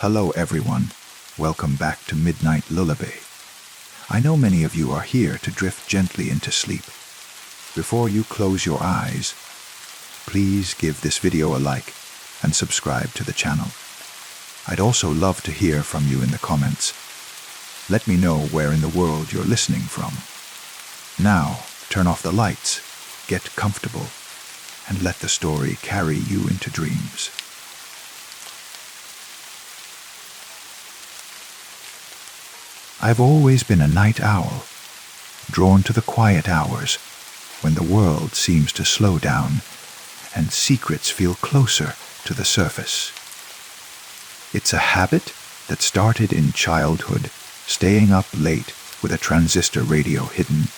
Hello everyone, welcome back to Midnight Lullaby. I know many of you are here to drift gently into sleep. Before you close your eyes, please give this video a like and subscribe to the channel. I'd also love to hear from you in the comments. Let me know where in the world you're listening from. Now, turn off the lights, get comfortable, and let the story carry you into dreams. I've always been a night owl, drawn to the quiet hours when the world seems to slow down and secrets feel closer to the surface. It's a habit that started in childhood, staying up late with a transistor radio hidden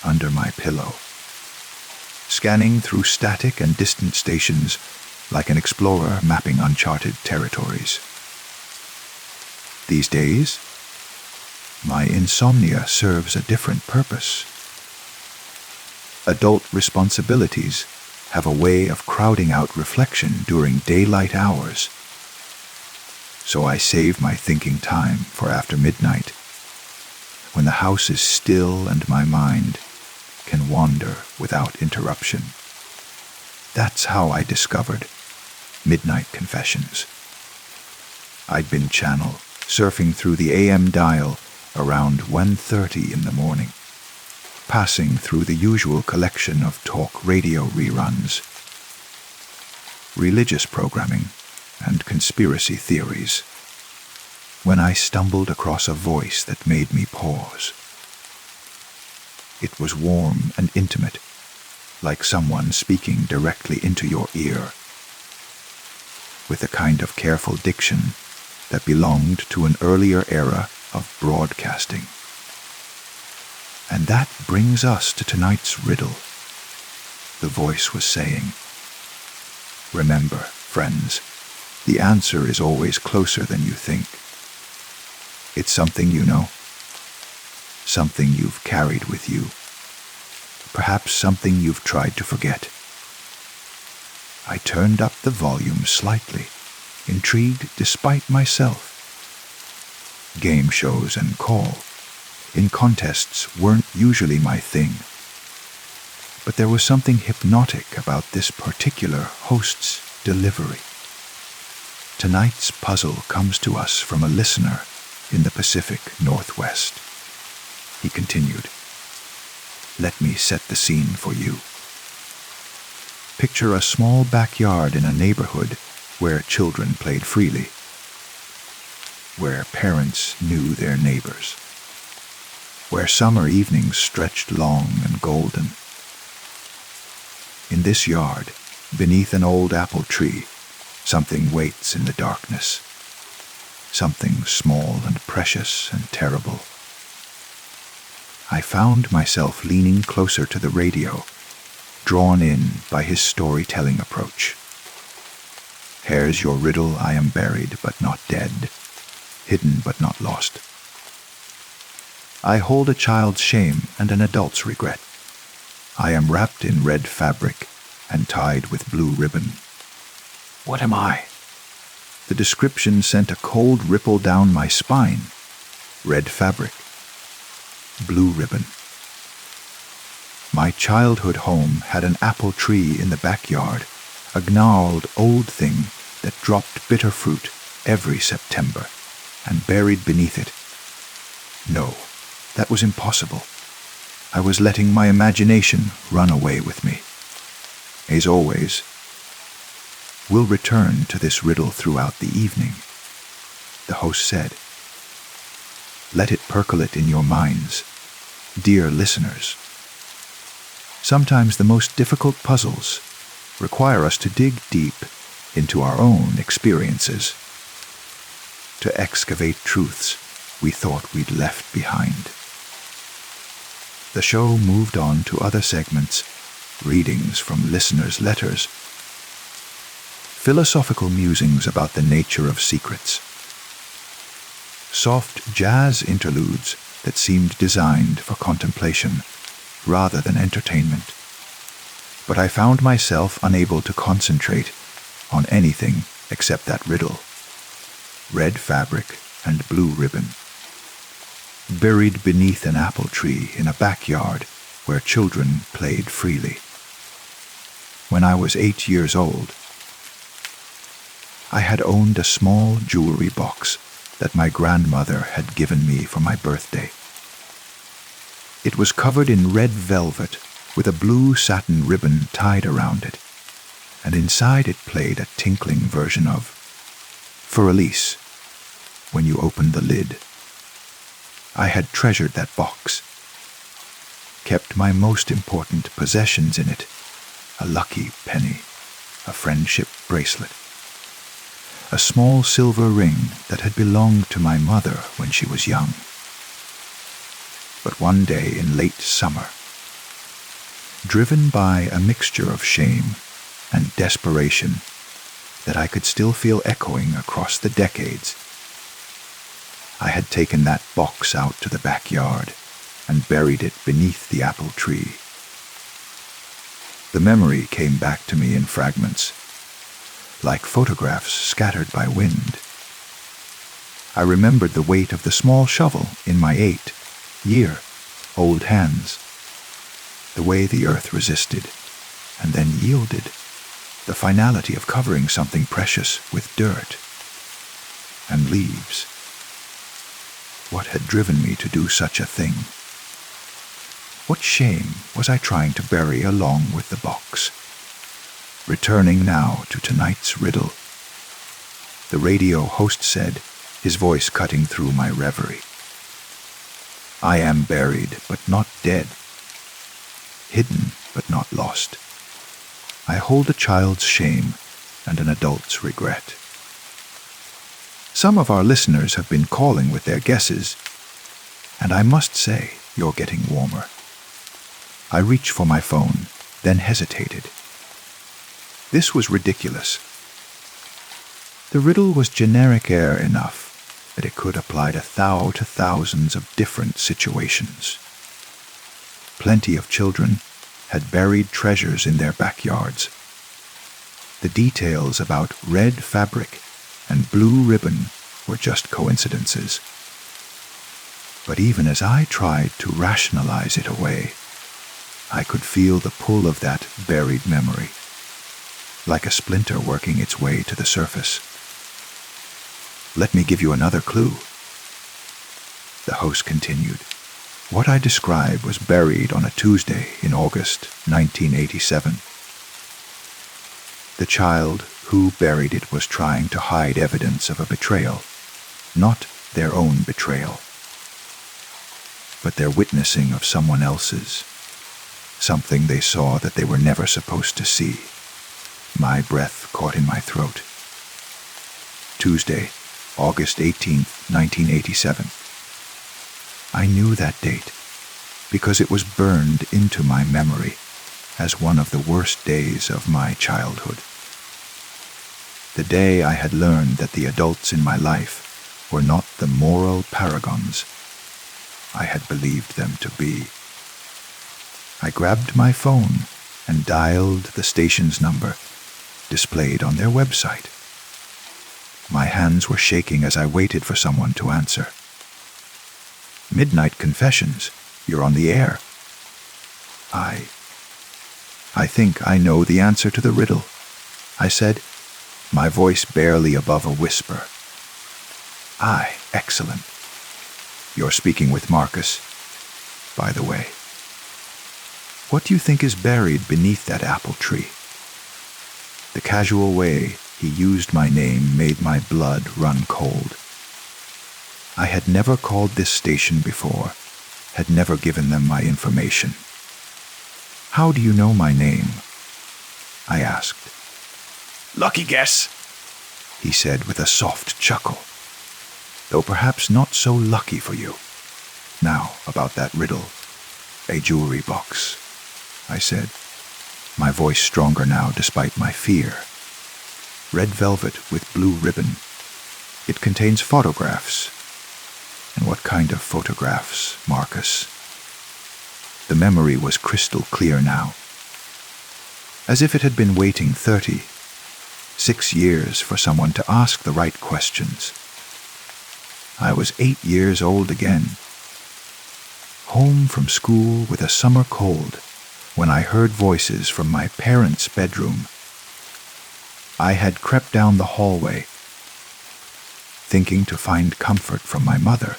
under my pillow, scanning through static and distant stations like an explorer mapping uncharted territories. These days, my insomnia serves a different purpose. Adult responsibilities have a way of crowding out reflection during daylight hours. So I save my thinking time for after midnight, when the house is still and my mind can wander without interruption. That's how I discovered Midnight Confessions. I'd been channel surfing through the AM dial around 1:30 in the morning, passing through the usual collection of talk radio reruns, religious programming, and conspiracy theories, when I stumbled across a voice that made me pause. It was warm and intimate, like someone speaking directly into your ear, with a kind of careful diction that belonged to an earlier era of broadcasting. And that brings us to tonight's riddle. The voice was saying, "Remember, friends, the answer is always closer than you think. It's something you know, something you've carried with you, perhaps something you've tried to forget." I turned up the volume slightly, intrigued despite myself. Game shows and call in contests weren't usually my thing, but there was something hypnotic about this particular host's delivery. Tonight's puzzle comes to us from a listener in the Pacific Northwest. He continued, "Let me set the scene for you. Picture a small backyard in a neighborhood where children played freely, where parents knew their neighbors, where summer evenings stretched long and golden. In this yard, beneath an old apple tree, something waits in the darkness, something small and precious and terrible." I found myself leaning closer to the radio, drawn in by his storytelling approach. "Here's your riddle. I am buried but not dead, hidden but not lost. I hold a child's shame and an adult's regret. I am wrapped in red fabric and tied with blue ribbon. What am I?" The description sent a cold ripple down my spine. Red fabric, blue ribbon. My childhood home had an apple tree in the backyard, a gnarled old thing that dropped bitter fruit every September, and buried beneath it. No, that was impossible. I was letting my imagination run away with me. As always, we'll return to this riddle throughout the evening. The host said, "Let it percolate in your minds, dear listeners. Sometimes the most difficult puzzles require us to dig deep into our own experiences, to excavate truths we thought we'd left behind." The show moved on to other segments, readings from listeners' letters, philosophical musings about the nature of secrets, soft jazz interludes that seemed designed for contemplation rather than entertainment. But I found myself unable to concentrate on anything except that riddle. red fabric, and blue ribbon. Buried beneath an apple tree in a backyard where children played freely. When I was 8 years old, I had owned a small jewelry box that my grandmother had given me for my birthday. It was covered in red velvet with a blue satin ribbon tied around it, and inside it played a tinkling version of For Elise when you opened the lid. I had treasured that box, kept my most important possessions in it, a lucky penny, a friendship bracelet, a small silver ring that had belonged to my mother when she was young. But one day in late summer, driven by a mixture of shame and desperation that I could still feel echoing across the decades, I had taken that box out to the backyard and buried it beneath the apple tree. The memory came back to me in fragments, like photographs scattered by wind. I remembered the weight of the small shovel in my 8-year-old hands, the way the earth resisted and then yielded, the finality of covering something precious with dirt and leaves. What had driven me to do such a thing? What shame was I trying to bury along with the box? Returning now to tonight's riddle, the radio host said, his voice cutting through my reverie. I am buried, but not dead. Hidden, but not lost. I hold a child's shame and an adult's regret. Some of our listeners have been calling with their guesses, and I must say you're getting warmer. I reached for my phone, then hesitated. This was ridiculous. The riddle was generic air enough that it could apply to thousands of different situations. Plenty of children had buried treasures in their backyards. The details about red fabric and blue ribbon were just coincidences. But even as I tried to rationalize it away, I could feel the pull of that buried memory, like a splinter working its way to the surface. Let me give you another clue. The host continued. What I described was buried on a Tuesday in August 1987. The child who buried it was trying to hide evidence of a betrayal, not their own betrayal, but their witnessing of someone else's, something they saw that they were never supposed to see. My breath caught in my throat. Tuesday, August 18th, 1987. I knew that date because it was burned into my memory as one of the worst days of my childhood. The day I had learned that the adults in my life were not the moral paragons I had believed them to be. I grabbed my phone and dialed the station's number displayed on their website. My hands were shaking as I waited for someone to answer. Midnight Confessions, you're on the air. I think I know the answer to the riddle, I said, my voice barely above a whisper. Aye, excellent. You're speaking with Marcus, by the way. What do you think is buried beneath that apple tree? The casual way he used my name made my blood run cold. I had never called this station before, had never given them my information. How do you know my name? I asked. Lucky guess, he said with a soft chuckle, though perhaps not so lucky for you. Now, about that riddle. A jewelry box, I said, my voice stronger now despite my fear. Red velvet with blue ribbon. It contains photographs. And what kind of photographs, Marcus? The memory was crystal clear now, as if it had been waiting 36 years for someone to ask the right questions. I was 8 years old again. Home from school with a summer cold, when I heard voices from my parents' bedroom. I had crept down the hallway, thinking to find comfort from my mother,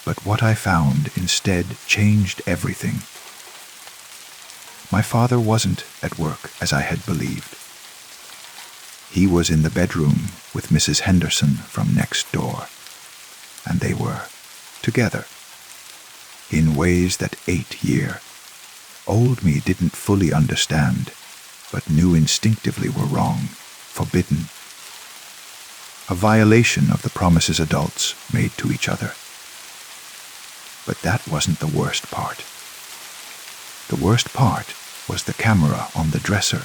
but what I found instead changed everything. My father wasn't at work as I had believed. He was in the bedroom with Mrs. Henderson from next door, and they were together in ways that 8-year-old me didn't fully understand, but knew instinctively were wrong, forbidden. A violation of the promises adults made to each other. But that wasn't the worst part. The worst part was the camera on the dresser,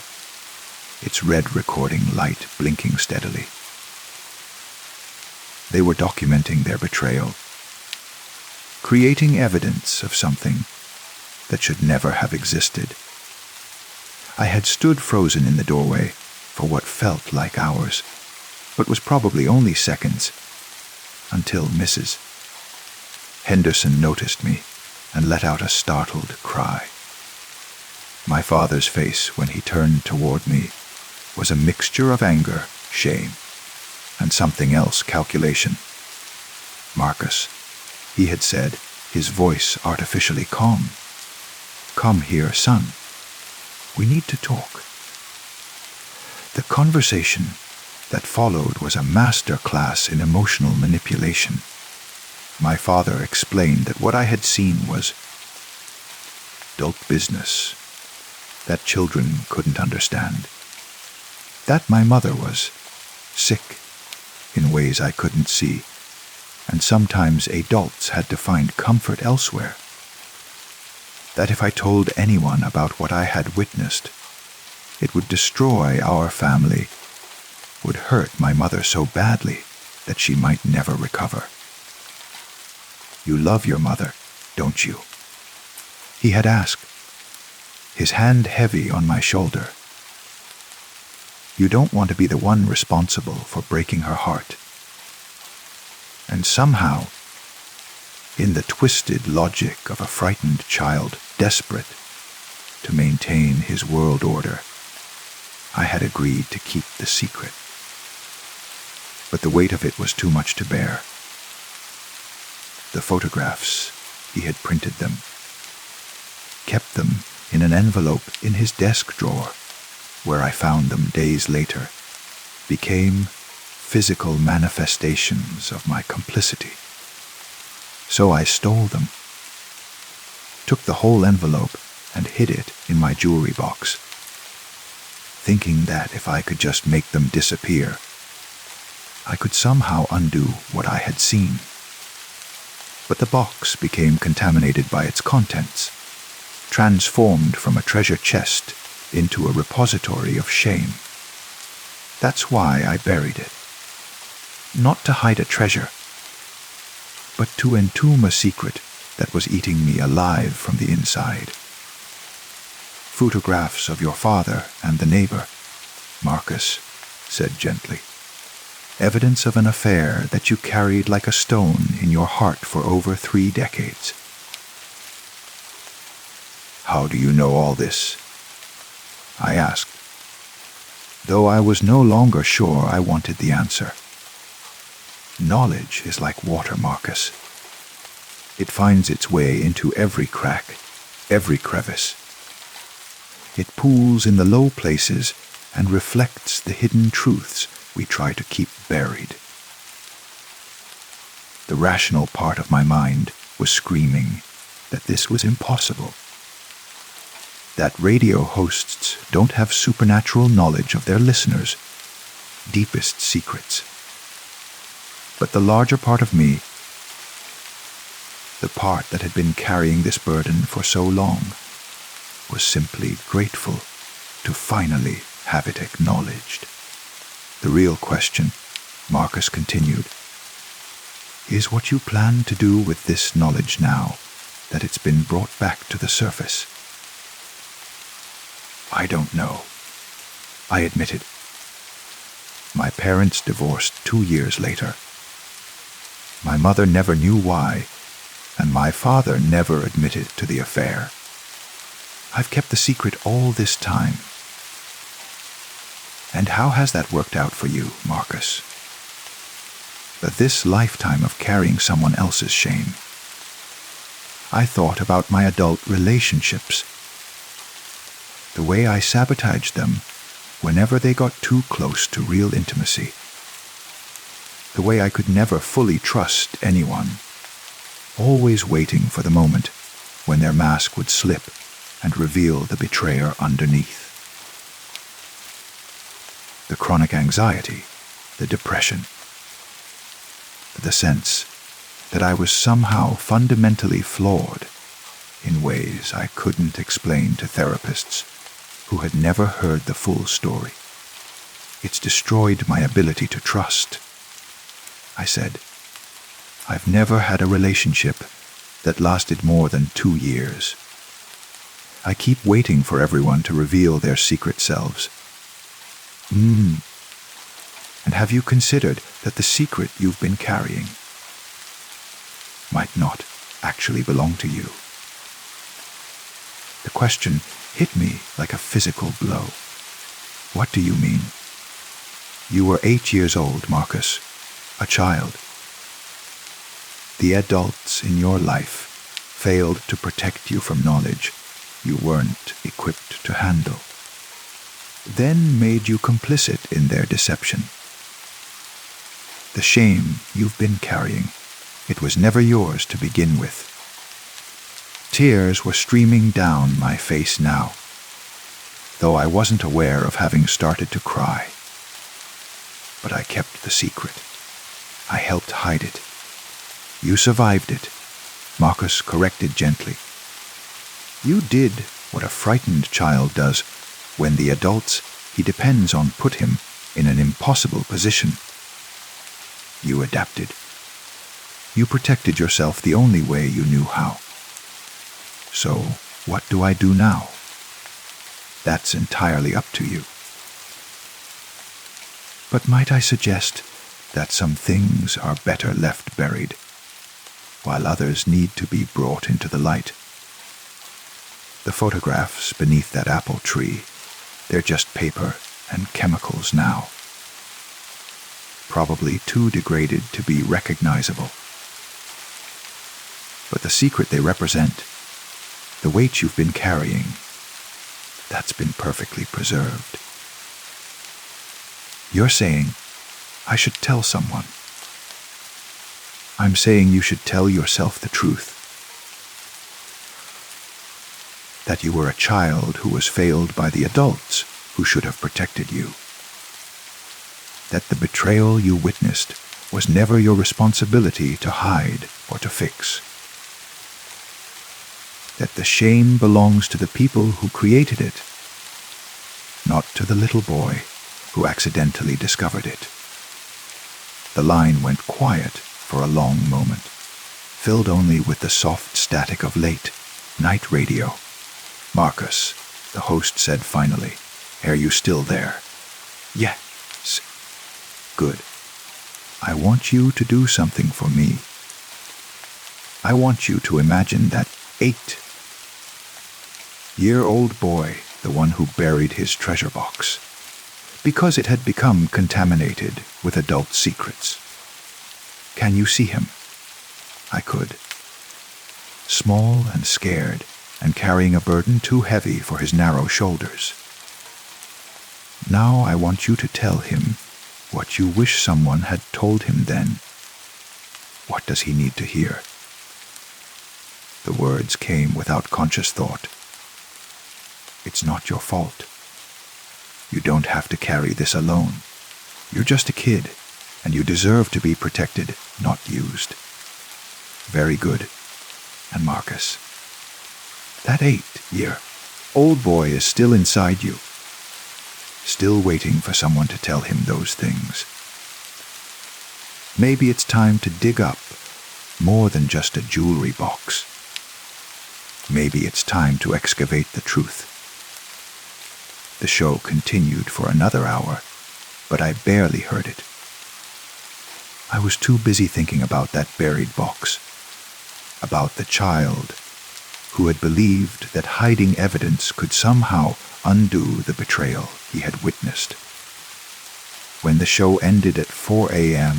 its red recording light blinking steadily. They were documenting their betrayal, creating evidence of something that should never have existed. I had stood frozen in the doorway for what felt like hours, but was probably only seconds, until Mrs. Henderson noticed me and let out a startled cry. My father's face, when he turned toward me, was a mixture of anger, shame, and something else, calculation. "Marcus," he had said, his voice artificially calm. "Come here, son. We need to talk." The conversation that followed was a master class in emotional manipulation. My father explained that what I had seen was adult business that children couldn't understand. That my mother was sick in ways I couldn't see, and sometimes adults had to find comfort elsewhere. That if I told anyone about what I had witnessed, it would destroy our family, would hurt my mother so badly that she might never recover. "You love your mother, don't you?" he had asked, his hand heavy on my shoulder. "You don't want to be the one responsible for breaking her heart." And somehow, in the twisted logic of a frightened child desperate to maintain his world order, I had agreed to keep the secret. But the weight of it was too much to bear. The photographs, he had printed them, kept them in an envelope in his desk drawer, where I found them days later, became physical manifestations of my complicity. So I stole them, took the whole envelope and hid it in my jewelry box, thinking that if I could just make them disappear, I could somehow undo what I had seen. But the box became contaminated by its contents, transformed from a treasure chest into a repository of shame. That's why I buried it. Not to hide a treasure, but to entomb a secret that was eating me alive from the inside. "Photographs of your father and the neighbor," Marcus said gently. "Evidence of an affair that you carried like a stone in your heart for over 3 decades. "How do you know all this?" I asked, though I was no longer sure I wanted the answer. Knowledge is like water, Marcus. It finds its way into every crack, every crevice. It pools in the low places and reflects the hidden truths we try to keep buried. The rational part of my mind was screaming that this was impossible. That radio hosts don't have supernatural knowledge of their listeners' deepest secrets. But the larger part of me, the part that had been carrying this burden for so long, was simply grateful to finally have it acknowledged. "The real question," Marcus continued, "is what you plan to do with this knowledge now that it's been brought back to the surface." "I don't know," I admitted. My parents divorced 2 years later. My mother never knew why, and my father never admitted to the affair. I've kept the secret all this time. And how has that worked out for you, Marcus? This lifetime of carrying someone else's shame. I thought about my adult relationships. The way I sabotaged them whenever they got too close to real intimacy. The way I could never fully trust anyone, always waiting for the moment when their mask would slip and reveal the betrayer underneath. The chronic anxiety, the depression, the sense that I was somehow fundamentally flawed in ways I couldn't explain to therapists who had never heard the full story. It's destroyed my ability to trust. I said, I've never had a relationship that lasted more than 2 years. I keep waiting for everyone to reveal their secret selves. And have you considered that the secret you've been carrying might not actually belong to you? The question hit me like a physical blow. What do you mean? You were 8 years old, Marcus, a child. The adults in your life failed to protect you from knowledge you weren't equipped to handle, then made you complicit in their deception. The shame you've been carrying, it was never yours to begin with. Tears were streaming down my face now, though I wasn't aware of having started to cry. But I kept the secret. I helped hide it. You survived it, Marcus corrected gently. You did what a frightened child does when the adults he depends on put him in an impossible position. You adapted. You protected yourself the only way you knew how. So, what do I do now? That's entirely up to you. But might I suggest that some things are better left buried, while others need to be brought into the light? The photographs beneath that apple tree, they're just paper and chemicals now. Probably too degraded to be recognizable. But the secret they represent, the weight you've been carrying, that's been perfectly preserved. You're saying I should tell someone. I'm saying you should tell yourself the truth. That you were a child who was failed by the adults who should have protected you. That the betrayal you witnessed was never your responsibility to hide or to fix. That the shame belongs to the people who created it, not to the little boy who accidentally discovered it. The line went quiet for a long moment, filled only with the soft static of late night radio. Marcus, the host said finally, are you still there? Yes. Good. I want you to do something for me. I want you to imagine that 8-year-old boy, the one who buried his treasure box, because it had become contaminated with adult secrets. Can you see him? I could. Small and scared, and carrying a burden too heavy for his narrow shoulders. Now I want you to tell him what you wish someone had told him then. What does he need to hear? The words came without conscious thought. It's not your fault. You don't have to carry this alone. You're just a kid, and you deserve to be protected, not used. Very good. And Marcus, that 8-year-old boy is still inside you, still waiting for someone to tell him those things. Maybe it's time to dig up more than just a jewelry box. Maybe it's time to excavate the truth. The show continued for another hour, but I barely heard it. I was too busy thinking about that buried box, about the child who had believed that hiding evidence could somehow undo the betrayal he had witnessed. When the show ended at 4 a.m.,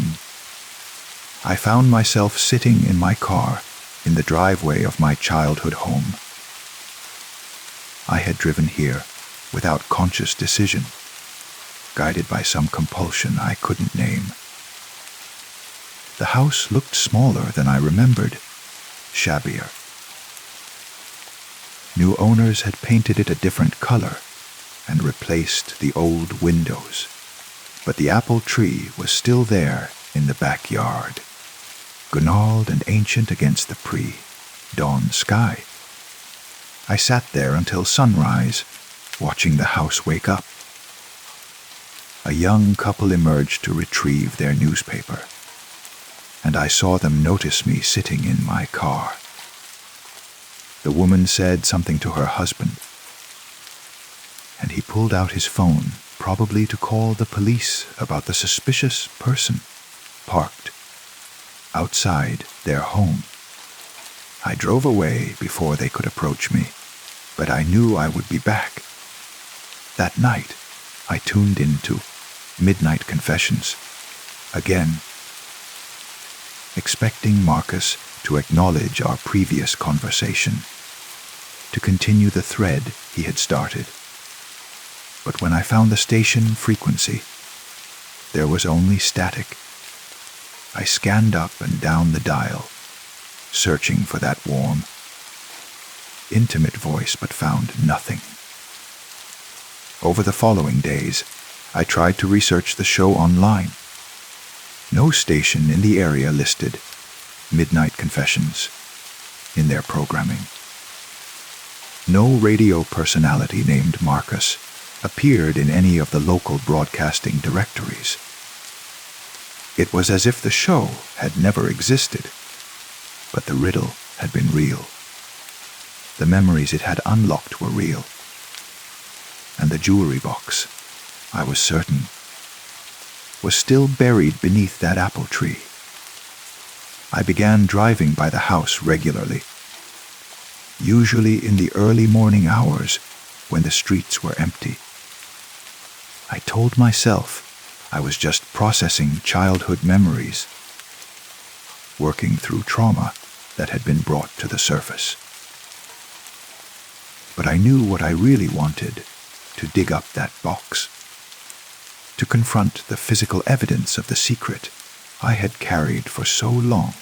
I found myself sitting in my car in the driveway of my childhood home. I had driven here without conscious decision, guided by some compulsion I couldn't name. The house looked smaller than I remembered, shabbier. New owners had painted it a different color and replaced the old windows, but the apple tree was still there in the backyard, gnarled and ancient against the pre-dawn sky. I sat there until sunrise, watching the house wake up. A young couple emerged to retrieve their newspaper, and I saw them notice me sitting in my car. The woman said something to her husband, and he pulled out his phone, probably to call the police about the suspicious person parked outside their home. I drove away before they could approach me, but I knew I would be back. That night, I tuned into Midnight Confessions again, expecting Marcus to acknowledge our previous conversation, to continue the thread he had started. But when I found the station frequency, there was only static. I scanned up and down the dial, searching for that warm, intimate voice, but found nothing. Over the following days, I tried to research the show online. No station in the area listed Midnight Confessions in their programming. No radio personality named Marcus appeared in any of the local broadcasting directories. It was as if the show had never existed, but the riddle had been real. The memories it had unlocked were real. And the jewelry box, I was certain, was still buried beneath that apple tree. I began driving by the house regularly, usually in the early morning hours when the streets were empty. I told myself I was just processing childhood memories, working through trauma that had been brought to the surface. But I knew what I really wanted: to dig up that box, to confront the physical evidence of the secret I had carried for so long.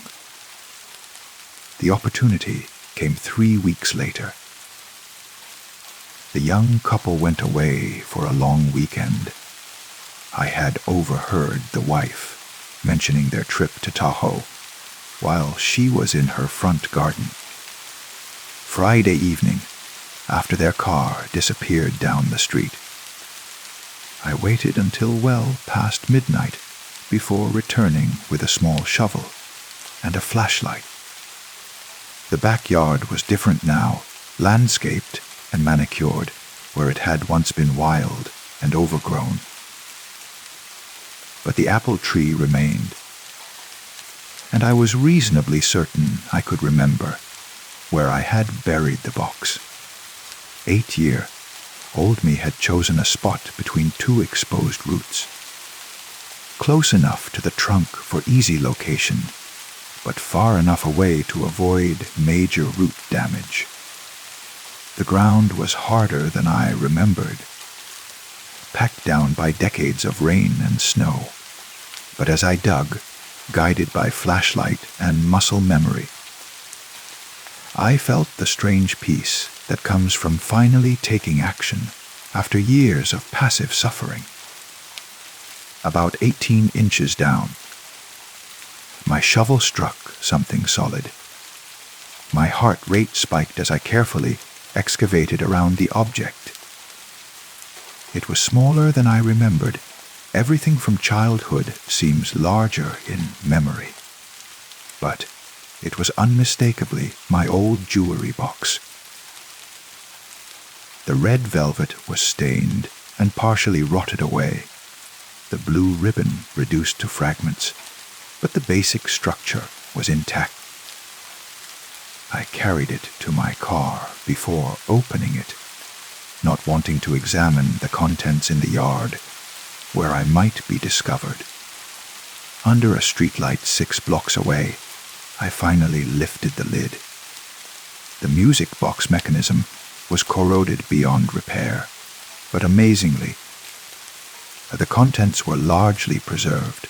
The opportunity came 3 weeks later. The young couple went away for a long weekend. I had overheard the wife mentioning their trip to Tahoe while she was in her front garden. Friday evening, after their car disappeared down the street, I waited until well past midnight before returning with a small shovel and a flashlight. The backyard was different now, landscaped and manicured where it had once been wild and overgrown. But the apple tree remained, and I was reasonably certain I could remember where I had buried the box. 8 years, old me had chosen a spot between 2 exposed roots, close enough to the trunk for easy location, but far enough away to avoid major root damage. The ground was harder than I remembered, packed down by decades of rain and snow. But as I dug, guided by flashlight and muscle memory, I felt the strange peace that comes from finally taking action after years of passive suffering. About 18 inches down, my shovel struck something solid. My heart rate spiked as I carefully excavated around the object. It was smaller than I remembered. Everything from childhood seems larger in memory. But it was unmistakably my old jewelry box. The red velvet was stained and partially rotted away, the blue ribbon reduced to fragments. but the basic structure was intact. I carried it to my car before opening it, not wanting to examine the contents in the yard where I might be discovered. Under a streetlight 6 blocks away, I finally lifted the lid. The music box mechanism was corroded beyond repair, but amazingly, the contents were largely preserved.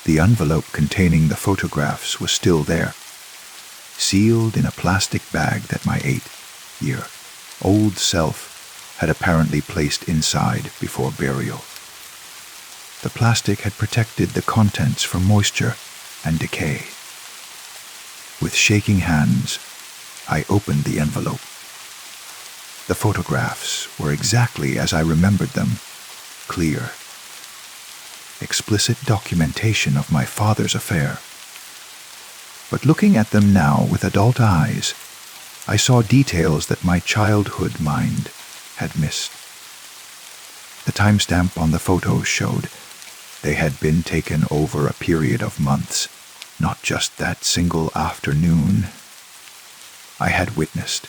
The envelope containing the photographs was still there, sealed in a plastic bag that my 8-year-old self had apparently placed inside before burial. The plastic had protected the contents from moisture and decay. With shaking hands, I opened the envelope. The photographs were exactly as I remembered them, clear. Explicit documentation of my father's affair. But looking at them now with adult eyes, I saw details that my childhood mind had missed. The timestamp on the photos showed they had been taken over a period of months, not just that single afternoon I had witnessed.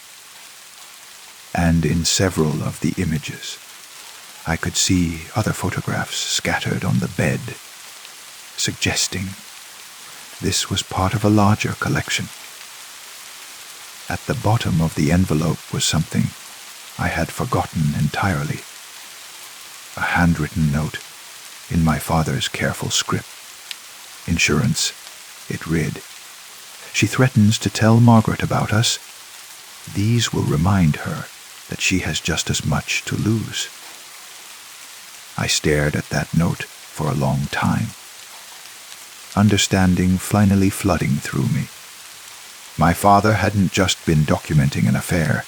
And in several of the images, I could see other photographs scattered on the bed, suggesting this was part of a larger collection. At the bottom of the envelope was something I had forgotten entirely. A handwritten note in my father's careful script. Insurance, it read. She threatens to tell Margaret about us. These will remind her that she has just as much to lose. I stared at that note for a long time, understanding finally flooding through me. My father hadn't just been documenting an affair,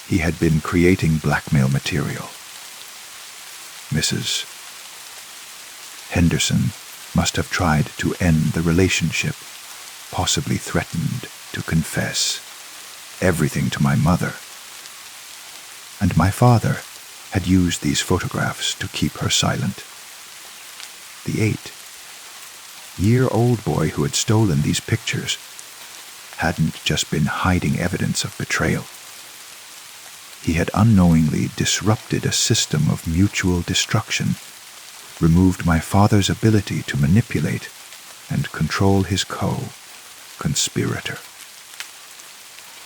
he had been creating blackmail material. Mrs. Henderson must have tried to end the relationship, possibly threatened to confess everything to my mother. And my father had used these photographs to keep her silent. The 8-year-old boy who had stolen these pictures hadn't just been hiding evidence of betrayal. He had unknowingly disrupted a system of mutual destruction, removed my father's ability to manipulate and control his co-conspirator.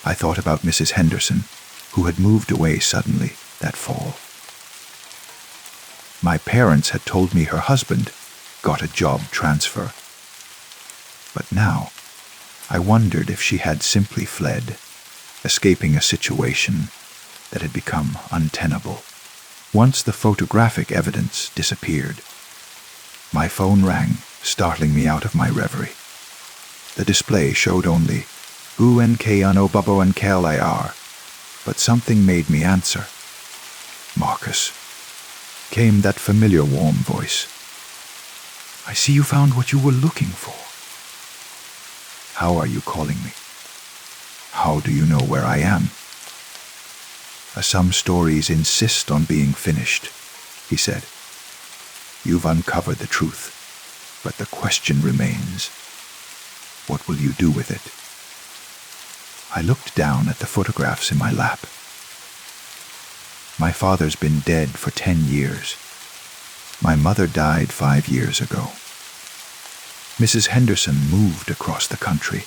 I thought about Mrs. Henderson, who had moved away suddenly that fall. My parents had told me her husband got a job transfer. But now, I wondered if she had simply fled, escaping a situation that had become untenable. Once the photographic evidence disappeared, my phone rang, startling me out of my reverie. The display showed only U N K Ano Bubbo and Kel I R, but something made me answer. Marcus. Came that familiar warm voice. I see you found what you were looking for. How are you calling me? How do you know where I am? Some stories insist on being finished, he said. You've uncovered the truth, but the question remains, what will you do with it? I looked down at the photographs in my lap. My father's been dead for 10 years. My mother died 5 years ago. Mrs. Henderson moved across the country,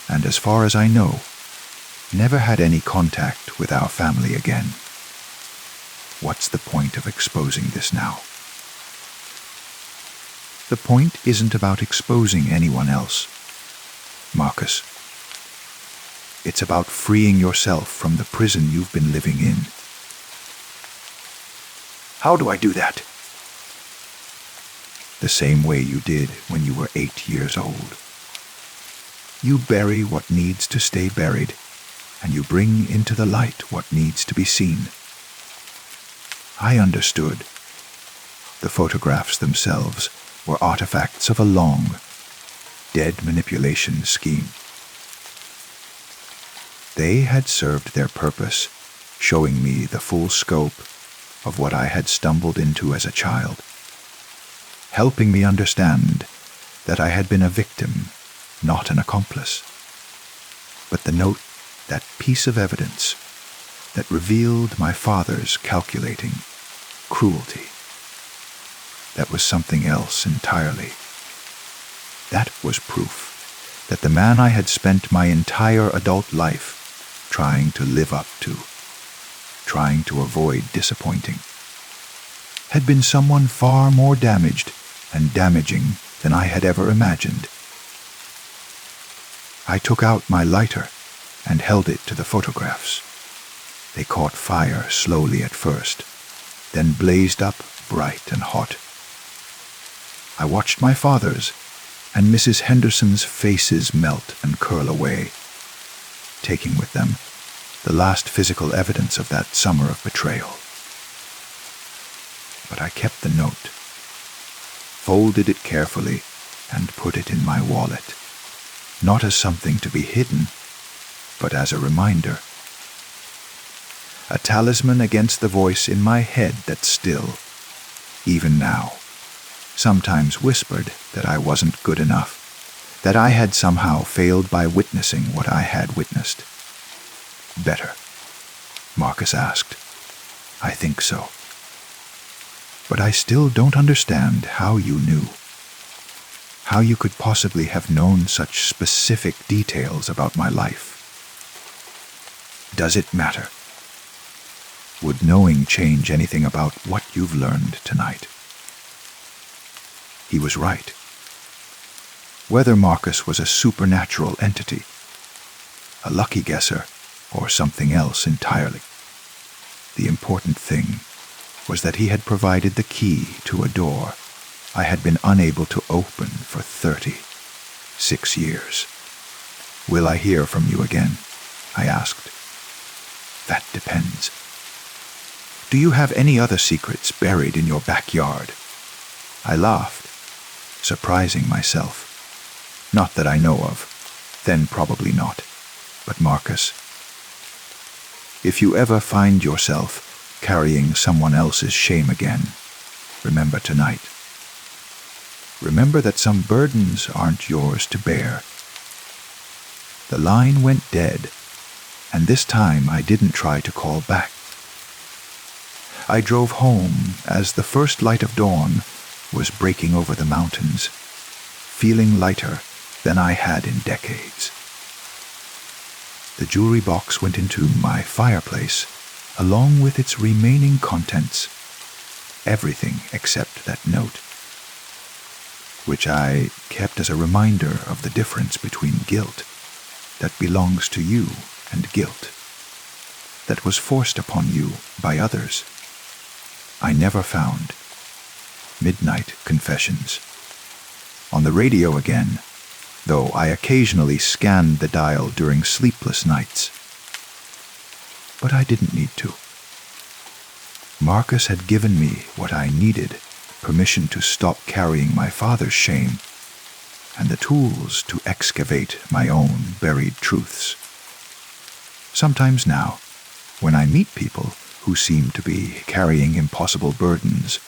and as far as I know, never had any contact with our family again. What's the point of exposing this now? The point isn't about exposing anyone else, Marcus. It's about freeing yourself from the prison you've been living in. How do I do that? The same way you did when you were 8 years old. You bury what needs to stay buried, and you bring into the light what needs to be seen. I understood. The photographs themselves were artifacts of a long, dead manipulation scheme. They had served their purpose, showing me the full scope of what I had stumbled into as a child. helping me understand that I had been a victim, not an accomplice. But the note, that piece of evidence that revealed my father's calculating cruelty, that was something else entirely. That was proof that the man I had spent my entire adult life trying to live up to, trying to avoid disappointing, had been someone far more damaged and damaging than I had ever imagined. I took out my lighter and held it to the photographs. They caught fire slowly at first, then blazed up bright and hot. I watched my father's and Mrs. Henderson's faces melt and curl away, taking with them the last physical evidence of that summer of betrayal. But I kept the note, folded it carefully, and put it in my wallet, not as something to be hidden, but as a reminder. A talisman against the voice in my head that still, even now, sometimes whispered that I wasn't good enough, that I had somehow failed by witnessing what I had witnessed. Better, Marcus asked. I think so. But I still don't understand how you knew. How you could possibly have known such specific details about my life. Does it matter? Would knowing change anything about what you've learned tonight? He was right. Whether Marcus was a supernatural entity, a lucky guesser, or something else entirely, the important thing was that he had provided the key to a door I had been unable to open for 36 years. Will I hear from you again? I asked. That depends. Do you have any other secrets buried in your backyard? I laughed, surprising myself. Not that I know of, then probably not. But Marcus, if you ever find yourself carrying someone else's shame again, remember tonight. Remember that some burdens aren't yours to bear. The line went dead, and this time I didn't try to call back. I drove home as the first light of dawn was breaking over the mountains, feeling lighter than I had in decades. The jewelry box went into my fireplace, along with its remaining contents, everything except that note, which I kept as a reminder of the difference between guilt that belongs to you and guilt that was forced upon you by others. I never found. Midnight Confessions. On the radio again, though I occasionally scanned the dial during sleepless nights. But I didn't need to. Marcus had given me what I needed, permission to stop carrying my father's shame, and the tools to excavate my own buried truths. Sometimes now, when I meet people who seem to be carrying impossible burdens,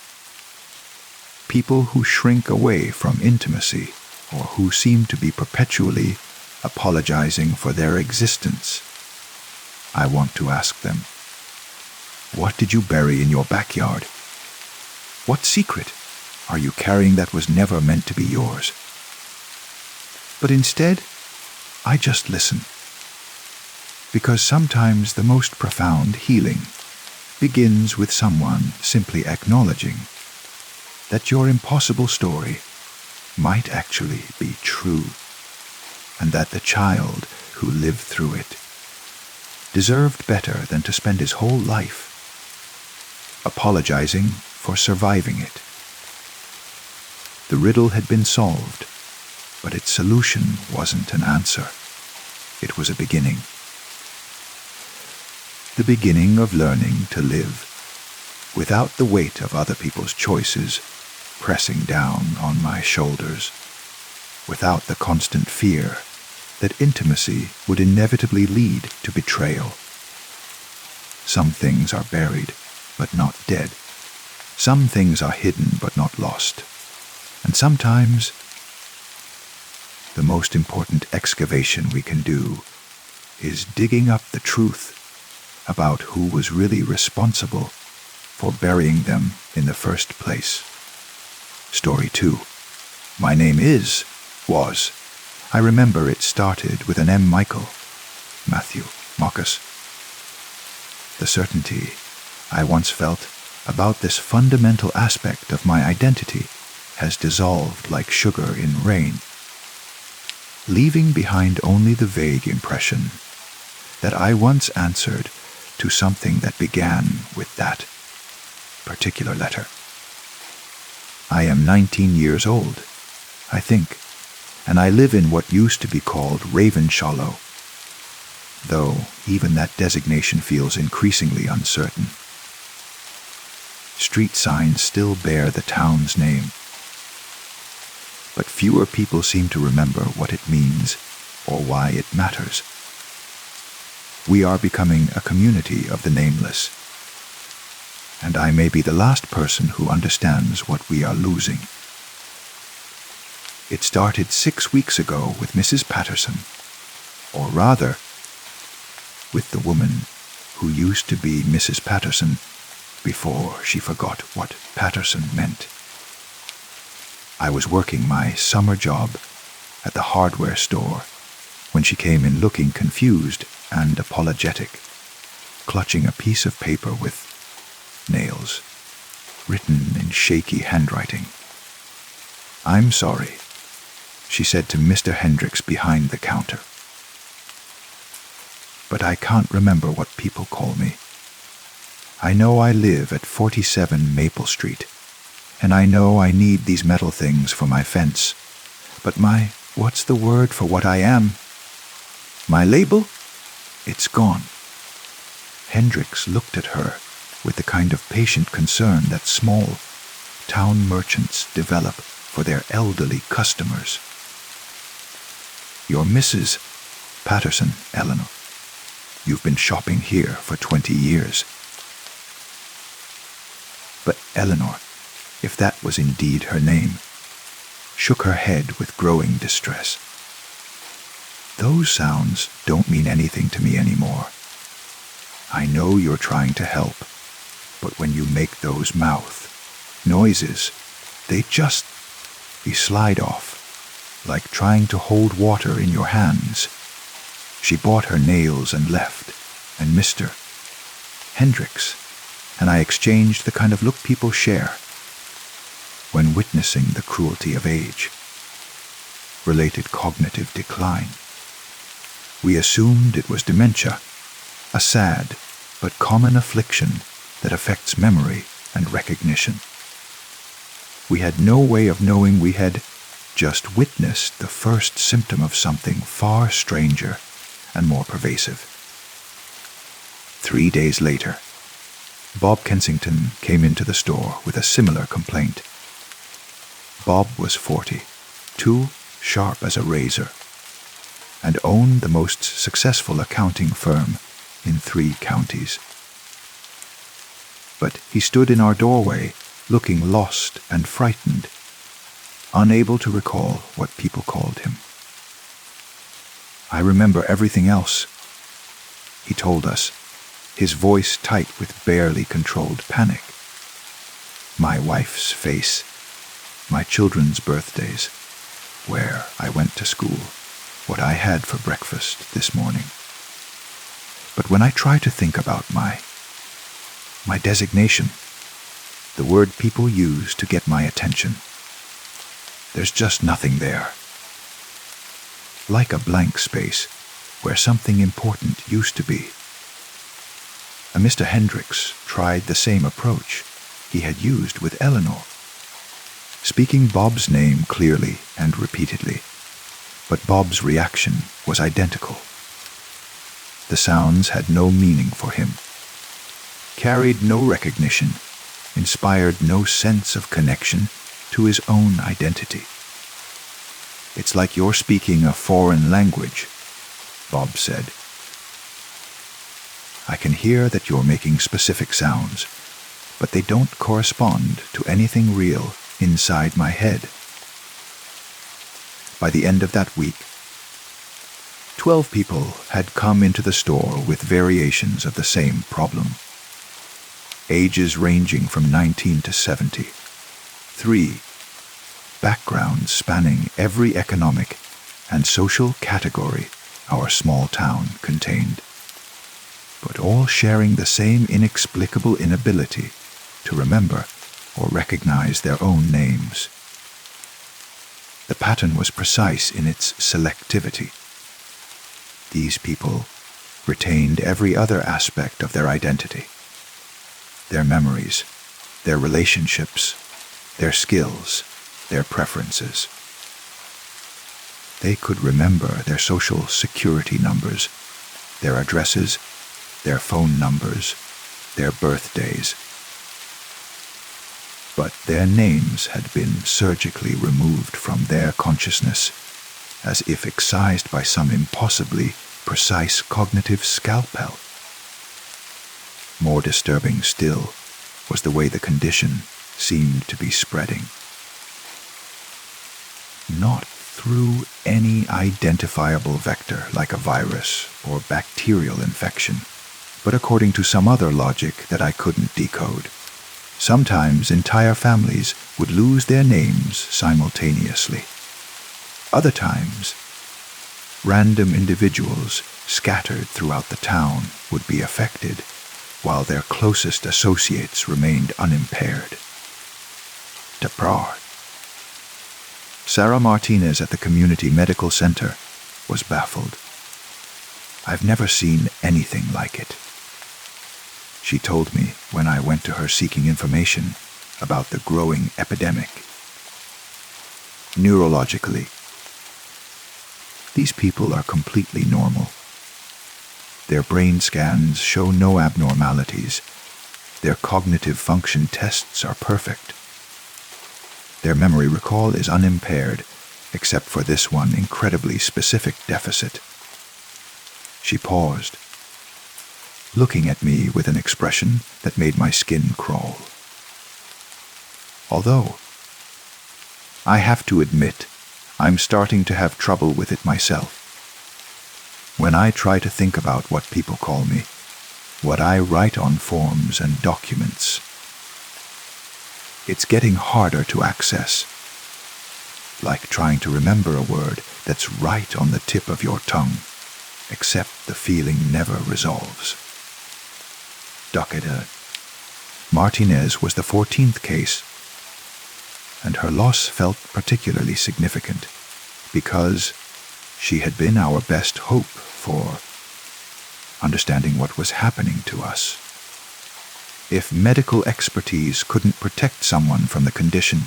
people who shrink away from intimacy or who seem to be perpetually apologizing for their existence, I want to ask them, what did you bury in your backyard? What secret are you carrying that was never meant to be yours? But instead, I just listen. Because sometimes the most profound healing begins with someone simply acknowledging that your impossible story might actually be true, and that the child who lived through it deserved better than to spend his whole life apologizing for surviving it. The riddle had been solved, but its solution wasn't an answer. It was a beginning. The beginning of learning to live without the weight of other people's choices pressing down on my shoulders, without the constant fear that intimacy would inevitably lead to betrayal. Some things are buried, but not dead. Some things are hidden, but not lost. And sometimes the most important excavation we can do is digging up the truth about who was really responsible for burying them in the first place. Story 2. My name was. I remember it started with an M. Michael. Matthew, Marcus. The certainty I once felt about this fundamental aspect of my identity has dissolved like sugar in rain, leaving behind only the vague impression that I once answered to something that began with that particular letter. I am 19 years old, I think, and I live in what used to be called Ravenshallow, though even that designation feels increasingly uncertain. Street signs still bear the town's name, but fewer people seem to remember what it means or why it matters. We are becoming a community of the nameless, and I may be the last person who understands what we are losing. It started 6 weeks ago with Mrs. Patterson, or rather, with the woman who used to be Mrs. Patterson before she forgot what Patterson meant. I was working my summer job at the hardware store when she came in looking confused and apologetic, clutching a piece of paper with nails, written in shaky handwriting. "I'm sorry," she said to Mr. Hendricks behind the counter, "but I can't remember what people call me. I know I live at 47 Maple Street, and I know I need these metal things for my fence, but what's the word for what I am? My label? It's gone." Hendricks looked at her with the kind of patient concern that small town merchants develop for their elderly customers. "You're Mrs. Patterson, Eleanor. You've been shopping here for 20 years. But Eleanor, if that was indeed her name, shook her head with growing distress. "Those sounds don't mean anything to me anymore. I know you're trying to help, but when you make those mouth noises, they slide off, like trying to hold water in your hands." She bought her nails and left, and Mr. Hendricks and I exchanged the kind of look people share when witnessing the cruelty of age, related cognitive decline. We assumed it was dementia, a sad but common affliction that affects memory and recognition. We had no way of knowing we had just witnessed the first symptom of something far stranger and more pervasive. 3 days later, Bob Kensington came into the store with a similar complaint. Bob was 40, too sharp as a razor, and owned the most successful accounting firm in 3 counties. But he stood in our doorway, looking lost and frightened, unable to recall what people called him. "I remember everything else," he told us, his voice tight with barely controlled panic. "My wife's face, my children's birthdays, where I went to school, what I had for breakfast this morning. But when I try to think about my designation, the word people use to get my attention, there's just nothing there. Like a blank space where something important used to be." Mr. Hendricks tried the same approach he had used with Eleanor, speaking Bob's name clearly and repeatedly, but Bob's reaction was identical. The sounds had no meaning for him, carried no recognition, inspired no sense of connection to his own identity. "It's like you're speaking a foreign language," Bob said. "I can hear that you're making specific sounds, but they don't correspond to anything real inside my head. by the end of that week, 12 people had come into the store with variations of the same problem. Ages ranging from 19 to 70. 3. Backgrounds spanning every economic and social category our small town contained, but all sharing the same inexplicable inability to remember or recognize their own names. The pattern was precise in its selectivity. These people retained every other aspect of their identity: their memories, their relationships, their skills, their preferences. They could remember their social security numbers, their addresses, their phone numbers, their birthdays. But their names had been surgically removed from their consciousness, as if excised by some impossibly precise cognitive scalpel. More disturbing still was the way the condition seemed to be spreading. Not through any identifiable vector like a virus or bacterial infection, but according to some other logic that I couldn't decode. Sometimes entire families would lose their names simultaneously. Other times, random individuals scattered throughout the town would be affected, while their closest associates remained unimpaired. Deprar. Sarah Martinez at the Community Medical Center was baffled. I've never seen anything like it. She told me when I went to her seeking information about the growing epidemic. Neurologically, these people are completely normal. Their brain scans show no abnormalities. Their cognitive function tests are perfect. Their memory recall is unimpaired, except for this one incredibly specific deficit. She paused, looking at me with an expression that made my skin crawl. Although, I have to admit, I'm starting to have trouble with it myself. When I try to think about what people call me, what I write on forms and documents, it's getting harder to access. Like trying to remember a word that's right on the tip of your tongue, except the feeling never resolves. Doctor Martinez was the 14th case, and her loss felt particularly significant because she had been our best hope for understanding what was happening to us. If medical expertise couldn't protect someone from the condition,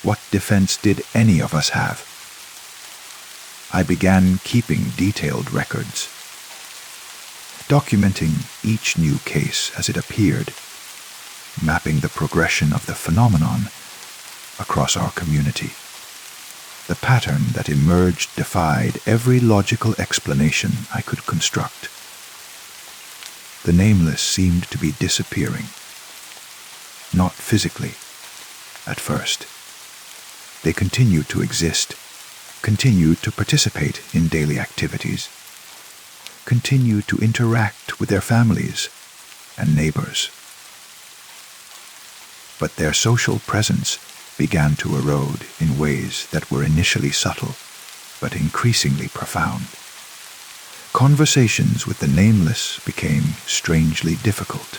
what defense did any of us have? I began keeping detailed records, documenting each new case as it appeared, mapping the progression of the phenomenon across our community. The pattern that emerged defied every logical explanation I could construct. The nameless seemed to be disappearing. Not physically, at first. They continued to exist, continued to participate in daily activities, continued to interact with their families and neighbors. But their social presence began to erode in ways that were initially subtle, but increasingly profound. Conversations with the nameless became strangely difficult.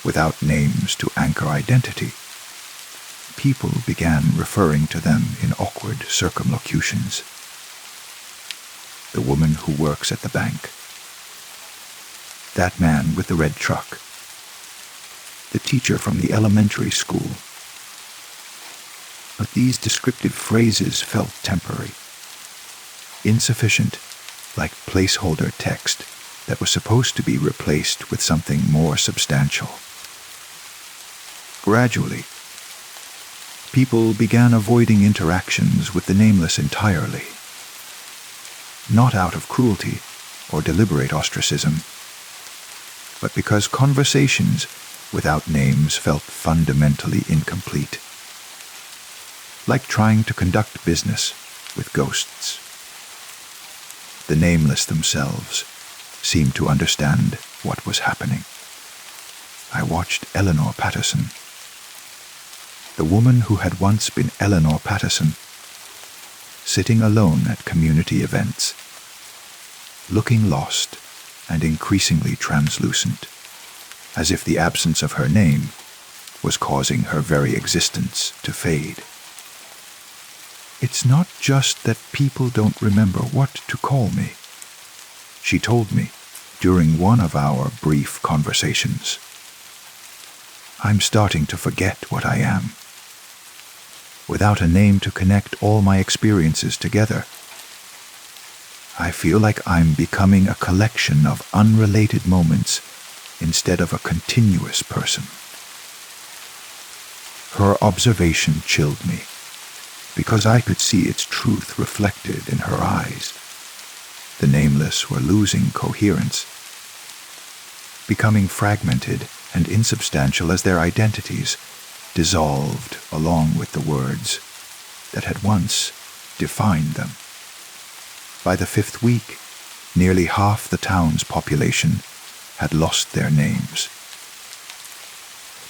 Without names to anchor identity, people began referring to them in awkward circumlocutions. The woman who works at the bank. That man with the red truck. The teacher from the elementary school. But these descriptive phrases felt temporary, insufficient, like placeholder text that was supposed to be replaced with something more substantial. Gradually, people began avoiding interactions with the nameless entirely, not out of cruelty or deliberate ostracism, but because conversations without names felt fundamentally incomplete. like trying to conduct business with ghosts. The nameless themselves seemed to understand what was happening. I watched Eleanor Patterson. The woman who had once been Eleanor Patterson, sitting alone at community events, looking lost and increasingly translucent, as if the absence of her name was causing her very existence to fade. It's not just that people don't remember what to call me, she told me during one of our brief conversations. I'm starting to forget what I am. Without a name to connect all my experiences together, I feel like I'm becoming a collection of unrelated moments instead of a continuous person. Her observation chilled me, because I could see its truth reflected in her eyes. The nameless were losing coherence, becoming fragmented and insubstantial as their identities dissolved along with the words that had once defined them. By the 5th week, nearly half the town's population had lost their names.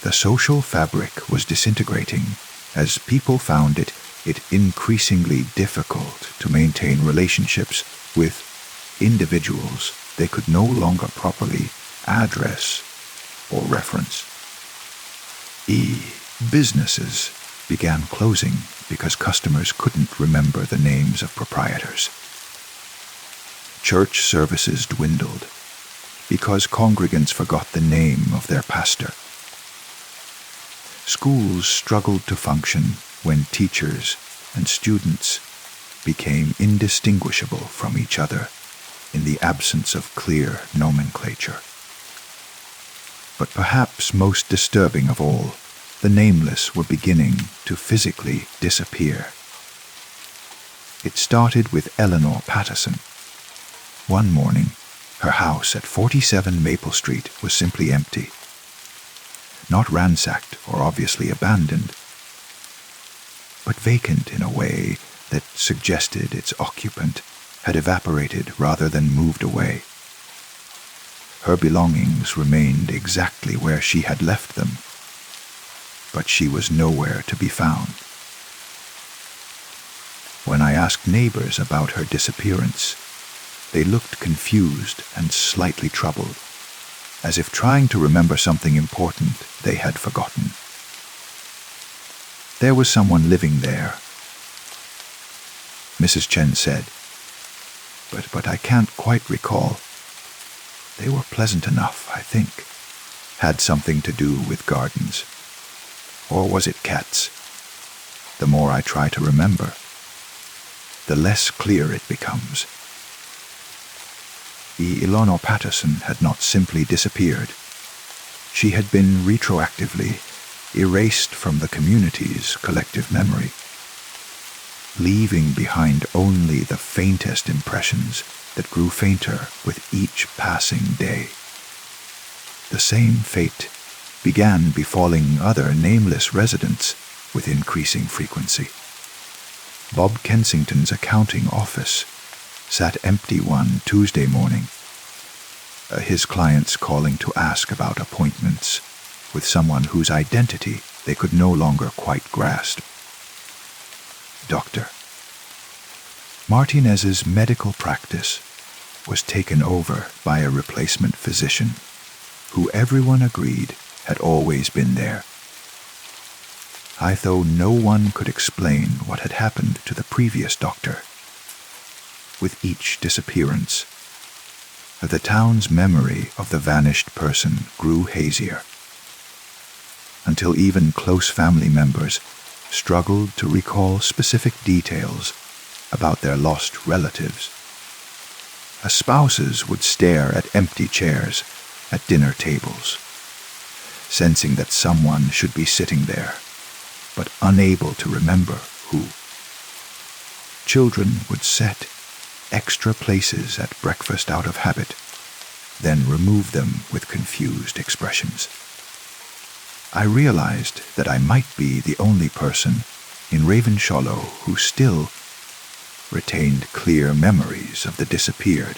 The social fabric was disintegrating as people found it increasingly difficult to maintain relationships with individuals they could no longer properly address or reference. Businesses began closing because customers couldn't remember the names of proprietors. Church services dwindled because congregants forgot the name of their pastor. Schools struggled to function when teachers and students became indistinguishable from each other in the absence of clear nomenclature. But perhaps most disturbing of all, the nameless were beginning to physically disappear. It started with Eleanor Patterson. One morning, her house at 47 Maple Street was simply empty. Not ransacked or obviously abandoned, but vacant in a way that suggested its occupant had evaporated rather than moved away. Her belongings remained exactly where she had left them, but she was nowhere to be found. When I asked neighbors about her disappearance, they looked confused and slightly troubled, as if trying to remember something important they had forgotten. There was someone living there, Mrs. Chen said, but I can't quite recall. They were pleasant enough, I think. Had something to do with gardens. Or was it cats? The more I try to remember, the less clear it becomes. Eleanor Patterson had not simply disappeared. She had been retroactively erased from the community's collective memory, leaving behind only the faintest impressions that grew fainter with each passing day. The same fate began befalling other nameless residents with increasing frequency. Bob Kensington's accounting office sat empty one Tuesday morning, his clients calling to ask about appointments with someone whose identity they could no longer quite grasp. Doctor. Martinez's medical practice was taken over by a replacement physician who everyone agreed had always been there. Though no one could explain what had happened to the previous doctor. With each disappearance, the town's memory of the vanished person grew hazier, until even close family members struggled to recall specific details about their lost relatives. Spouses would stare at empty chairs at dinner tables, sensing that someone should be sitting there, but unable to remember who. Children would set extra places at breakfast out of habit, then remove them with confused expressions. I realized that I might be the only person in Ravenshallow who still retained clear memories of the disappeared,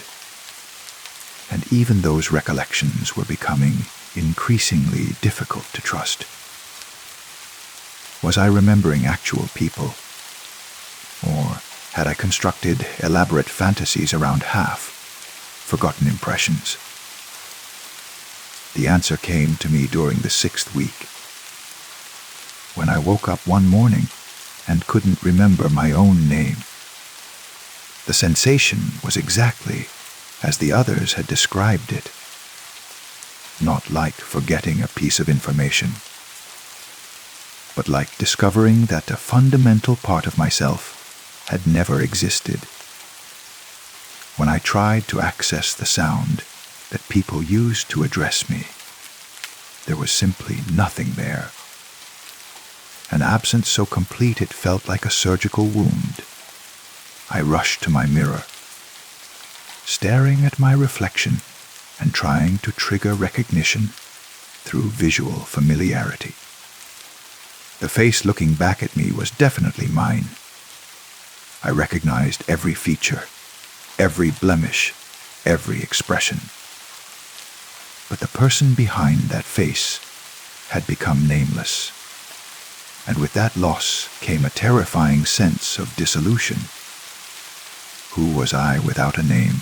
and even those recollections were becoming increasingly difficult to trust. Was I remembering actual people, or had I constructed elaborate fantasies around half-forgotten impressions? The answer came to me during the 6th week, when I woke up one morning and couldn't remember my own name. The sensation was exactly as the others had described it. Not like forgetting a piece of information, but like discovering that a fundamental part of myself had never existed. When I tried to access the sound that people used to address me, there was simply nothing there. An absence so complete it felt like a surgical wound. I rushed to my mirror, staring at my reflection and trying to trigger recognition through visual familiarity. The face looking back at me was definitely mine. I recognized every feature, every blemish, every expression. But the person behind that face had become nameless, and with that loss came a terrifying sense of dissolution. Who was I without a name?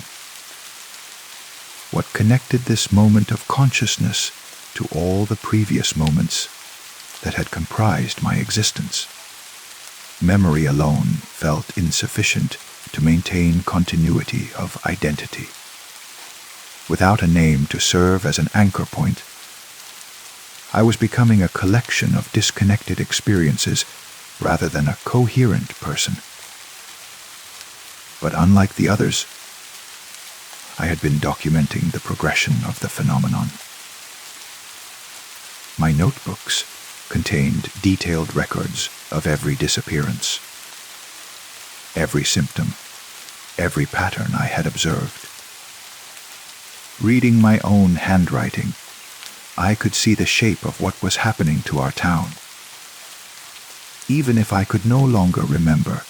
What connected this moment of consciousness to all the previous moments that had comprised my existence? Memory alone felt insufficient to maintain continuity of identity. Without a name to serve as an anchor point, I was becoming a collection of disconnected experiences rather than a coherent person. But unlike the others, I had been documenting the progression of the phenomenon. My notebooks contained detailed records of every disappearance, every symptom, every pattern I had observed. Reading my own handwriting, I could see the shape of what was happening to our town. Even if I could no longer remember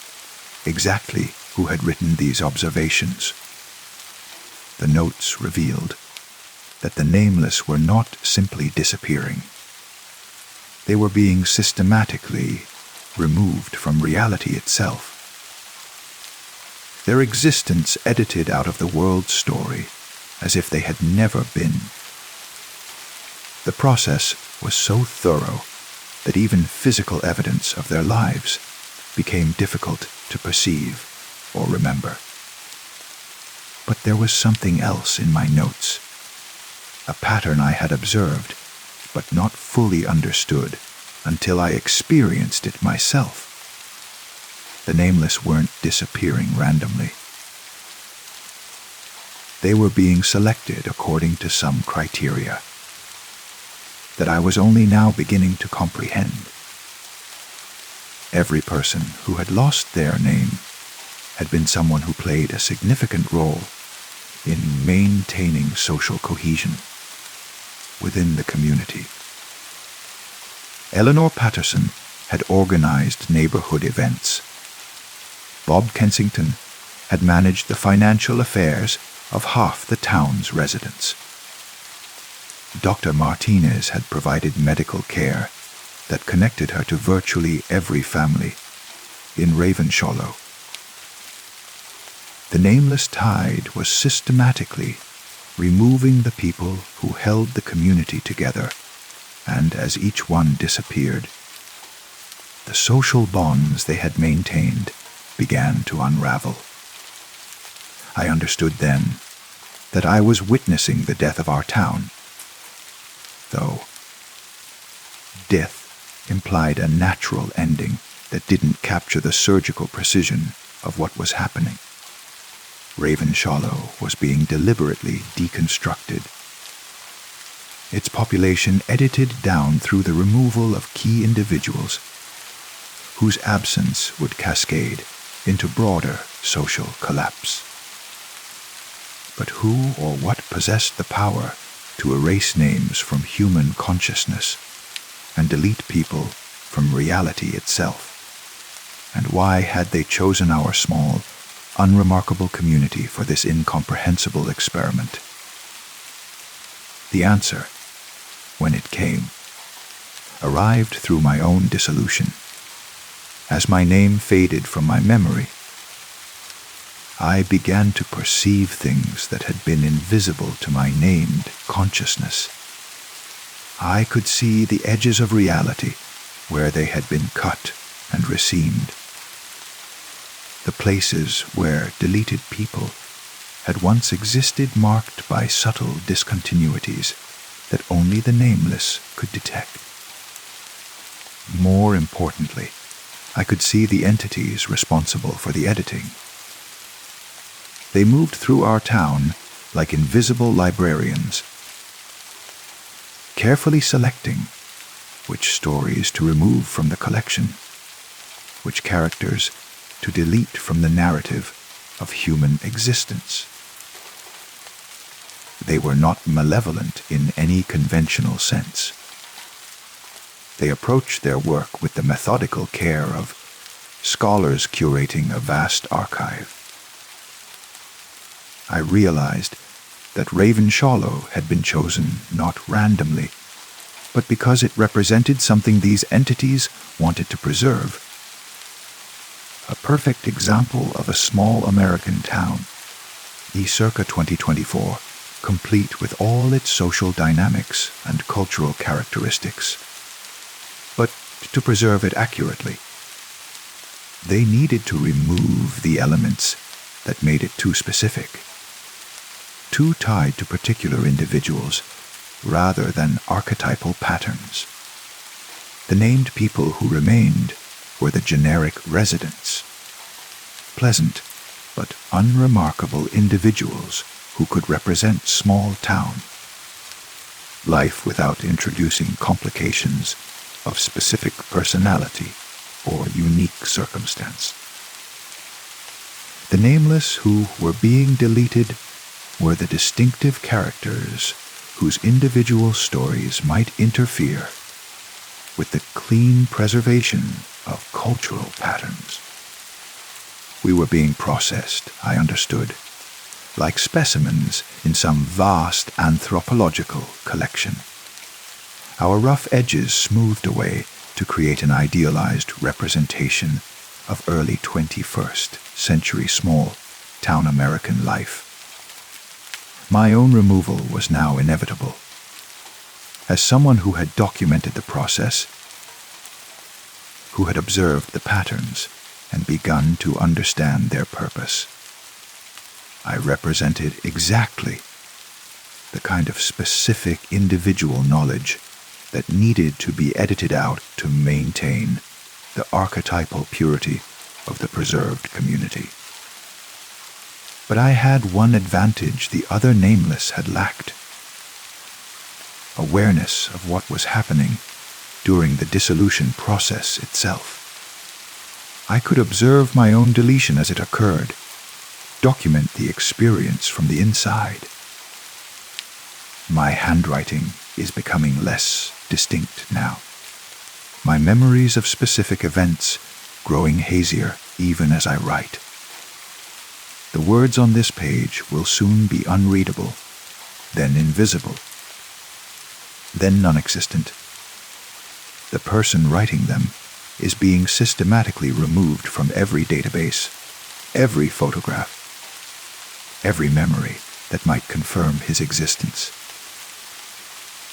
exactly who had written these observations, the notes revealed that the nameless were not simply disappearing. They were being systematically removed from reality itself. Their existence edited out of the world's story as if they had never been. The process was so thorough that even physical evidence of their lives became difficult to perceive or remember. But there was something else in my notes, a pattern I had observed but not fully understood until I experienced it myself. The nameless weren't disappearing randomly. They were being selected according to some criteria that I was only now beginning to comprehend. Every person who had lost their name had been someone who played a significant role in maintaining social cohesion within the community. Eleanor Patterson had organized neighborhood events. Bob Kensington had managed the financial affairs of half the town's residents. Dr. Martinez had provided medical care that connected her to virtually every family in Ravenshallow. The nameless tide was systematically removing the people who held the community together, and as each one disappeared, the social bonds they had maintained began to unravel. I understood then that I was witnessing the death of our town, though death implied a natural ending that didn't capture the surgical precision of what was happening. Ravenshallow was being deliberately deconstructed, its population edited down through the removal of key individuals whose absence would cascade into broader social collapse. But who or what possessed the power to erase names from human consciousness and delete people from reality itself? And why had they chosen our small, unremarkable community for this incomprehensible experiment? The answer, when it came, arrived through my own dissolution. As my name faded from my memory, I began to perceive things that had been invisible to my named consciousness. I could see the edges of reality where they had been cut and reseamed. The places where deleted people had once existed marked by subtle discontinuities that only the nameless could detect. More importantly, I could see the entities responsible for the editing. They moved through our town like invisible librarians, carefully selecting which stories to remove from the collection, which characters to delete from the narrative of human existence. They were not malevolent in any conventional sense. They approached their work with the methodical care of scholars curating a vast archive. I realized that Raven Shallow had been chosen not randomly, but because it represented something these entities wanted to preserve. A perfect example of a small American town, circa 2024, complete with all its social dynamics and cultural characteristics. But to preserve it accurately, they needed to remove the elements that made it too specific, too tied to particular individuals rather than archetypal patterns. The named people who remained were the generic residents, pleasant but unremarkable individuals who could represent small town, life without introducing complications of specific personality or unique circumstance. The nameless who were being deleted were the distinctive characters whose individual stories might interfere with the clean preservation of cultural patterns. We were being processed, I understood, like specimens in some vast anthropological collection. Our rough edges smoothed away to create an idealized representation of early 21st century small town American life. My own removal was now inevitable. As someone who had documented the process, who had observed the patterns and begun to understand their purpose, I represented exactly the kind of specific individual knowledge that needed to be edited out to maintain the archetypal purity of the preserved community. But I had one advantage the other nameless had lacked: awareness of what was happening during the dissolution process itself. I could observe my own deletion as it occurred, document the experience from the inside. My handwriting is becoming less distinct now, my memories of specific events growing hazier even as I write. The words on this page will soon be unreadable, then invisible, then non-existent. The person writing them is being systematically removed from every database, every photograph, every memory that might confirm his existence.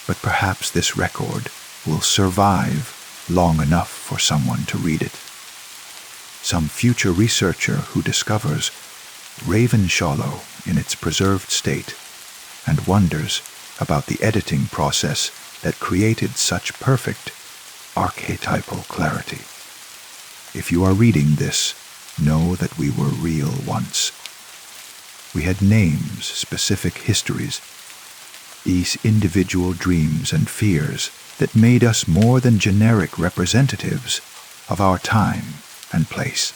But perhaps this record will survive long enough for someone to read it. Some future researcher who discovers Raven Shallow in its preserved state and wonders about the editing process that created such perfect archetypal clarity. If you are reading this, know that we were real once. We had names, specific histories, these individual dreams and fears that made us more than generic representatives of our time and place.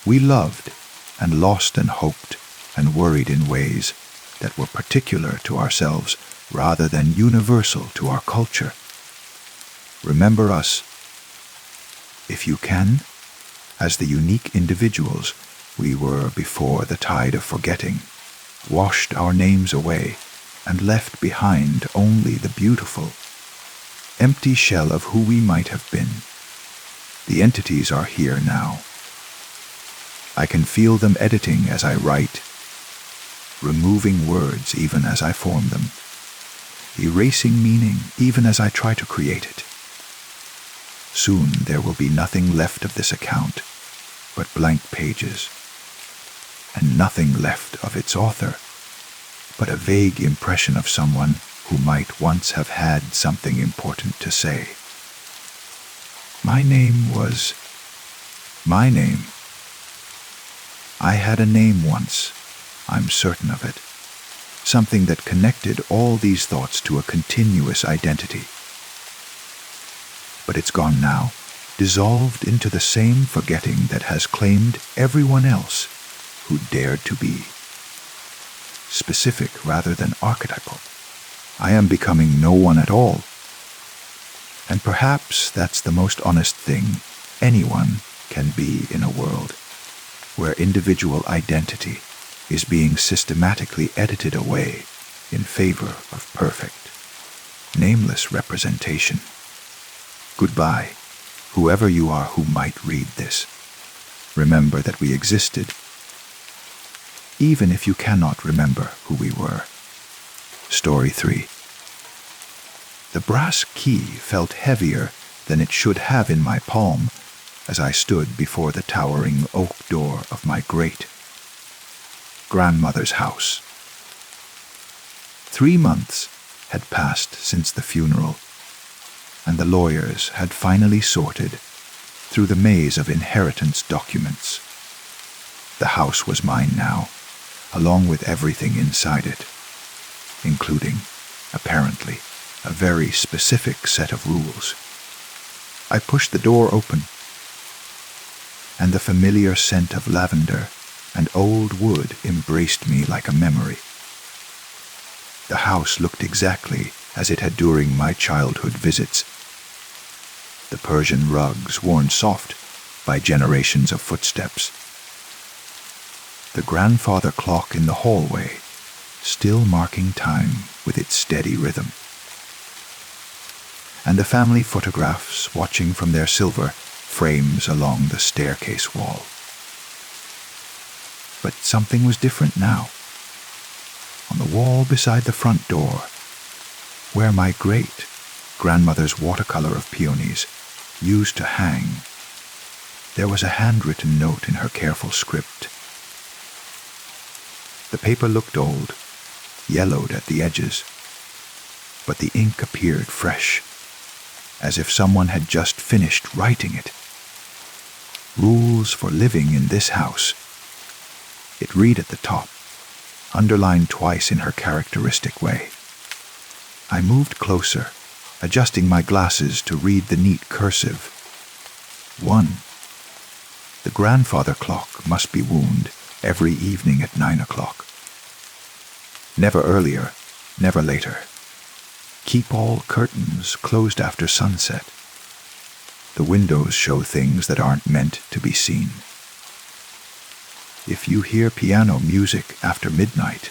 We loved and lost and hoped and worried in ways that were particular to ourselves rather than universal to our culture. Remember us, if you can, as the unique individuals we were before the tide of forgetting washed our names away and left behind only the beautiful, empty shell of who we might have been. The entities are here now. I can feel them editing as I write, removing words even as I form them, erasing meaning even as I try to create it. Soon there will be nothing left of this account but blank pages, and nothing left of its author but a vague impression of someone who might once have had something important to say. My name. I had a name once, I'm certain of it. Something that connected all these thoughts to a continuous identity. But it's gone now, dissolved into the same forgetting that has claimed everyone else who dared to be. Specific rather than archetypal. I am becoming no one at all. And perhaps that's the most honest thing anyone can be in a world where individual identity is being systematically edited away in favor of perfect, nameless representation. Goodbye, whoever you are who might read this. Remember that we existed, even if you cannot remember who we were. Story 3. The brass key felt heavier than it should have in my palm as I stood before the towering oak door of my great-grandmother's house. 3 months had passed since the funeral, and the lawyers had finally sorted through the maze of inheritance documents. The house was mine now, along with everything inside it, including, apparently, a very specific set of rules. I pushed the door open, and the familiar scent of lavender and old wood embraced me like a memory. The house looked exactly as it had during my childhood visits. The Persian rugs worn soft by generations of footsteps. The grandfather clock in the hallway still marking time with its steady rhythm. And the family photographs watching from their silver frames along the staircase wall. But something was different now. On the wall beside the front door, where my great-grandmother's watercolor of peonies used to hang, there was a handwritten note in her careful script. The paper looked old, yellowed at the edges, but the ink appeared fresh, as if someone had just finished writing it. Rules for living in this house. It read at the top, underlined twice in her characteristic way. I moved closer, adjusting my glasses to read the neat cursive. 1. The grandfather clock must be wound every evening at 9 o'clock. Never earlier, never later. Keep all curtains closed after sunset. The windows show things that aren't meant to be seen. If you hear piano music after midnight,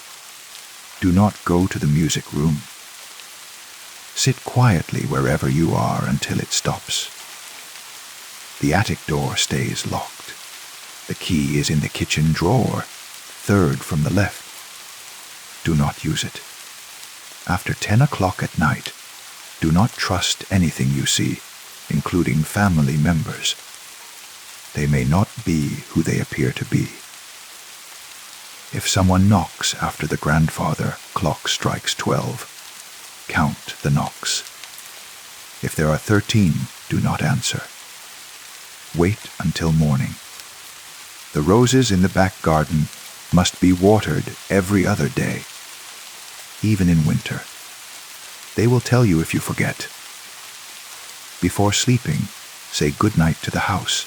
do not go to the music room. Sit quietly wherever you are until it stops. The attic door stays locked. The key is in the kitchen drawer, third from the left. Do not use it. After 10 o'clock at night, do not trust anything you see, including family members. They may not be who they appear to be. If someone knocks after the grandfather clock strikes 12, count the knocks. If there are 13, do not answer. Wait until morning. The roses in the back garden must be watered every other day, even in winter. They will tell you if you forget. Before sleeping, say good night to the house.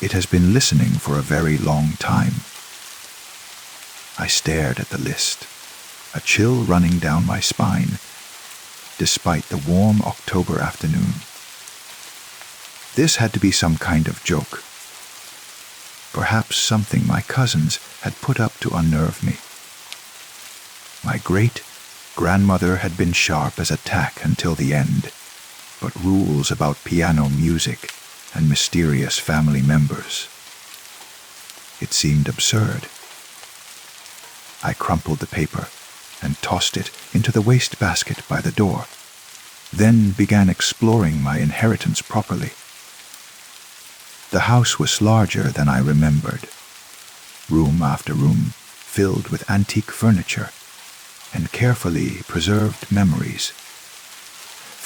It has been listening for a very long time. I stared at the list, a chill running down my spine, despite the warm October afternoon. This had to be some kind of joke, perhaps something my cousins had put up to unnerve me. My great-grandmother had been sharp as a tack until the end, but rules about piano music and mysterious family members. It seemed absurd. I crumpled the paper and tossed it into the wastebasket by the door, then began exploring my inheritance properly. The house was larger than I remembered, room after room filled with antique furniture and carefully preserved memories.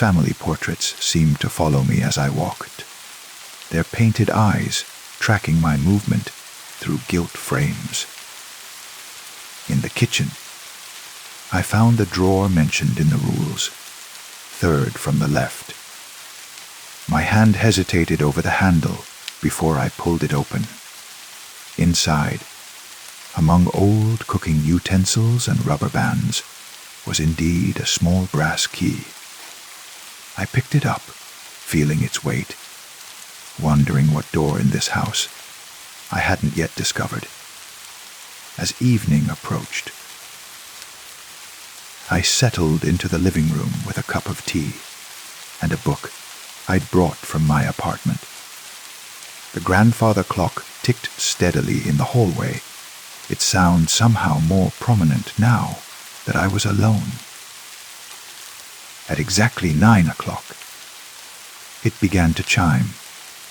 Family portraits seemed to follow me as I walked, their painted eyes tracking my movement through gilt frames. In the kitchen, I found the drawer mentioned in the rules, third from the left. My hand hesitated over the handle before I pulled it open. Inside, among old cooking utensils and rubber bands, was indeed a small brass key. I picked it up, feeling its weight, wondering what door in this house I hadn't yet discovered. As evening approached, I settled into the living room with a cup of tea and a book I'd brought from my apartment. The grandfather clock ticked steadily in the hallway, its sound somehow more prominent now that I was alone. At exactly 9 o'clock, it began to chime,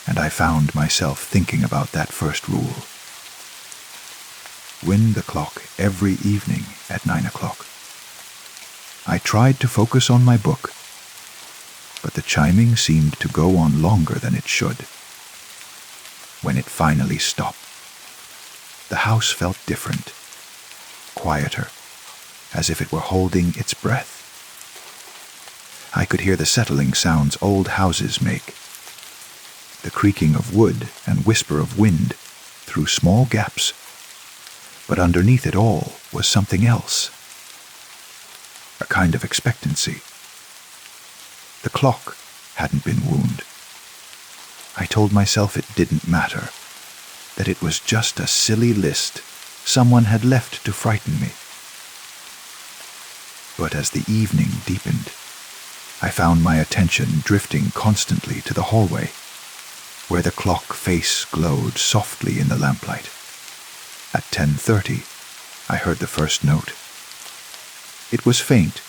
and I found myself thinking about that first rule. Wind the clock every evening at 9 o'clock. I tried to focus on my book, but the chiming seemed to go on longer than it should. When it finally stopped, the house felt different, quieter, as if it were holding its breath. I could hear the settling sounds old houses make, the creaking of wood and whisper of wind through small gaps. But underneath it all was something else, a kind of expectancy. The clock hadn't been wounded. I told myself it didn't matter, that it was just a silly list someone had left to frighten me. But as the evening deepened, I found my attention drifting constantly to the hallway, where the clock face glowed softly in the lamplight. At 10:30, I heard the first note. It was faint,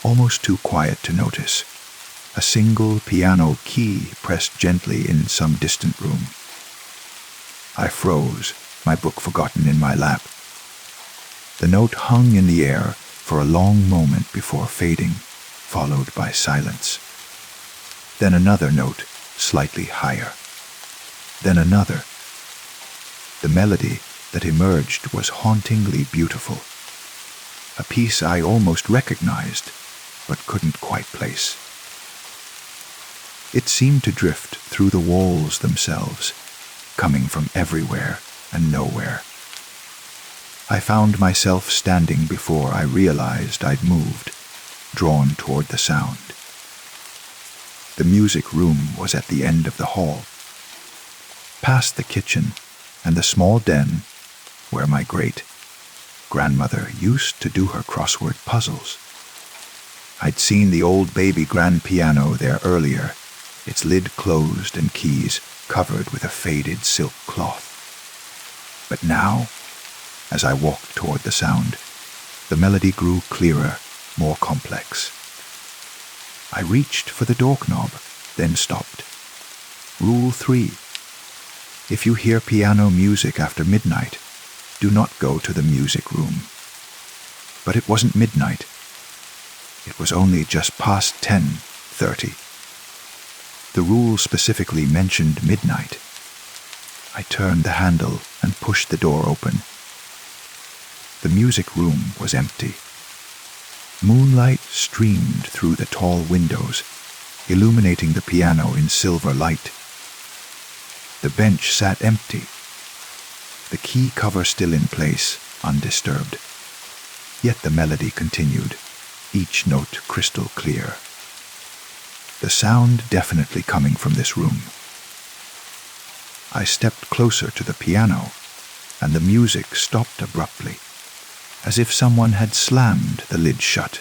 almost too quiet to notice, a single piano key pressed gently in some distant room. I froze, my book forgotten in my lap. The note hung in the air for a long moment before fading, followed by silence. Then another note, slightly higher. Then another. The melody that emerged was hauntingly beautiful, a piece I almost recognized, but couldn't quite place. It seemed to drift through the walls themselves, coming from everywhere and nowhere. I found myself standing before I realized I'd moved, drawn toward the sound. The music room was at the end of the hall, past the kitchen and the small den where my great-grandmother used to do her crossword puzzles. I'd seen the old baby grand piano there earlier, its lid closed and keys covered with a faded silk cloth. But now, as I walked toward the sound, the melody grew clearer, more complex. I reached for the doorknob, then stopped. Rule 3. If you hear piano music after midnight, do not go to the music room. But it wasn't midnight. It was only just past 10:30. The rule specifically mentioned midnight. I turned the handle and pushed the door open. The music room was empty. Moonlight streamed through the tall windows, illuminating the piano in silver light. The bench sat empty, the key cover still in place, undisturbed. Yet the melody continued, each note crystal clear. The sound definitely coming from this room. I stepped closer to the piano, and the music stopped abruptly, as if someone had slammed the lid shut.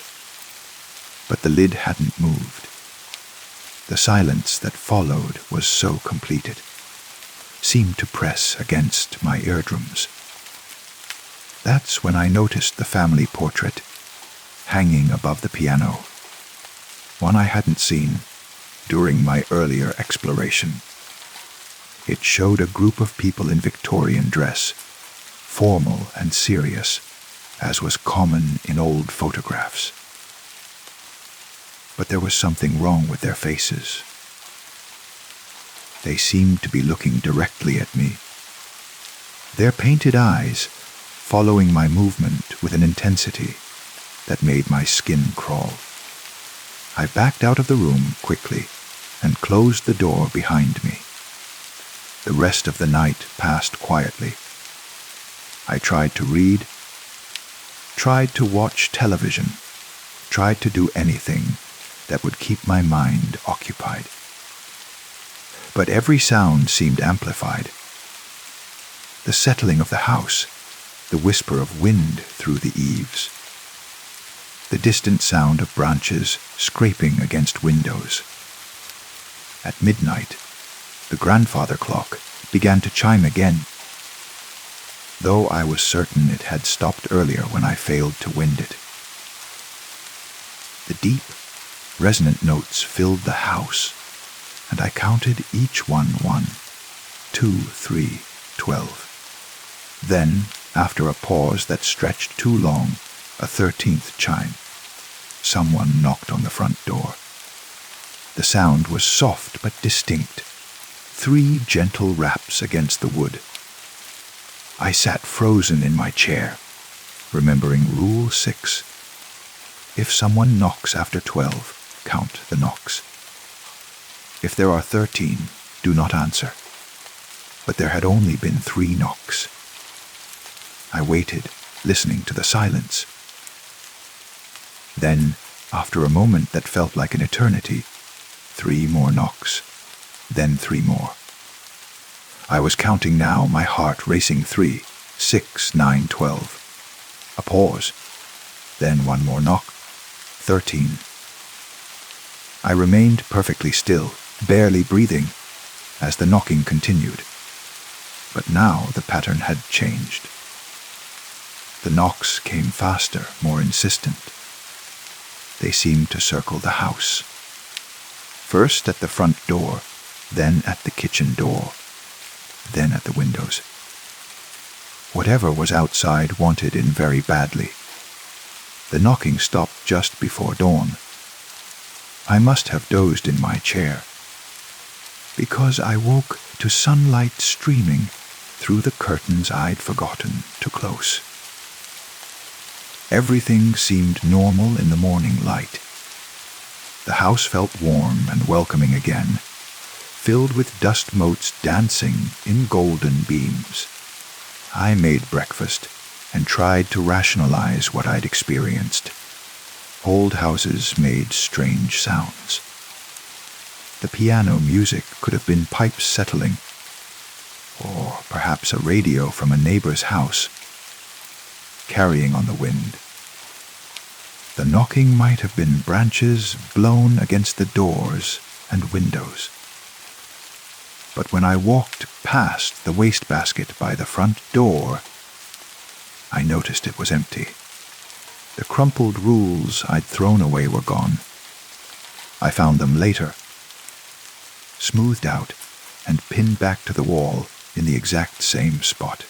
But the lid hadn't moved. The silence that followed was so completed, seemed to press against my eardrums. That's when I noticed the family portrait hanging above the piano, one I hadn't seen during my earlier exploration. It showed a group of people in Victorian dress, formal and serious, as was common in old photographs. But there was something wrong with their faces. They seemed to be looking directly at me, their painted eyes following my movement with an intensity that made my skin crawl. I backed out of the room quickly and closed the door behind me. The rest of the night passed quietly. I tried to read, tried to watch television, tried to do anything that would keep my mind occupied. But every sound seemed amplified. The settling of the house, the whisper of wind through the eaves, the distant sound of branches scraping against windows. At midnight, the grandfather clock began to chime again, though I was certain it had stopped earlier when I failed to wind it. The deep, resonant notes filled the house, and I counted each one 1, 2, 3, 12. Then, after a pause that stretched too long, a 13th chime. Someone knocked on the front door. The sound was soft but distinct, 3 gentle raps against the wood. I sat frozen in my chair, remembering Rule 6. If someone knocks after 12, count the knocks. If there are 13, do not answer. But there had only been 3 knocks. I waited, listening to the silence. Then, after a moment that felt like an eternity, 3 more knocks, then 3 more. I was counting now, my heart racing 3, 6, 9, 12. A pause, then 1 more knock, 13. I remained perfectly still, barely breathing, as the knocking continued. But now the pattern had changed. The knocks came faster, more insistent. They seemed to circle the house. First at the front door, then at the kitchen door, then at the windows. Whatever was outside wanted in very badly. The knocking stopped just before dawn. I must have dozed in my chair, because I woke to sunlight streaming through the curtains I'd forgotten to close. Everything seemed normal in the morning light. The house felt warm and welcoming again, filled with dust motes dancing in golden beams. I made breakfast and tried to rationalize what I'd experienced. Old houses made strange sounds. The piano music could have been pipes settling, or perhaps a radio from a neighbor's house, carrying on the wind. The knocking might have been branches blown against the doors and windows. But when I walked past the wastebasket by the front door, I noticed it was empty. The crumpled rules I'd thrown away were gone. I found them later, smoothed out and pinned back to the wall in the exact same spot.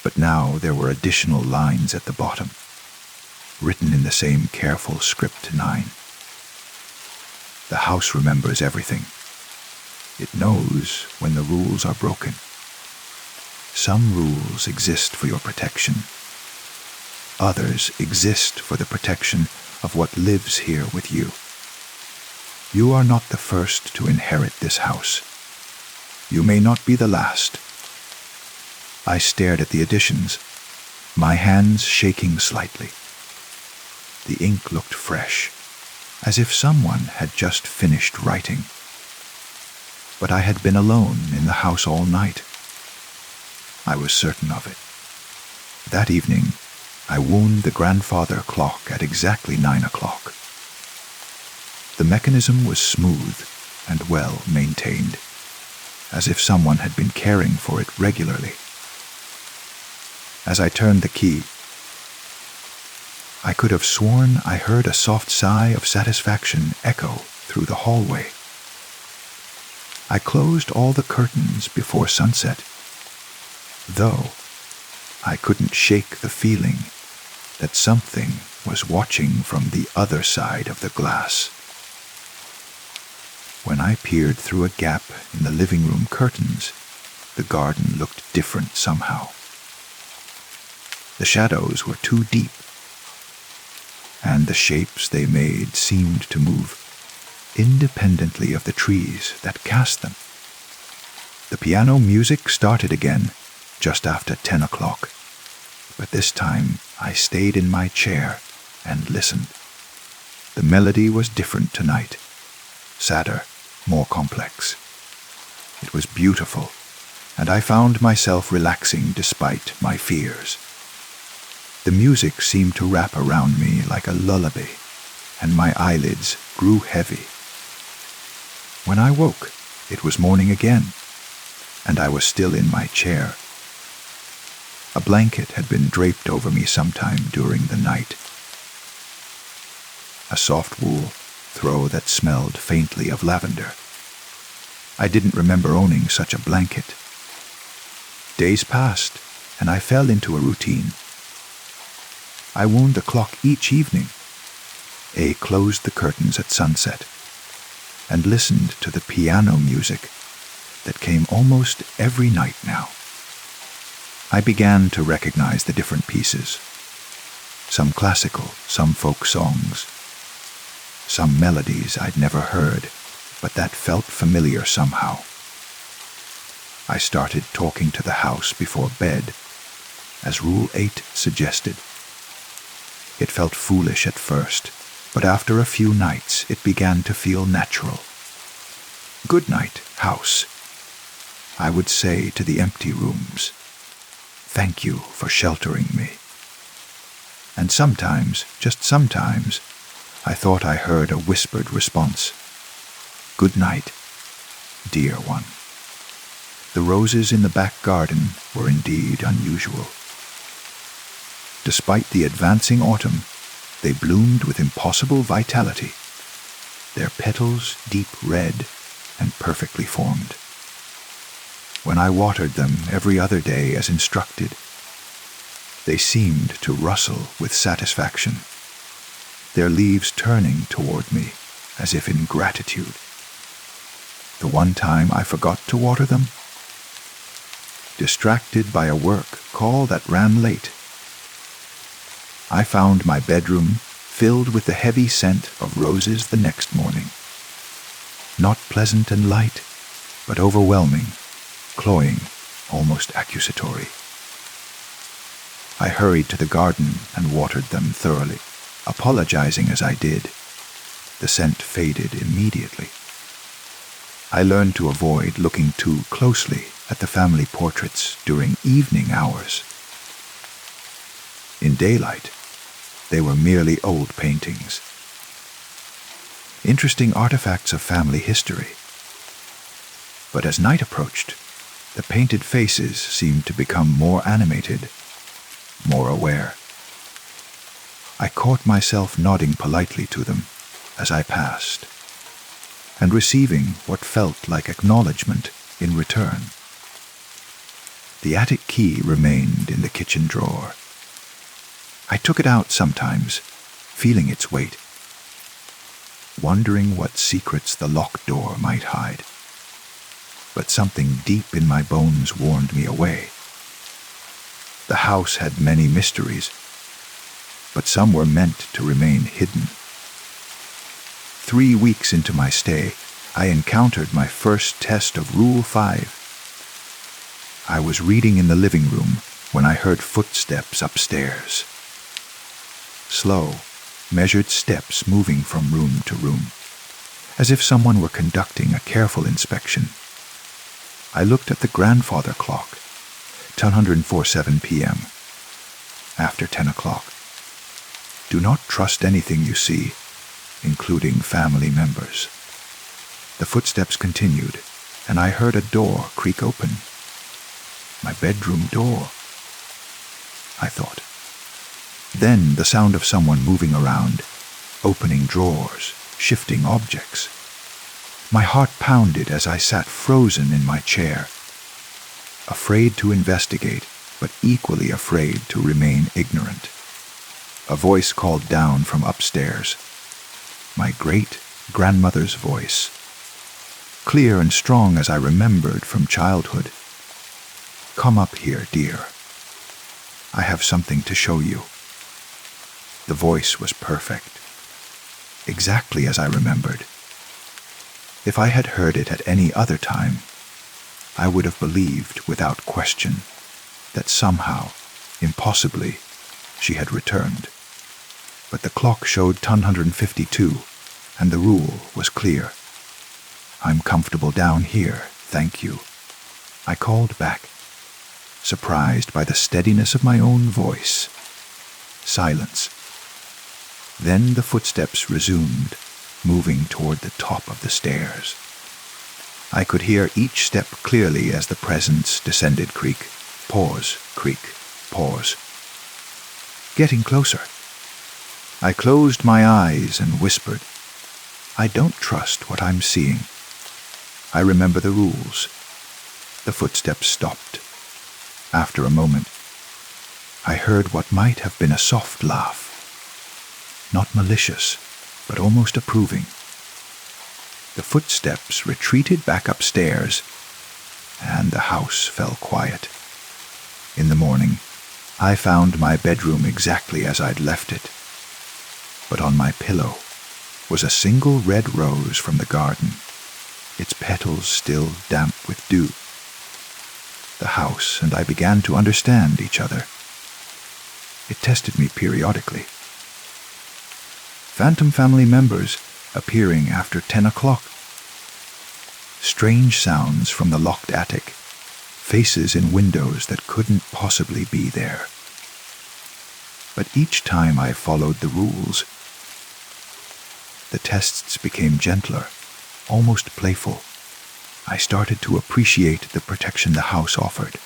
But now there were additional lines at the bottom, written in the same careful script 9. The house remembers everything. It knows when the rules are broken. Some rules exist for your protection. Others exist for the protection of what lives here with you. You are not the first to inherit this house. You may not be the last. I stared at the additions, my hands shaking slightly. The ink looked fresh, as if someone had just finished writing. but I had been alone in the house all night. I was certain of it. That evening, I wound the grandfather clock at exactly 9 o'clock. The mechanism was smooth and well maintained, as if someone had been caring for it regularly. As I turned the key, I could have sworn I heard a soft sigh of satisfaction echo through the hallway. I closed all the curtains before sunset, though I couldn't shake the feeling that something was watching from the other side of the glass. When I peered through a gap in the living room curtains, the garden looked different somehow. The shadows were too deep, and the shapes they made seemed to move independently of the trees that cast them. The piano music started again just after 10 o'clock, but this time I stayed in my chair and listened. The melody was different tonight, sadder, more complex. It was beautiful, and I found myself relaxing despite my fears. The music seemed to wrap around me like a lullaby, and my eyelids grew heavy. When I woke, it was morning again, and I was still in my chair. A blanket had been draped over me sometime during the night. A soft wool throw that smelled faintly of lavender. I didn't remember owning such a blanket. Days passed, and I fell into a routine. I wound the clock each evening. A closed the curtains at sunset and listened to the piano music that came almost every night now. I began to recognize the different pieces. Some classical, some folk songs, some melodies I'd never heard, but that felt familiar somehow. I started talking to the house before bed, as Rule 8 suggested. It felt foolish at first, but after a few nights it began to feel natural. "Good night, house," I would say to the empty rooms. "Thank you for sheltering me." And sometimes, just sometimes, I thought I heard a whispered response. "Good night, dear one." The roses in the back garden were indeed unusual. Despite the advancing autumn, they bloomed with impossible vitality, their petals deep red and perfectly formed. When I watered them every other day as instructed, they seemed to rustle with satisfaction, their leaves turning toward me as if in gratitude. The one time I forgot to water them, distracted by a work call that ran late, I found my bedroom filled with the heavy scent of roses the next morning. Not pleasant and light, but overwhelming, cloying, almost accusatory. I hurried to the garden and watered them thoroughly, apologizing as I did. The scent faded immediately. I learned to avoid looking too closely at the family portraits during evening hours. In daylight, they were merely old paintings, interesting artifacts of family history. But as night approached, the painted faces seemed to become more animated, more aware. I caught myself nodding politely to them as I passed, and receiving what felt like acknowledgement in return. The attic key remained in the kitchen drawer. I took it out sometimes, feeling its weight, wondering what secrets the locked door might hide. But something deep in my bones warned me away. The house had many mysteries, but some were meant to remain hidden. 3 weeks into my stay, I encountered my first test of Rule 5. I was reading in the living room when I heard footsteps upstairs. Slow, measured steps moving from room to room, as if someone were conducting a careful inspection. I looked at the grandfather clock, 10:47 p.m. After 10 o'clock. Do not trust anything you see, including family members. The footsteps continued, and I heard a door creak open. My bedroom door, I thought. Then the sound of someone moving around, opening drawers, shifting objects. My heart pounded as I sat frozen in my chair, afraid to investigate, but equally afraid to remain ignorant. A voice called down from upstairs. My great-grandmother's voice, clear and strong as I remembered from childhood. Come up here, dear. I have something to show you. The voice was perfect, exactly as I remembered. If I had heard it at any other time, I would have believed without question that somehow, impossibly, she had returned. But the clock showed 10:52, and the rule was clear. I'm comfortable down here, thank you. I called back, surprised by the steadiness of my own voice. Silence. Then the footsteps resumed, moving toward the top of the stairs. I could hear each step clearly as the presence descended. Creak, pause, creak, pause. Getting closer. I closed my eyes and whispered, I don't trust what I'm seeing. I remember the rules. The footsteps stopped. After a moment, I heard what might have been a soft laugh. Not malicious, but almost approving. The footsteps retreated back upstairs, and the house fell quiet. In the morning, I found my bedroom exactly as I'd left it. But on my pillow was a single red rose from the garden, its petals still damp with dew. The house and I began to understand each other. It tested me periodically. Phantom family members appearing after 10 o'clock. Strange sounds from the locked attic, faces in windows that couldn't possibly be there. But each time I followed the rules, the tests became gentler, almost playful. I started to appreciate the protection the house offered.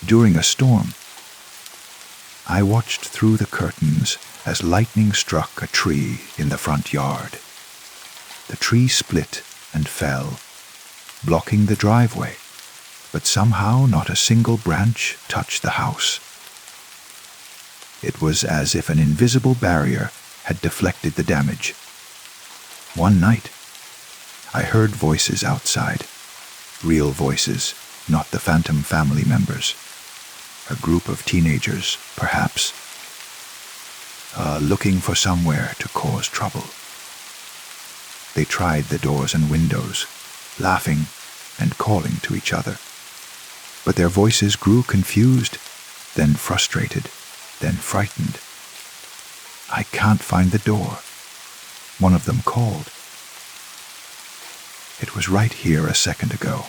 During a storm, I watched through the curtains as lightning struck a tree in the front yard. The tree split and fell, blocking the driveway, but somehow not a single branch touched the house. It was as if an invisible barrier had deflected the damage. One night, I heard voices outside, real voices, not the phantom family members. A group of teenagers, perhaps, looking for somewhere to cause trouble. They tried the doors and windows, laughing and calling to each other. But their voices grew confused, then frustrated, then frightened. I can't find the door, one of them called. It was right here a second ago.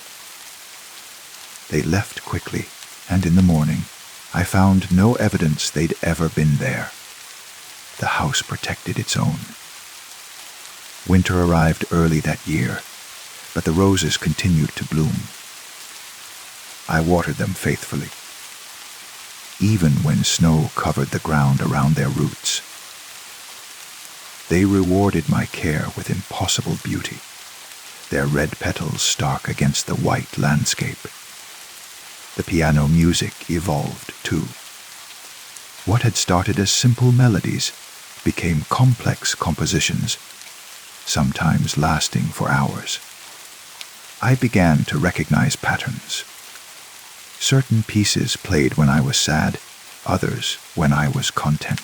They left quickly, and in the morning, I found no evidence they'd ever been there. The house protected its own. Winter arrived early that year, but the roses continued to bloom. I watered them faithfully, even when snow covered the ground around their roots. They rewarded my care with impossible beauty, their red petals stark against the white landscape. The piano music evolved, too. What had started as simple melodies became complex compositions, sometimes lasting for hours. I began to recognize patterns. Certain pieces played when I was sad, others when I was content.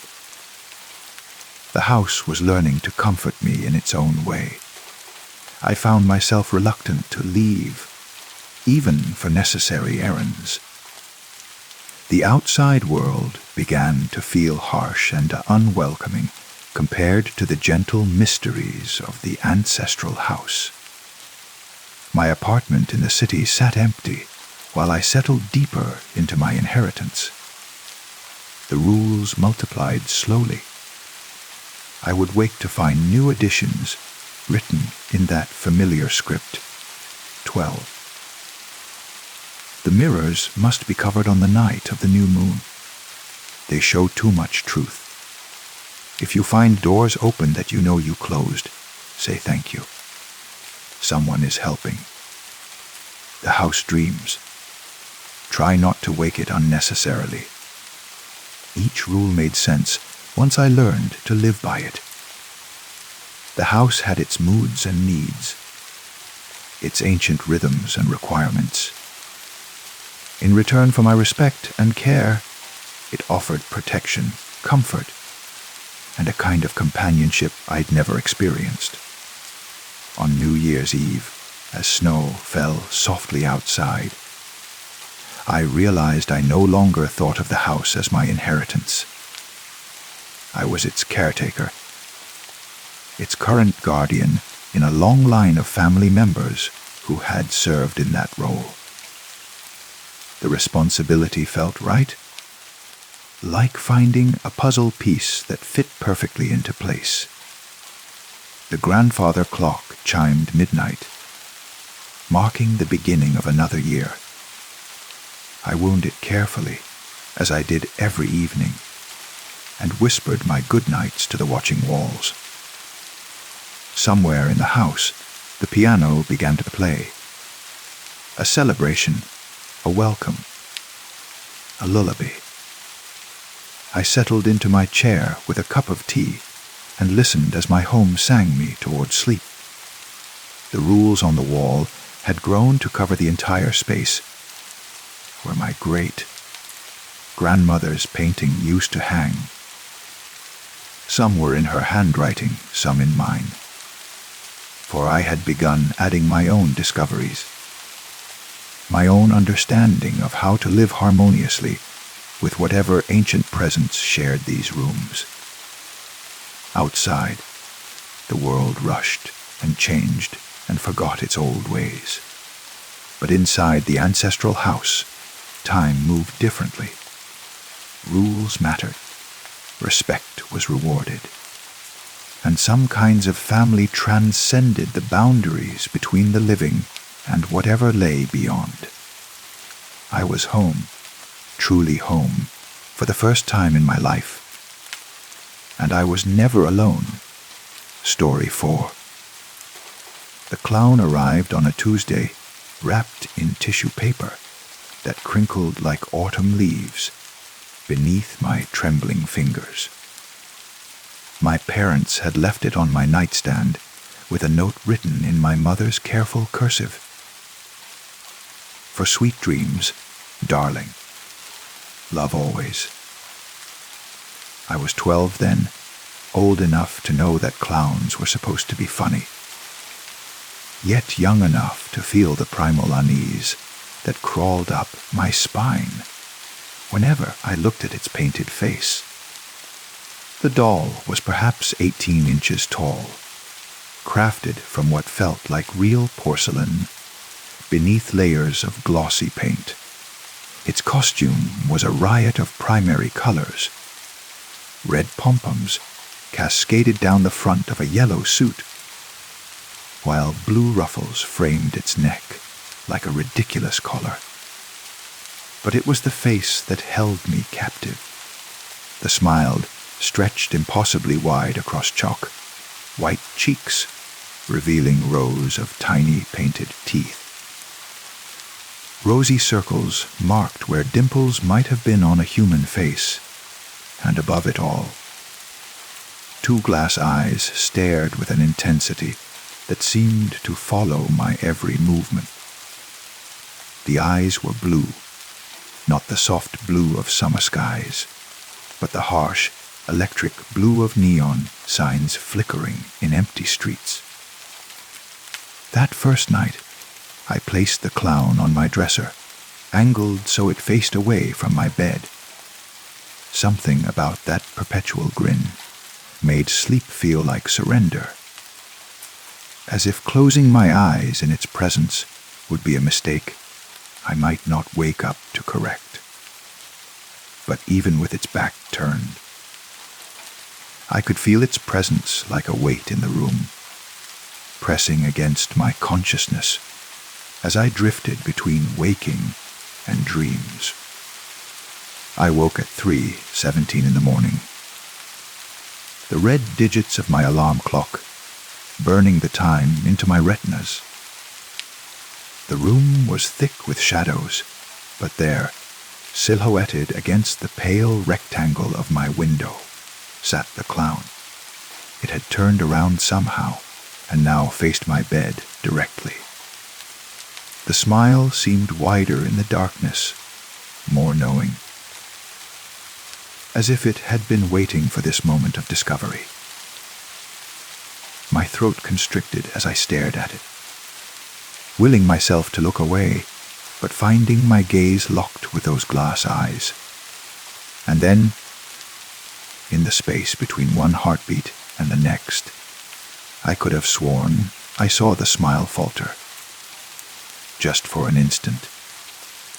The house was learning to comfort me in its own way. I found myself reluctant to leave, even for necessary errands. The outside world began to feel harsh and unwelcoming compared to the gentle mysteries of the ancestral house. My apartment in the city sat empty while I settled deeper into my inheritance. The rules multiplied slowly. I would wake to find new additions written in that familiar script. 12. The mirrors must be covered on the night of the new moon. They show too much truth. If you find doors open that you know you closed, say thank you. Someone is helping. The house dreams. Try not to wake it unnecessarily. Each rule made sense once I learned to live by it. The house had its moods and needs, its ancient rhythms and requirements. In return for my respect and care, it offered protection, comfort, and a kind of companionship I'd never experienced. On New Year's Eve, as snow fell softly outside, I realized I no longer thought of the house as my inheritance. I was its caretaker, its current guardian in a long line of family members who had served in that role. The responsibility felt right, like finding a puzzle piece that fit perfectly into place. The grandfather clock chimed midnight, marking the beginning of another year. I wound it carefully, as I did every evening, and whispered my good nights to the watching walls. Somewhere in the house, the piano began to play. A celebration, a welcome, a lullaby. I settled into my chair with a cup of tea and listened as my home sang me toward sleep. The rules on the wall had grown to cover the entire space where my great-grandmother's painting used to hang. Some were in her handwriting, some in mine, for I had begun adding my own discoveries, my own understanding of how to live harmoniously with whatever ancient presence shared these rooms. Outside, the world rushed and changed and forgot its old ways. But inside the ancestral house, time moved differently. Rules mattered. Respect was rewarded. And some kinds of family transcended the boundaries between the living and whatever lay beyond. I was home, truly home, for the first time in my life. And I was never alone. Story 4. The clown arrived on a Tuesday, wrapped in tissue paper that crinkled like autumn leaves beneath my trembling fingers. My parents had left it on my nightstand with a note written in my mother's careful cursive. For sweet dreams, darling. Love always. I was 12 then, old enough to know that clowns were supposed to be funny, yet young enough to feel the primal unease that crawled up my spine whenever I looked at its painted face. The doll was perhaps 18 inches tall, crafted from what felt like real porcelain beneath layers of glossy paint. Its costume was a riot of primary colors. Red pom-poms cascaded down the front of a yellow suit, while blue ruffles framed its neck like a ridiculous collar. But it was the face that held me captive. The smile stretched impossibly wide across chalk, white cheeks revealing rows of tiny painted teeth. Rosy circles marked where dimples might have been on a human face, and above it all, 2 glass eyes stared with an intensity that seemed to follow my every movement. The eyes were blue, not the soft blue of summer skies, but the harsh, electric blue of neon signs flickering in empty streets. That first night, I placed the clown on my dresser, angled so it faced away from my bed. Something about that perpetual grin made sleep feel like surrender. as if closing my eyes in its presence would be a mistake I might not wake up to correct. But even with its back turned, I could feel its presence like a weight in the room, pressing against my consciousness as I drifted between waking and dreams. I woke at 3:17 in the morning. The red digits of my alarm clock burning the time into my retinas. The room was thick with shadows, but there, silhouetted against the pale rectangle of my window, sat the clown. It had turned around somehow, and now faced my bed directly. The smile seemed wider in the darkness, more knowing, as if it had been waiting for this moment of discovery. My throat constricted as I stared at it, willing myself to look away, but finding my gaze locked with those glass eyes. And then, in the space between one heartbeat and the next, I could have sworn I saw the smile falter. Just for an instant.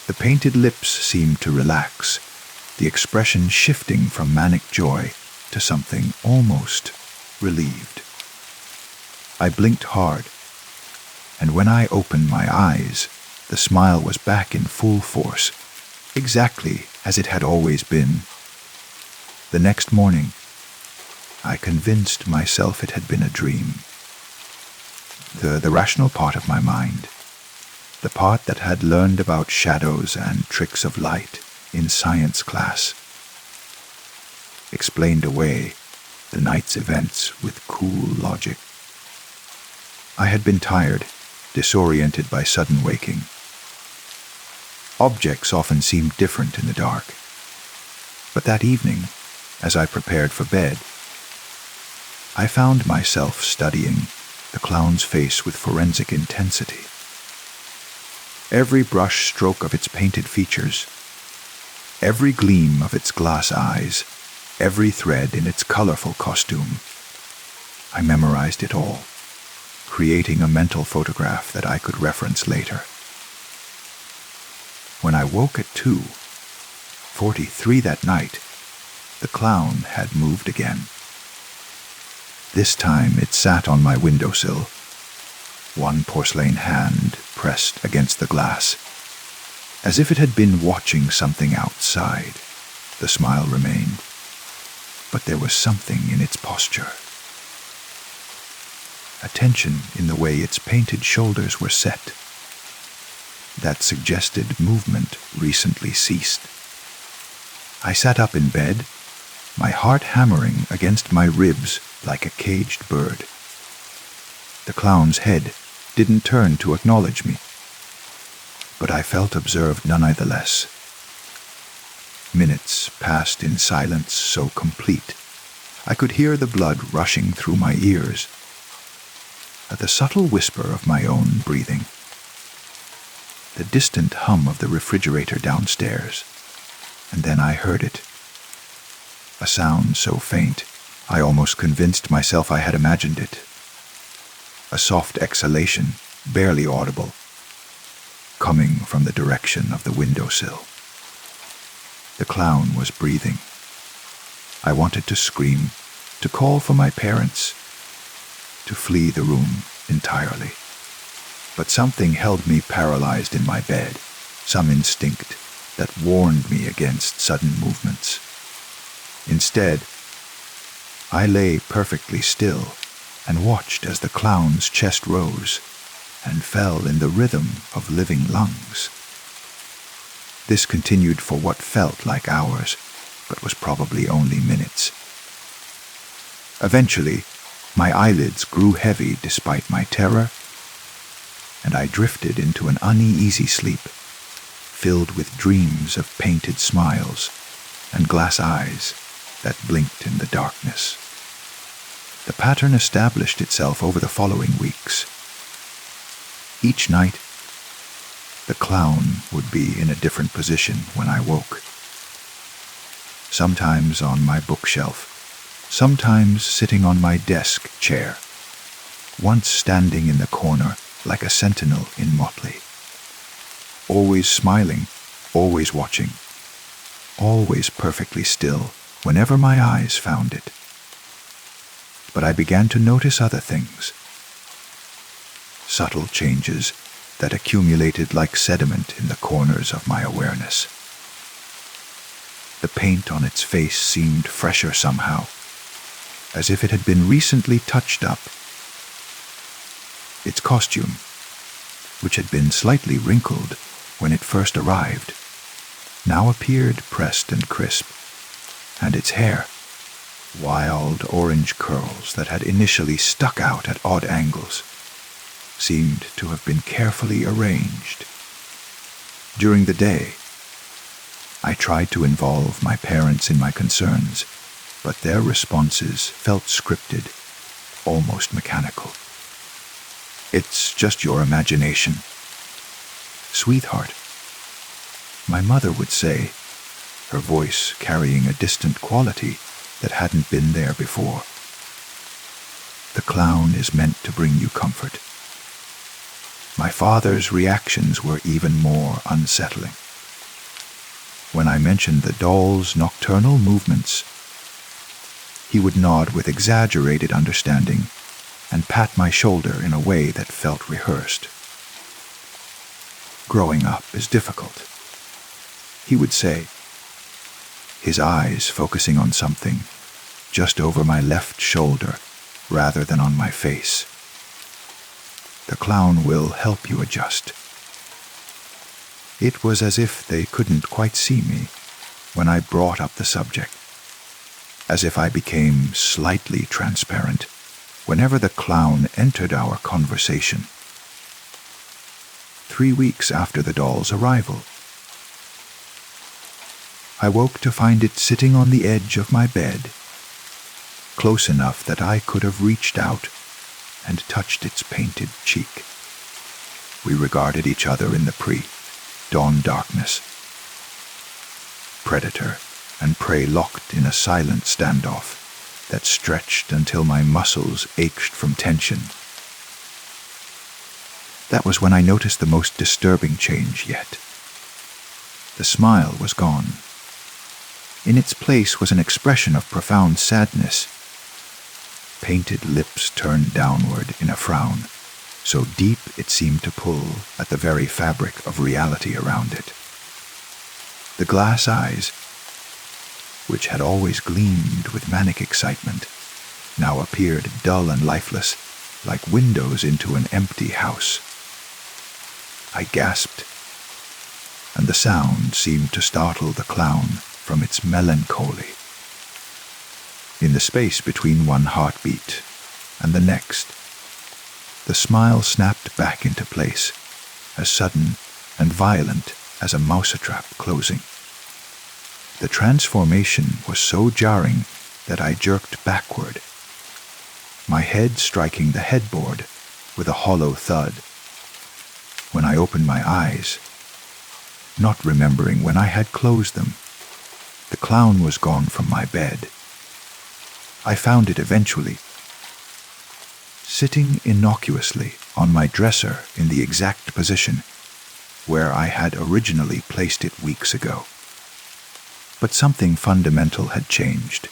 The painted lips seemed to relax, the expression shifting from manic joy to something almost relieved. I blinked hard, and when I opened my eyes, the smile was back in full force, exactly as it had always been. The next morning, I convinced myself it had been a dream. The rational part of my mind, the part that had learned about shadows and tricks of light in science class, explained away the night's events with cool logic. I had been tired, disoriented by sudden waking. Objects often seemed different in the dark. But that evening, as I prepared for bed, I found myself studying the clown's face with forensic intensity. Every brush stroke of its painted features, every gleam of its glass eyes, every thread in its colorful costume. I memorized it all, creating a mental photograph that I could reference later. When I woke at 2:43 that night, the clown had moved again. This time it sat on my windowsill, one porcelain hand pressed against the glass. As if it had been watching something outside, the smile remained, but there was something in its posture. A tension in the way its painted shoulders were set, that suggested movement recently ceased. I sat up in bed, my heart hammering against my ribs like a caged bird. The clown's head didn't turn to acknowledge me, but I felt observed nonetheless. Minutes passed in silence so complete, I could hear the blood rushing through my ears, at the subtle whisper of my own breathing, the distant hum of the refrigerator downstairs, and then I heard it. A sound so faint, I almost convinced myself I had imagined it. A soft exhalation, barely audible, coming from the direction of the windowsill. The clown was breathing. I wanted to scream, to call for my parents, to flee the room entirely. But something held me paralyzed in my bed, some instinct that warned me against sudden movements. Instead, I lay perfectly still and watched as the clown's chest rose and fell in the rhythm of living lungs. This continued for what felt like hours, but was probably only minutes. Eventually, my eyelids grew heavy despite my terror, and I drifted into an uneasy sleep, filled with dreams of painted smiles and glass eyes that blinked in the darkness. The pattern established itself over the following weeks. Each night, the clown would be in a different position when I woke. Sometimes on my bookshelf, sometimes sitting on my desk chair, once standing in the corner like a sentinel in motley. Always smiling, always watching, always perfectly still whenever my eyes found it. But I began to notice other things. Subtle changes that accumulated like sediment in the corners of my awareness. The paint on its face seemed fresher somehow, as if it had been recently touched up. Its costume, which had been slightly wrinkled when it first arrived, now appeared pressed and crisp, and its hair, wild orange curls that had initially stuck out at odd angles, seemed to have been carefully arranged. During the day, I tried to involve my parents in my concerns, but their responses felt scripted, almost mechanical. "It's just your imagination." "Sweetheart," my mother would say, her voice carrying a distant quality that hadn't been there before. "The clown is meant to bring you comfort." My father's reactions were even more unsettling. When I mentioned the doll's nocturnal movements, he would nod with exaggerated understanding and pat my shoulder in a way that felt rehearsed. "Growing up is difficult," he would say, his eyes focusing on something just over my left shoulder rather than on my face. "The clown will help you adjust." It was as if they couldn't quite see me when I brought up the subject, as if I became slightly transparent whenever the clown entered our conversation. 3 weeks after the doll's arrival, I woke to find it sitting on the edge of my bed, close enough that I could have reached out and touched its painted cheek. We regarded each other in the pre-dawn darkness. Predator and prey locked in a silent standoff that stretched until my muscles ached from tension. That was when I noticed the most disturbing change yet. The smile was gone. In its place was an expression of profound sadness. Painted lips turned downward in a frown, so deep it seemed to pull at the very fabric of reality around it. The glass eyes, which had always gleamed with manic excitement, now appeared dull and lifeless, like windows into an empty house. I gasped, and the sound seemed to startle the clown from its melancholy. In the space between one heartbeat and the next, the smile snapped back into place, as sudden and violent as a mousetrap closing. The transformation was so jarring that I jerked backward, my head striking the headboard with a hollow thud. When I opened my eyes, not remembering when I had closed them, the clown was gone from my bed. I found it eventually, sitting innocuously on my dresser in the exact position where I had originally placed it weeks ago. But something fundamental had changed.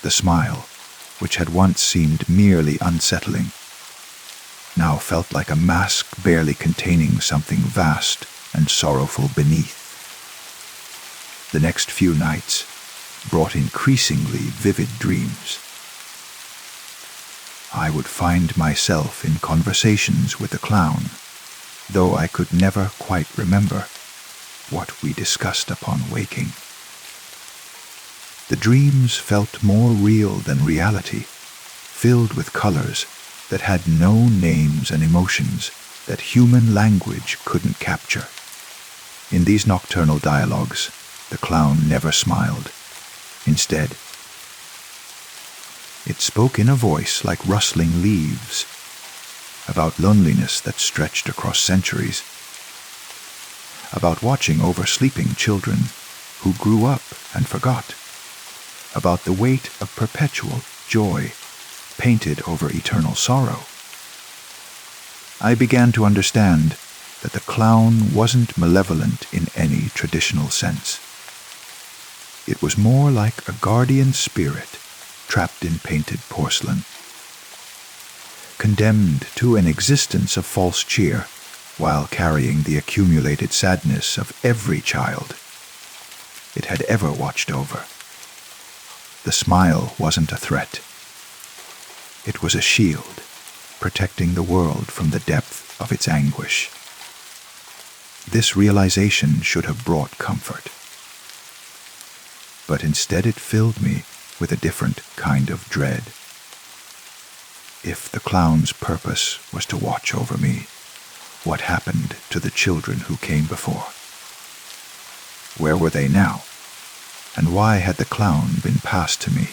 The smile, which had once seemed merely unsettling, now felt like a mask barely containing something vast and sorrowful beneath. The next few nights brought increasingly vivid dreams. I would find myself in conversations with the clown, though I could never quite remember what we discussed upon waking. The dreams felt more real than reality, filled with colors that had no names and emotions that human language couldn't capture. In these nocturnal dialogues, the clown never smiled. Instead, it spoke in a voice like rustling leaves, about loneliness that stretched across centuries, about watching over sleeping children who grew up and forgot, about the weight of perpetual joy painted over eternal sorrow. I began to understand that the clown wasn't malevolent in any traditional sense. It was more like a guardian spirit trapped in painted porcelain, condemned to an existence of false cheer while carrying the accumulated sadness of every child it had ever watched over. The smile wasn't a threat. It was a shield, protecting the world from the depth of its anguish. This realization should have brought comfort. But instead it filled me with a different kind of dread. If the clown's purpose was to watch over me, what happened to the children who came before? Where were they now? And why had the clown been passed to me?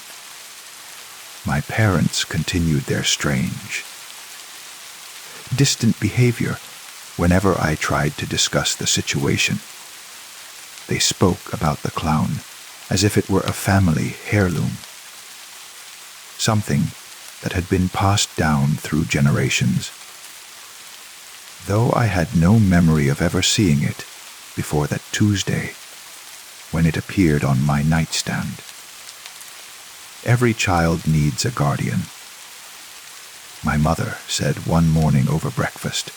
My parents continued their strange, distant behavior whenever I tried to discuss the situation. They spoke about the clown as if it were a family heirloom, something that had been passed down through generations, though I had no memory of ever seeing it before that Tuesday when it appeared on my nightstand. Every child needs a guardian, my mother said one morning over breakfast,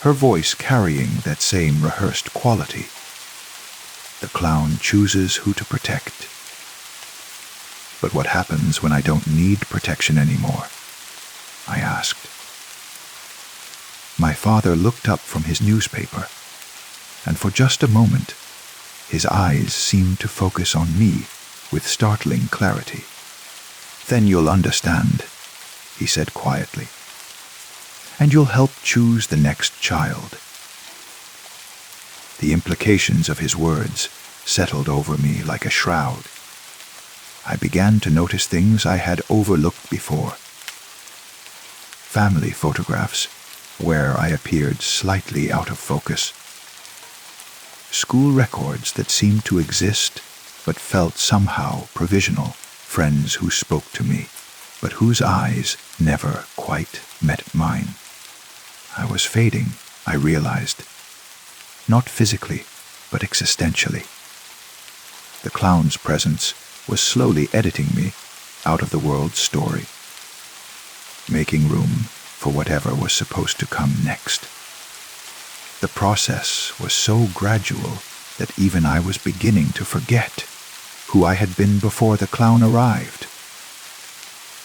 her voice carrying that same rehearsed quality. The clown chooses who to protect. But what happens when I don't need protection anymore? I asked. My father looked up from his newspaper, and for just a moment, his eyes seemed to focus on me with startling clarity. Then you'll understand, he said quietly, and you'll help choose the next child. The implications of his words settled over me like a shroud. I began to notice things I had overlooked before. Family photographs where I appeared slightly out of focus. School records that seemed to exist but felt somehow provisional. Friends who spoke to me, but whose eyes never quite met mine. I was fading, I realized. Not physically, but existentially. The clown's presence was slowly editing me out of the world's story, making room for whatever was supposed to come next. The process was so gradual that even I was beginning to forget who I had been before the clown arrived.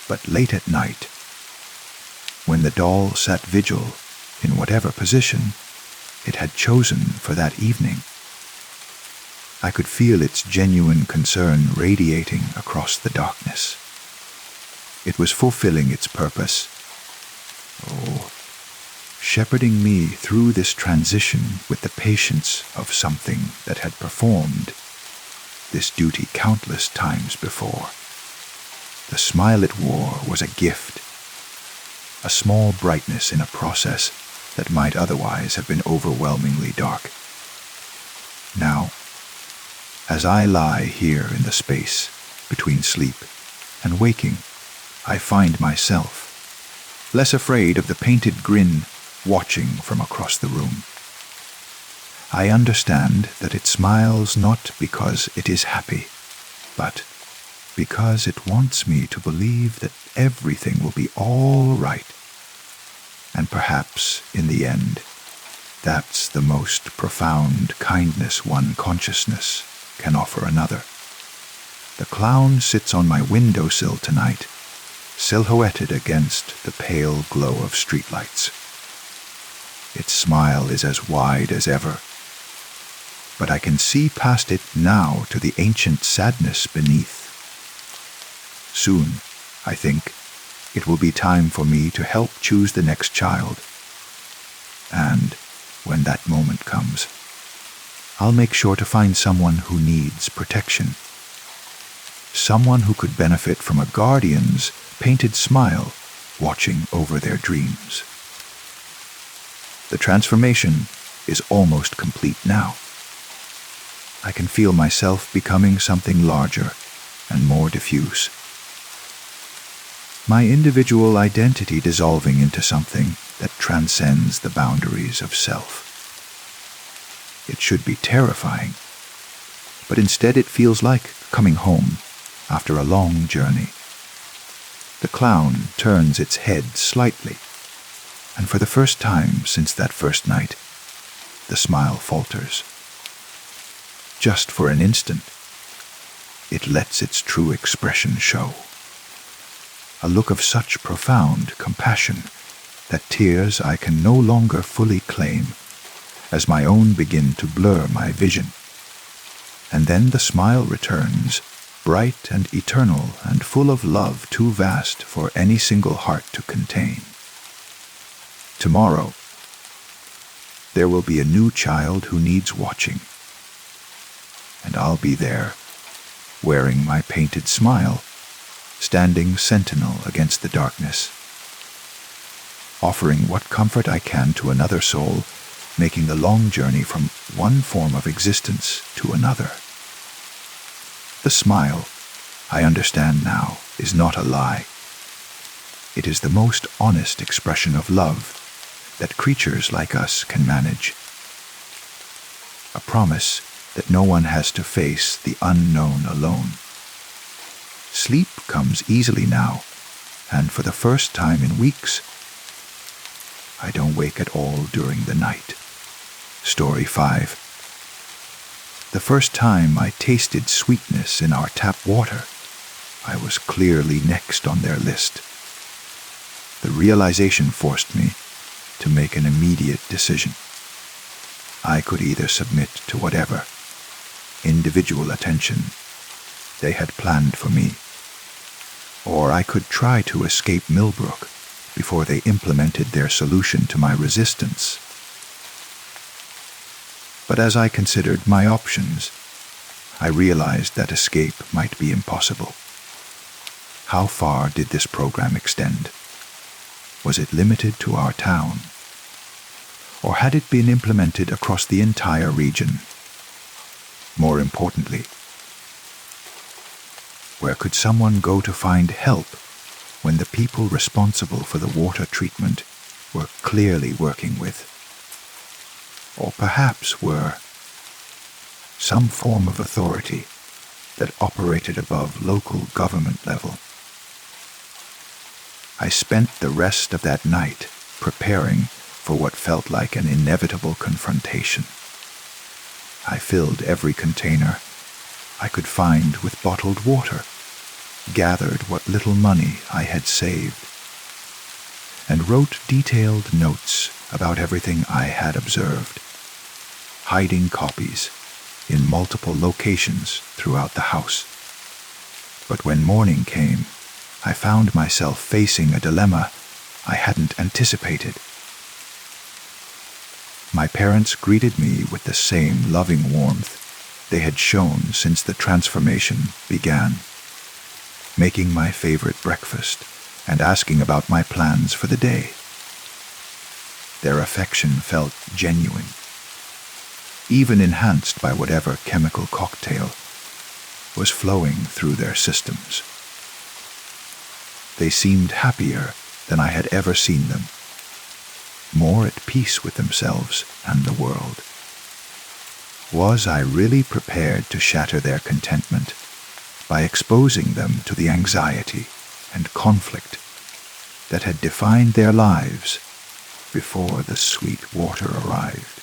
But late at night, when the doll sat vigil in whatever position it had chosen for that evening, I could feel its genuine concern radiating across the darkness. It was fulfilling its purpose. Oh, shepherding me through this transition with the patience of something that had performed this duty countless times before. The smile it wore was a gift, a small brightness in a process that might otherwise have been overwhelmingly dark. Now, as I lie here in the space between sleep and waking, I find myself less afraid of the painted grin watching from across the room. I understand that it smiles not because it is happy, but because it wants me to believe that everything will be all right. And perhaps, in the end, that's the most profound kindness one consciousness can offer another. The clown sits on my windowsill tonight, silhouetted against the pale glow of streetlights. Its smile is as wide as ever, but I can see past it now to the ancient sadness beneath. Soon, I think, it will be time for me to help choose the next child. And when that moment comes, I'll make sure to find someone who needs protection. Someone who could benefit from a guardian's painted smile watching over their dreams. The transformation is almost complete now. I can feel myself becoming something larger and more diffuse. my individual identity dissolving into something that transcends the boundaries of self. It should be terrifying, but instead it feels like coming home after a long journey. The clown turns its head slightly, and for the first time since that first night, the smile falters. Just for an instant, it lets its true expression show. A look of such profound compassion that tears I can no longer fully claim, as my own begin to blur my vision. And then the smile returns, bright and eternal and full of love too vast for any single heart to contain. Tomorrow, there will be a new child who needs watching, and I'll be there, wearing my painted smile, standing sentinel against the darkness, offering what comfort I can to another soul, making the long journey from one form of existence to another. The smile, I understand now, is not a lie. It is the most honest expression of love that creatures like us can manage. A promise that no one has to face the unknown alone. Sleep comes easily now, and for the first time in weeks, I don't wake at all during the night. Story 5. The first time I tasted sweetness in our tap water, I was clearly next on their list. The realization forced me to make an immediate decision. I could either submit to whatever individual attention they had planned for me, or I could try to escape Millbrook before they implemented their solution to my resistance. But as I considered my options, I realized that escape might be impossible. How far did this program extend? Was it limited to our town? Or had it been implemented across the entire region? More importantly, where could someone go to find help when the people responsible for the water treatment were clearly working with, or perhaps were, some form of authority that operated above local government level? I spent the rest of that night preparing for what felt like an inevitable confrontation. I filled every container I could find with bottled water, gathered what little money I had saved, and wrote detailed notes about everything I had observed, hiding copies in multiple locations throughout the house. But when morning came, I found myself facing a dilemma I hadn't anticipated. My parents greeted me with the same loving warmth they had shown since the transformation began, making my favorite breakfast and asking about my plans for the day. Their affection felt genuine, even enhanced by whatever chemical cocktail was flowing through their systems. They seemed happier than I had ever seen them, more at peace with themselves and the world. Was I really prepared to shatter their contentment by exposing them to the anxiety and conflict that had defined their lives before the sweet water arrived?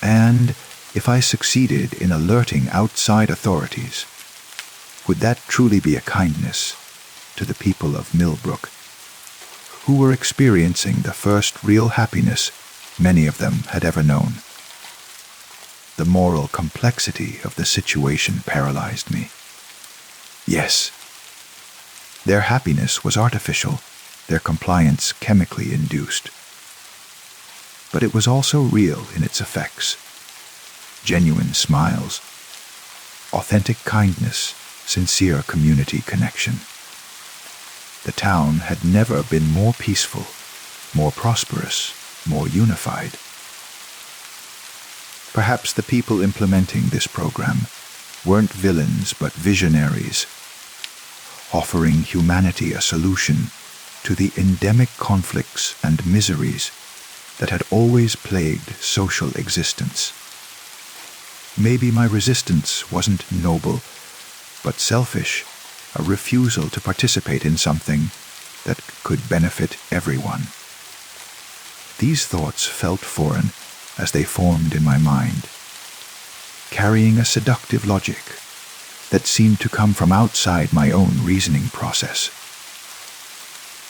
And if I succeeded in alerting outside authorities, would that truly be a kindness to the people of Millbrook, who were experiencing the first real happiness many of them had ever known? The moral complexity of the situation paralyzed me. Yes, their happiness was artificial, their compliance chemically induced. But it was also real in its effects. Genuine smiles, authentic kindness, sincere community connection. The town had never been more peaceful, more prosperous, more unified. Perhaps the people implementing this program weren't villains but visionaries, offering humanity a solution to the endemic conflicts and miseries that had always plagued social existence. Maybe my resistance wasn't noble, but selfish, a refusal to participate in something that could benefit everyone. These thoughts felt foreign as they formed in my mind, carrying a seductive logic that seemed to come from outside my own reasoning process.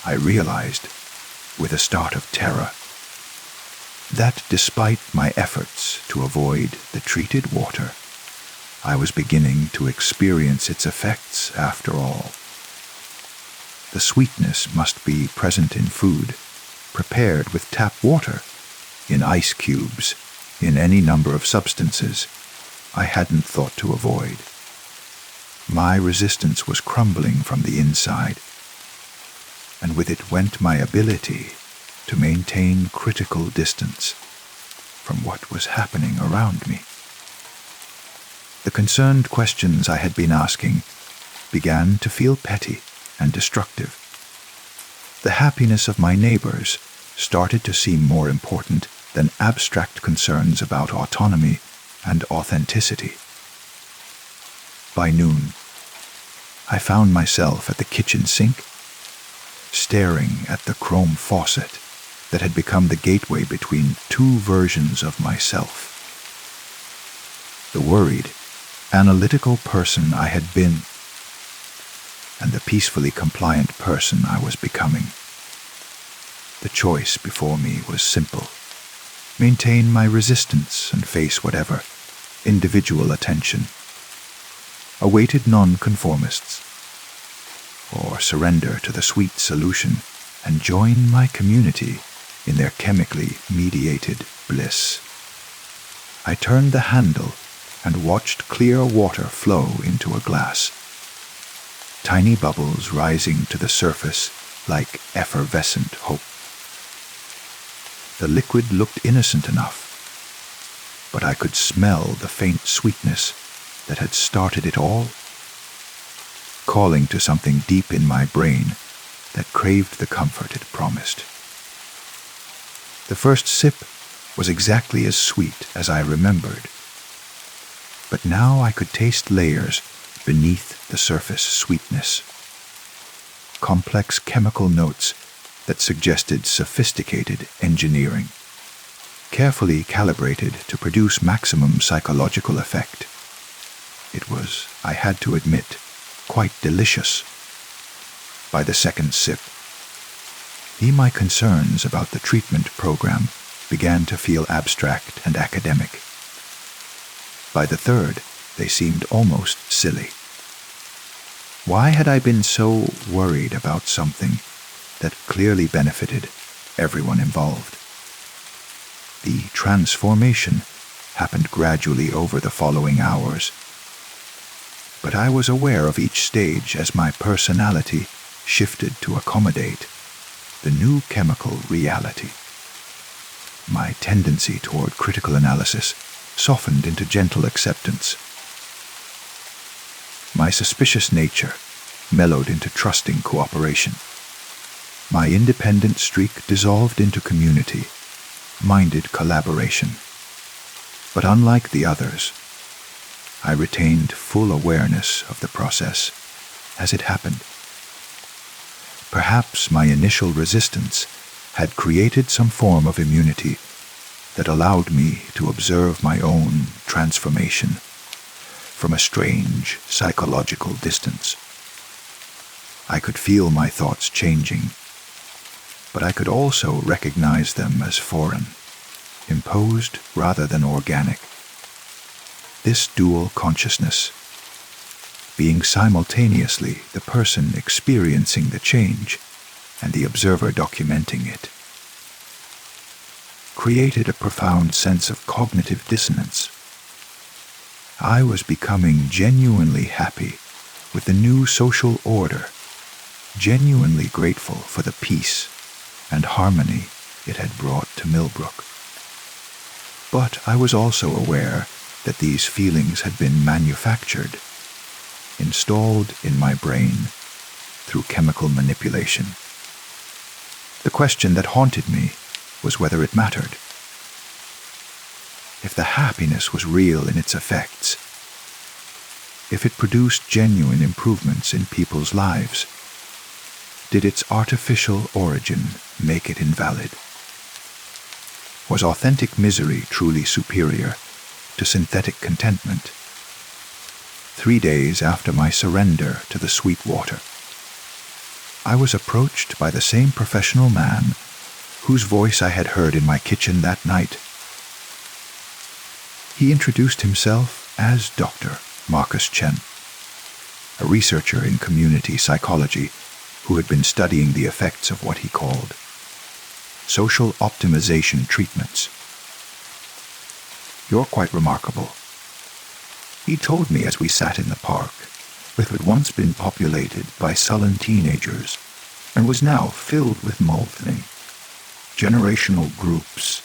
I realized, with a start of terror, that despite my efforts to avoid the treated water, I was beginning to experience its effects after all. The sweetness must be present in food, prepared with tap water, in ice cubes, in any number of substances I hadn't thought to avoid. My resistance was crumbling from the inside, and with it went my ability to maintain critical distance from what was happening around me. The concerned questions I had been asking began to feel petty and destructive. The happiness of my neighbors started to seem more important than abstract concerns about autonomy and authenticity. By noon, I found myself at the kitchen sink, staring at the chrome faucet that had become the gateway between two versions of myself. The worried, analytical person I had been, and the peacefully compliant person I was becoming. The choice before me was simple: maintain my resistance and face whatever individual attention awaited nonconformists, or surrender to the sweet solution and join my community in their chemically mediated bliss. I turned the handle and watched clear water flow into a glass, tiny bubbles rising to the surface like effervescent hope. The liquid looked innocent enough, but I could smell the faint sweetness that had started it all, calling to something deep in my brain that craved the comfort it promised. The first sip was exactly as sweet as I remembered, but now I could taste layers beneath the surface sweetness, complex chemical notes that suggested sophisticated engineering, carefully calibrated to produce maximum psychological effect. It was, I had to admit, quite delicious. By the second sip, my concerns about the treatment program began to feel abstract and academic. By the third, they seemed almost silly. Why had I been so worried about something that clearly benefited everyone involved? The transformation happened gradually over the following hours, but I was aware of each stage as my personality shifted to accommodate the new chemical reality. My tendency toward critical analysis softened into gentle acceptance. My suspicious nature mellowed into trusting cooperation. My independent streak dissolved into community-minded collaboration. But unlike the others, I retained full awareness of the process as it happened. Perhaps my initial resistance had created some form of immunity that allowed me to observe my own transformation from a strange psychological distance. I could feel my thoughts changing, but I could also recognize them as foreign, imposed rather than organic. This dual consciousness, being simultaneously the person experiencing the change and the observer documenting it, created a profound sense of cognitive dissonance. I was becoming genuinely happy with the new social order, genuinely grateful for the peace and harmony it had brought to Millbrook. But I was also aware that these feelings had been manufactured, installed in my brain through chemical manipulation. The question that haunted me was whether it mattered. If the happiness was real in its effects, if it produced genuine improvements in people's lives, did its artificial origin make it invalid? Was authentic misery truly superior to synthetic contentment? 3 days after my surrender to the sweet water, I was approached by the same professional man whose voice I had heard in my kitchen that night. He introduced himself as Dr. Marcus Chen, a researcher in community psychology who had been studying the effects of what he called social optimization treatments. "You're quite remarkable," he told me as we sat in the park, which had once been populated by sullen teenagers and was now filled with molting, generational groups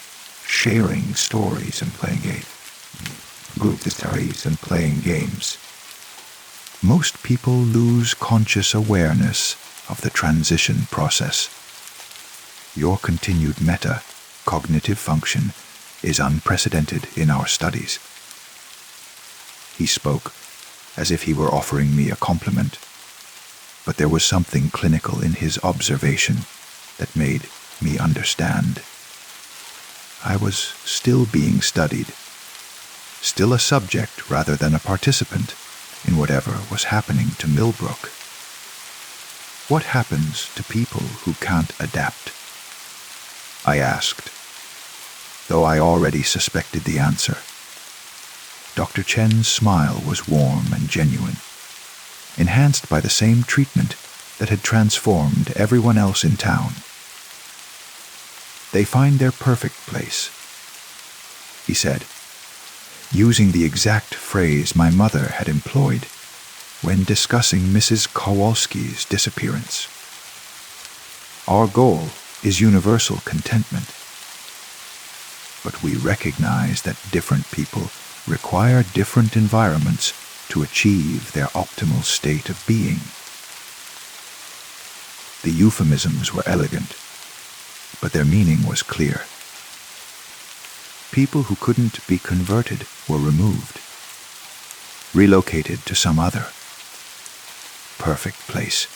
sharing stories and playing games. Most people lose conscious awareness of the transition process. Your continued meta-cognitive function is unprecedented in our studies. He spoke as if he were offering me a compliment, but there was something clinical in his observation that made me understand. I was still being studied, still a subject rather than a participant in whatever was happening to Millbrook. What happens to people who can't adapt? I asked, though I already suspected the answer. Dr. Chen's smile was warm and genuine, enhanced by the same treatment that had transformed everyone else in town. They find their perfect place, he said, using the exact phrase my mother had employed when discussing Mrs. Kowalski's disappearance. Our goal is universal contentment, but we recognize that different people require different environments to achieve their optimal state of being. The euphemisms were elegant, but their meaning was clear. People who couldn't be converted were removed, relocated to some other perfect place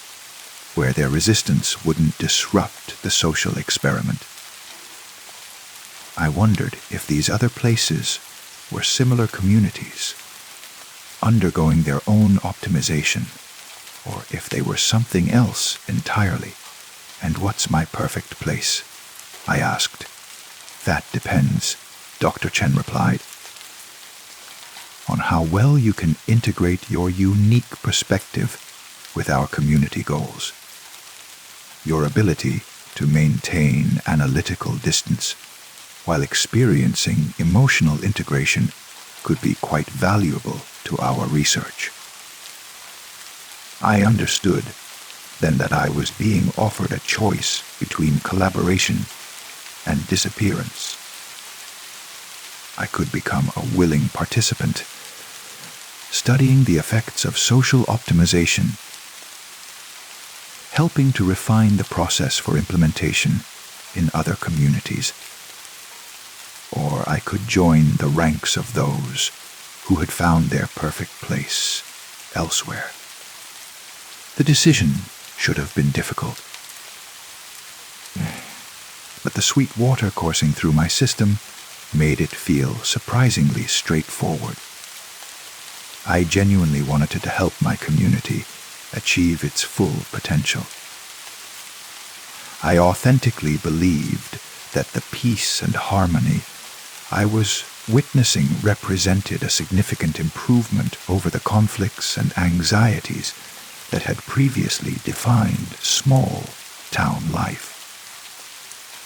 where their resistance wouldn't disrupt the social experiment. I wondered if these other places were similar communities, undergoing their own optimization, or if they were something else entirely. "And what's my perfect place?" I asked. "That depends," Dr. Chen replied, "on how well you can integrate your unique perspective with our community goals. Your ability to maintain analytical distance while experiencing emotional integration could be quite valuable to our research." I understood then that I was being offered a choice between collaboration and disappearance. I could become a willing participant, studying the effects of social optimization, helping to refine the process for implementation in other communities. Or I could join the ranks of those who had found their perfect place elsewhere. The decision should have been difficult, but the sweet water coursing through my system made it feel surprisingly straightforward. I genuinely wanted to help my community achieve its full potential. I authentically believed that the peace and harmony I was witnessing represented a significant improvement over the conflicts and anxieties that had previously defined small town life.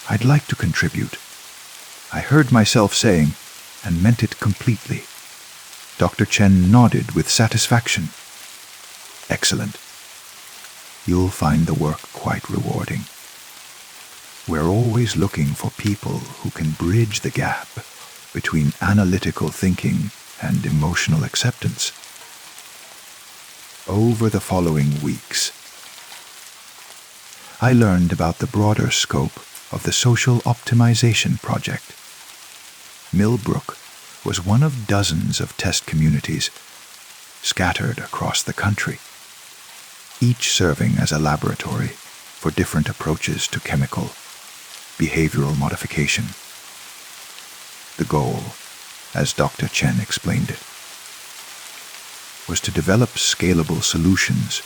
"I'd like to contribute," I heard myself saying, and meant it completely. Dr. Chen nodded with satisfaction. "Excellent. You'll find the work quite rewarding. We're always looking for people who can bridge the gap between analytical thinking and emotional acceptance." Over the following weeks, I learned about the broader scope of the social optimization project. Millbrook was one of dozens of test communities scattered across the country, each serving as a laboratory for different approaches to chemical, behavioral modification. The goal, as Dr. Chen explained it, was to develop scalable solutions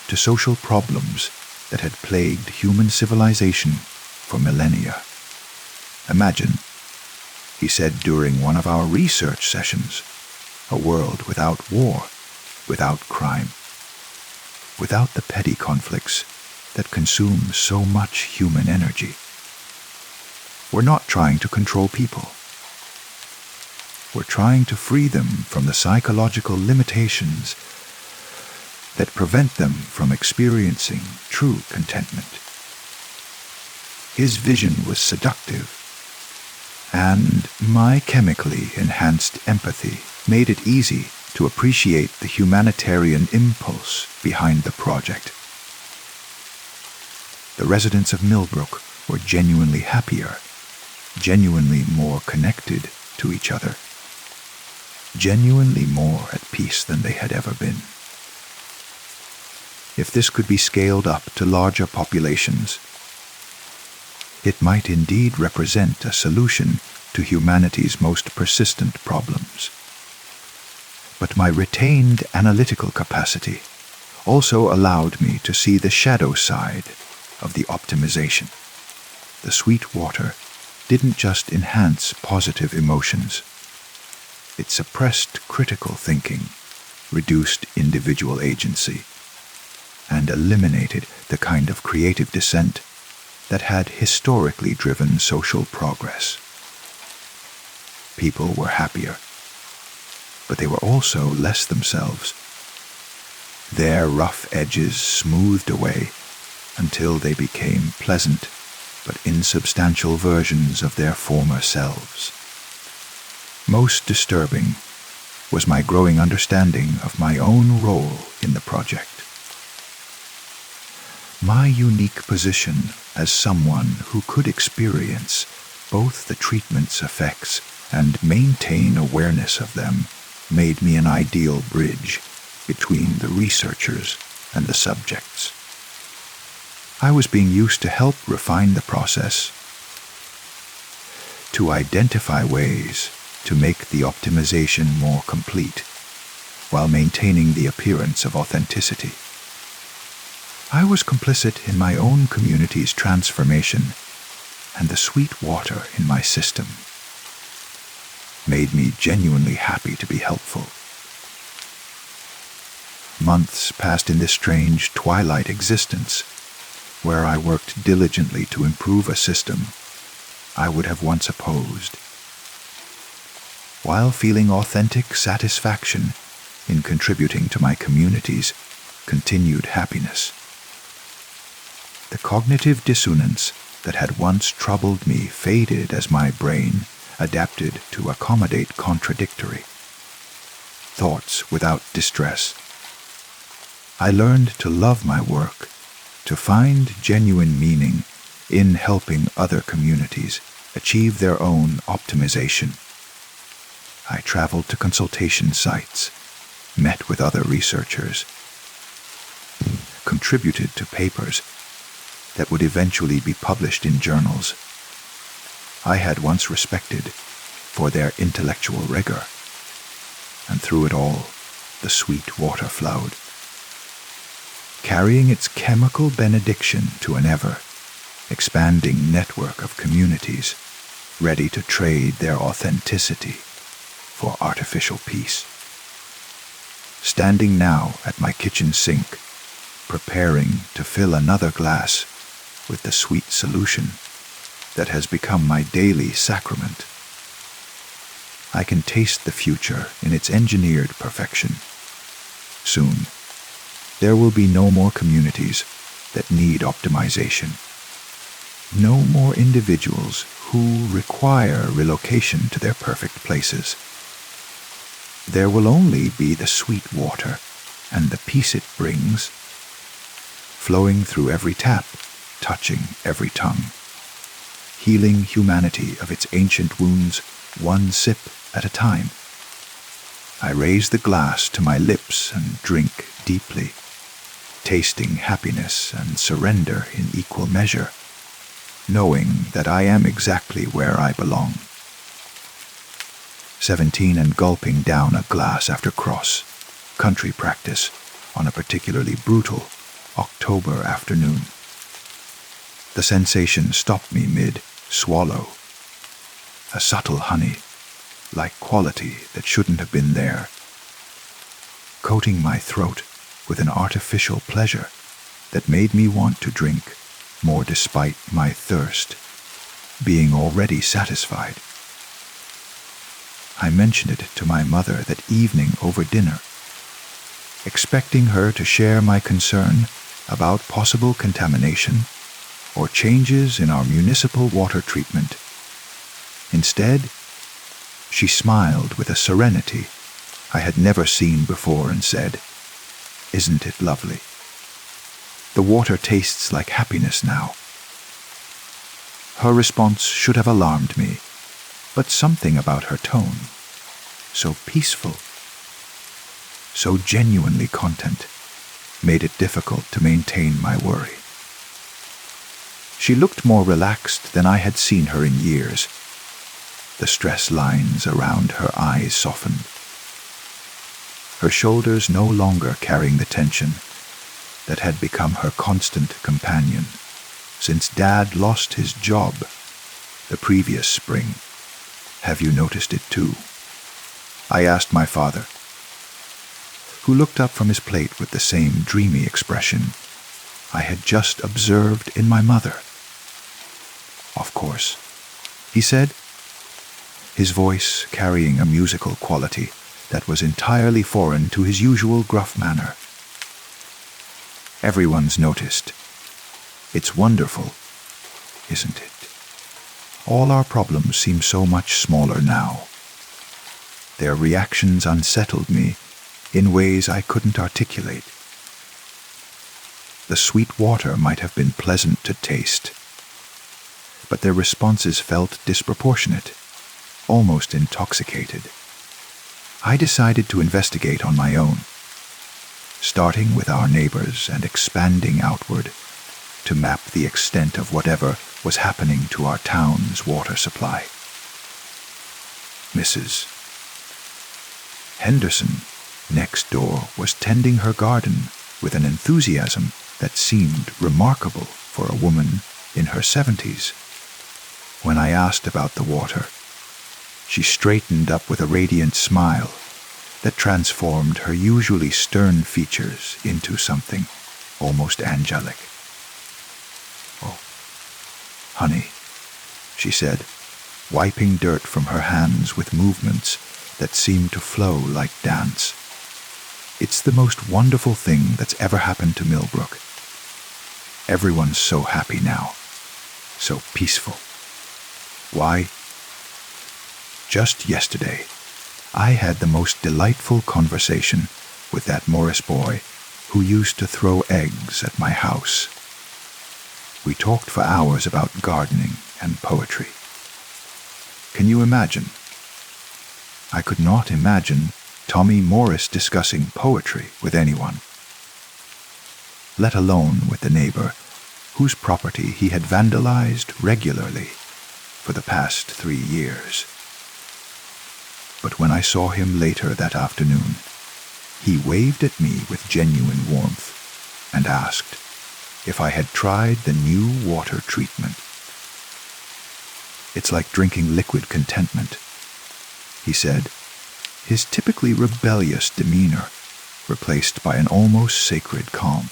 to social problems that had plagued human civilization for millennia. Imagine, he said during one of our research sessions, a world without war, without crime, without the petty conflicts that consume so much human energy. We're not trying to control people. We're trying to free them from the psychological limitations that prevent them from experiencing true contentment. His vision was seductive, and my chemically enhanced empathy made it easy to appreciate the humanitarian impulse behind the project. The residents of Millbrook were genuinely happier, genuinely more connected to each other, genuinely more at peace than they had ever been. If this could be scaled up to larger populations, it might indeed represent a solution to humanity's most persistent problems. But my retained analytical capacity also allowed me to see the shadow side of the optimization. The sweet water didn't just enhance positive emotions. It suppressed critical thinking, reduced individual agency, and eliminated the kind of creative dissent that had historically driven social progress. People were happier, but they were also less themselves. Their rough edges smoothed away until they became pleasant but insubstantial versions of their former selves. Most disturbing was my growing understanding of my own role in the project. My unique position as someone who could experience both the treatment's effects and maintain awareness of them made me an ideal bridge between the researchers and the subjects. I was being used to help refine the process, to identify ways to make the optimization more complete while maintaining the appearance of authenticity. I was complicit in my own community's transformation, and the sweet water in my system made me genuinely happy to be helpful. Months passed in this strange twilight existence, where I worked diligently to improve a system I would have once opposed, while feeling authentic satisfaction in contributing to my community's continued happiness. The cognitive dissonance that had once troubled me faded as my brain adapted to accommodate contradictory thoughts without distress. I learned to love my work, to find genuine meaning in helping other communities achieve their own optimization. I traveled to consultation sites, met with other researchers, contributed to papers that would eventually be published in journals I had once respected for their intellectual rigor, and through it all, the sweet water flowed, carrying its chemical benediction to an ever-expanding network of communities ready to trade their authenticity for artificial peace. Standing now at my kitchen sink, preparing to fill another glass with the sweet solution that has become my daily sacrament, I can taste the future in its engineered perfection. Soon, there will be no more communities that need optimization. No more individuals who require relocation to their perfect places. There will only be the sweet water and the peace it brings, flowing through every tap touching every tongue, healing humanity of its ancient wounds one sip at a time. I raise the glass to my lips and drink deeply, tasting happiness and surrender in equal measure, knowing that I am exactly where I belong. 17 and gulping down a glass after cross, country practice, on a particularly brutal October afternoon. The sensation stopped me mid-swallow. A subtle honey-like quality that shouldn't have been there, coating my throat with an artificial pleasure that made me want to drink more despite my thirst, being already satisfied. I mentioned it to my mother that evening over dinner, expecting her to share my concern about possible contamination or changes in our municipal water treatment. Instead, she smiled with a serenity I had never seen before and said, "Isn't it lovely? The water tastes like happiness now." Her response should have alarmed me, but something about her tone, so peaceful, so genuinely content, made it difficult to maintain my worry. She looked more relaxed than I had seen her in years. The stress lines around her eyes softened, her shoulders no longer carrying the tension that had become her constant companion since Dad lost his job the previous spring. "Have you noticed it too?" I asked my father, who looked up from his plate with the same dreamy expression I had just observed in my mother. "Of course," he said, his voice carrying a musical quality that was entirely foreign to his usual gruff manner. "Everyone's noticed. It's wonderful, isn't it? All our problems seem so much smaller now. Their reactions unsettled me in ways I couldn't articulate. The sweet water might have been pleasant to taste, but their responses felt disproportionate, almost intoxicated. I decided to investigate on my own, starting with our neighbors and expanding outward to map the extent of whatever was happening to our town's water supply. Mrs. Henderson, next door, was tending her garden with an enthusiasm that seemed remarkable for a woman in her 70s. When I asked about the water, she straightened up with a radiant smile that transformed her usually stern features into something almost angelic. "Oh, honey," she said, wiping dirt from her hands with movements that seemed to flow like dance. "It's the most wonderful thing that's ever happened to Millbrook. Everyone's so happy now, so peaceful. Why? Just yesterday, I had the most delightful conversation with that Morris boy who used to throw eggs at my house. We talked for hours about gardening and poetry. Can you imagine? I could not imagine Tommy Morris discussing poetry with anyone, let alone with the neighbor whose property he had vandalized regularly for the past 3 years. But when I saw him later that afternoon, he waved at me with genuine warmth and asked if I had tried the new water treatment. "It's like drinking liquid contentment," he said, his typically rebellious demeanor replaced by an almost sacred calm.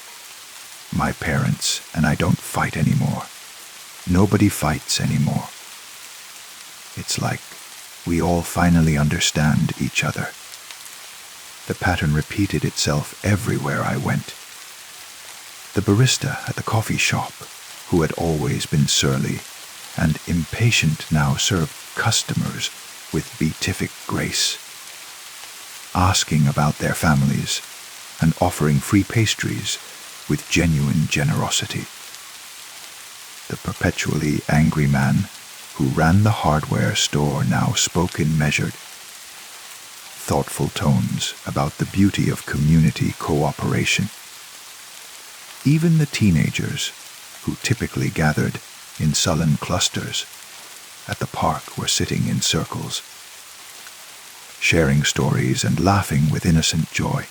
"My parents and I don't fight anymore. Nobody fights anymore. It's like we all finally understand each other." The pattern repeated itself everywhere I went. The barista at the coffee shop, who had always been surly and impatient, now served customers with beatific grace, asking about their families and offering free pastries with genuine generosity. The perpetually angry man who ran the hardware store now spoke in measured, thoughtful tones about the beauty of community cooperation. Even the teenagers, who typically gathered in sullen clusters at the park, were sitting in circles, sharing stories and laughing with innocent joy.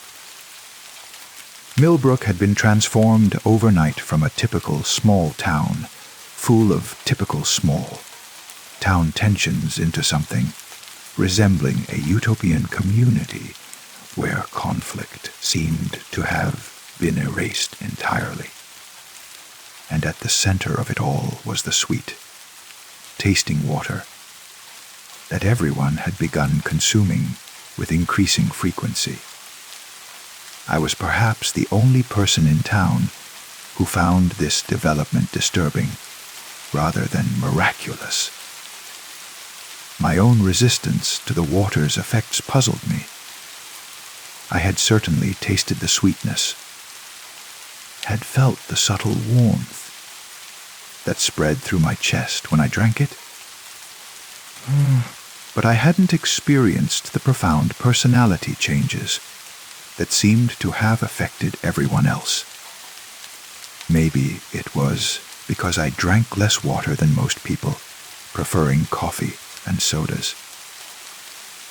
Millbrook had been transformed overnight from a typical small town, full of typical small town tensions, into something resembling a utopian community where conflict seemed to have been erased entirely. And at the center of it all was the sweet, tasting water that everyone had begun consuming with increasing frequency. I was perhaps the only person in town who found this development disturbing rather than miraculous. My own resistance to the water's effects puzzled me. I had certainly tasted the sweetness, had felt the subtle warmth that spread through my chest when I drank it, but I hadn't experienced the profound personality changes that seemed to have affected everyone else. Maybe it was because I drank less water than most people, preferring coffee and sodas.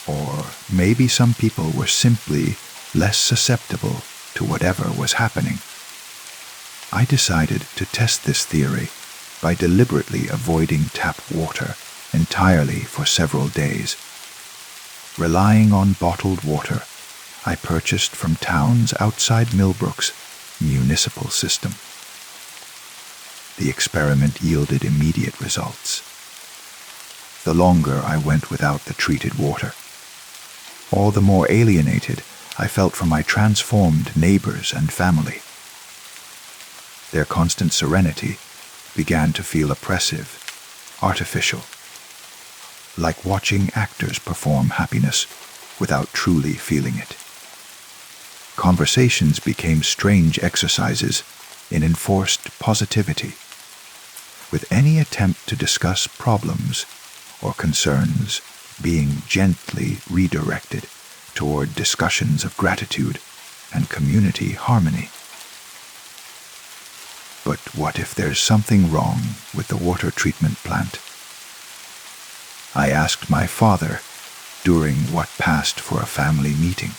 Or maybe some people were simply less susceptible to whatever was happening. I decided to test this theory by deliberately avoiding tap water entirely for several days. Relying on bottled water I purchased from towns outside Millbrook's municipal system. The experiment yielded immediate results. The longer I went without the treated water, all the more alienated I felt from my transformed neighbors and family. Their constant serenity began to feel oppressive, artificial, like watching actors perform happiness without truly feeling it. Conversations became strange exercises in enforced positivity, with any attempt to discuss problems or concerns being gently redirected toward discussions of gratitude and community harmony. But what if there's something wrong with the water treatment plant? I asked my father during what passed for a family meeting.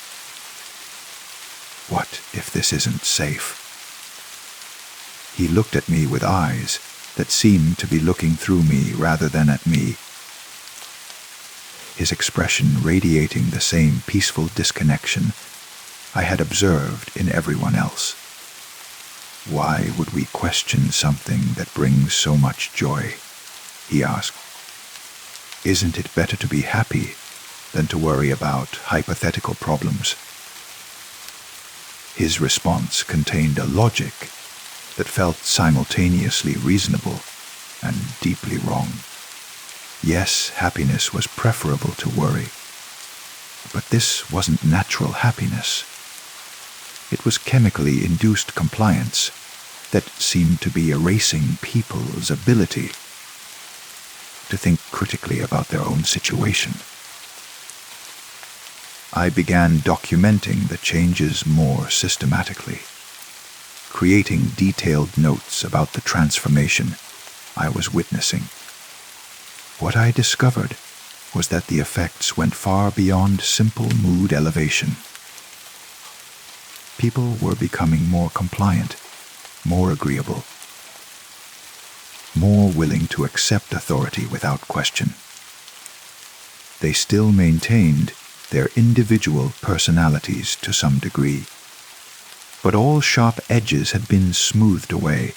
What if this isn't safe? He looked at me with eyes that seemed to be looking through me rather than at me, his expression radiating the same peaceful disconnection I had observed in everyone else. Why would we question something that brings so much joy? He asked. Isn't it better to be happy than to worry about hypothetical problems? His response contained a logic that felt simultaneously reasonable and deeply wrong. Yes, happiness was preferable to worry, but this wasn't natural happiness. It was chemically induced compliance that seemed to be erasing people's ability to think critically about their own situation. I began documenting the changes more systematically, creating detailed notes about the transformation I was witnessing. What I discovered was that the effects went far beyond simple mood elevation. People were becoming more compliant, more agreeable, more willing to accept authority without question. They still maintained their individual personalities to some degree, but all sharp edges had been smoothed away,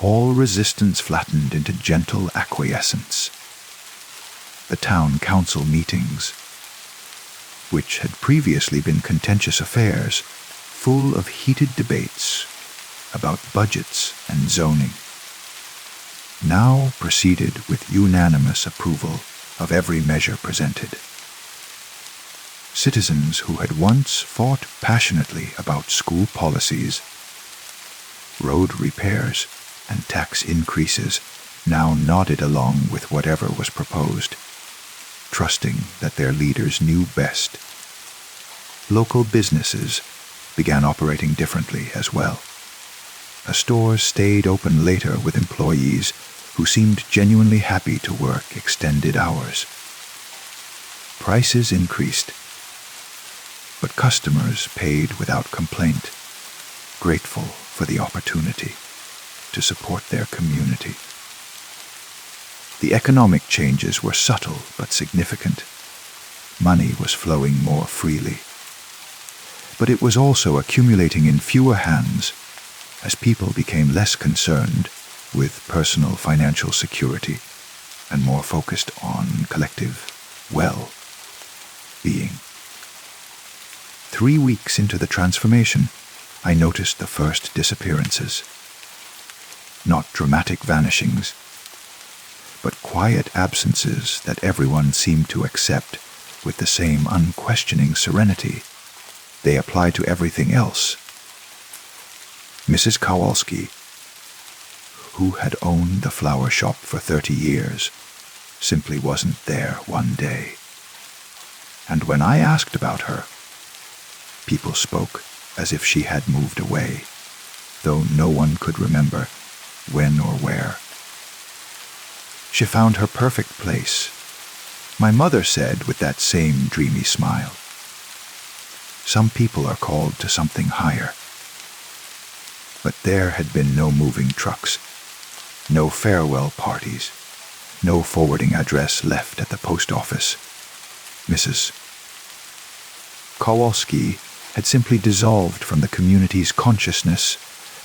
all resistance flattened into gentle acquiescence. The town council meetings, which had previously been contentious affairs, full of heated debates about budgets and zoning, now proceeded with unanimous approval of every measure presented. Citizens who had once fought passionately about school policies, road repairs, and tax increases now nodded along with whatever was proposed, trusting that their leaders knew best. Local businesses began operating differently as well. A store stayed open later with employees who seemed genuinely happy to work extended hours. Prices increased, but customers paid without complaint, grateful for the opportunity to support their community. The economic changes were subtle but significant. Money was flowing more freely. But it was also accumulating in fewer hands as people became less concerned with personal financial security and more focused on collective well-being. 3 weeks into the transformation, I noticed the first disappearances. Not dramatic vanishings, but quiet absences that everyone seemed to accept with the same unquestioning serenity they applied to everything else. Mrs. Kowalski, who had owned the flower shop for 30 years, simply wasn't there one day. And when I asked about her, people spoke as if she had moved away, though no one could remember when or where. She found her perfect place, my mother said with that same dreamy smile. Some people are called to something higher. But there had been no moving trucks, no farewell parties, no forwarding address left at the post office. Mrs. Kowalski had simply dissolved from the community's consciousness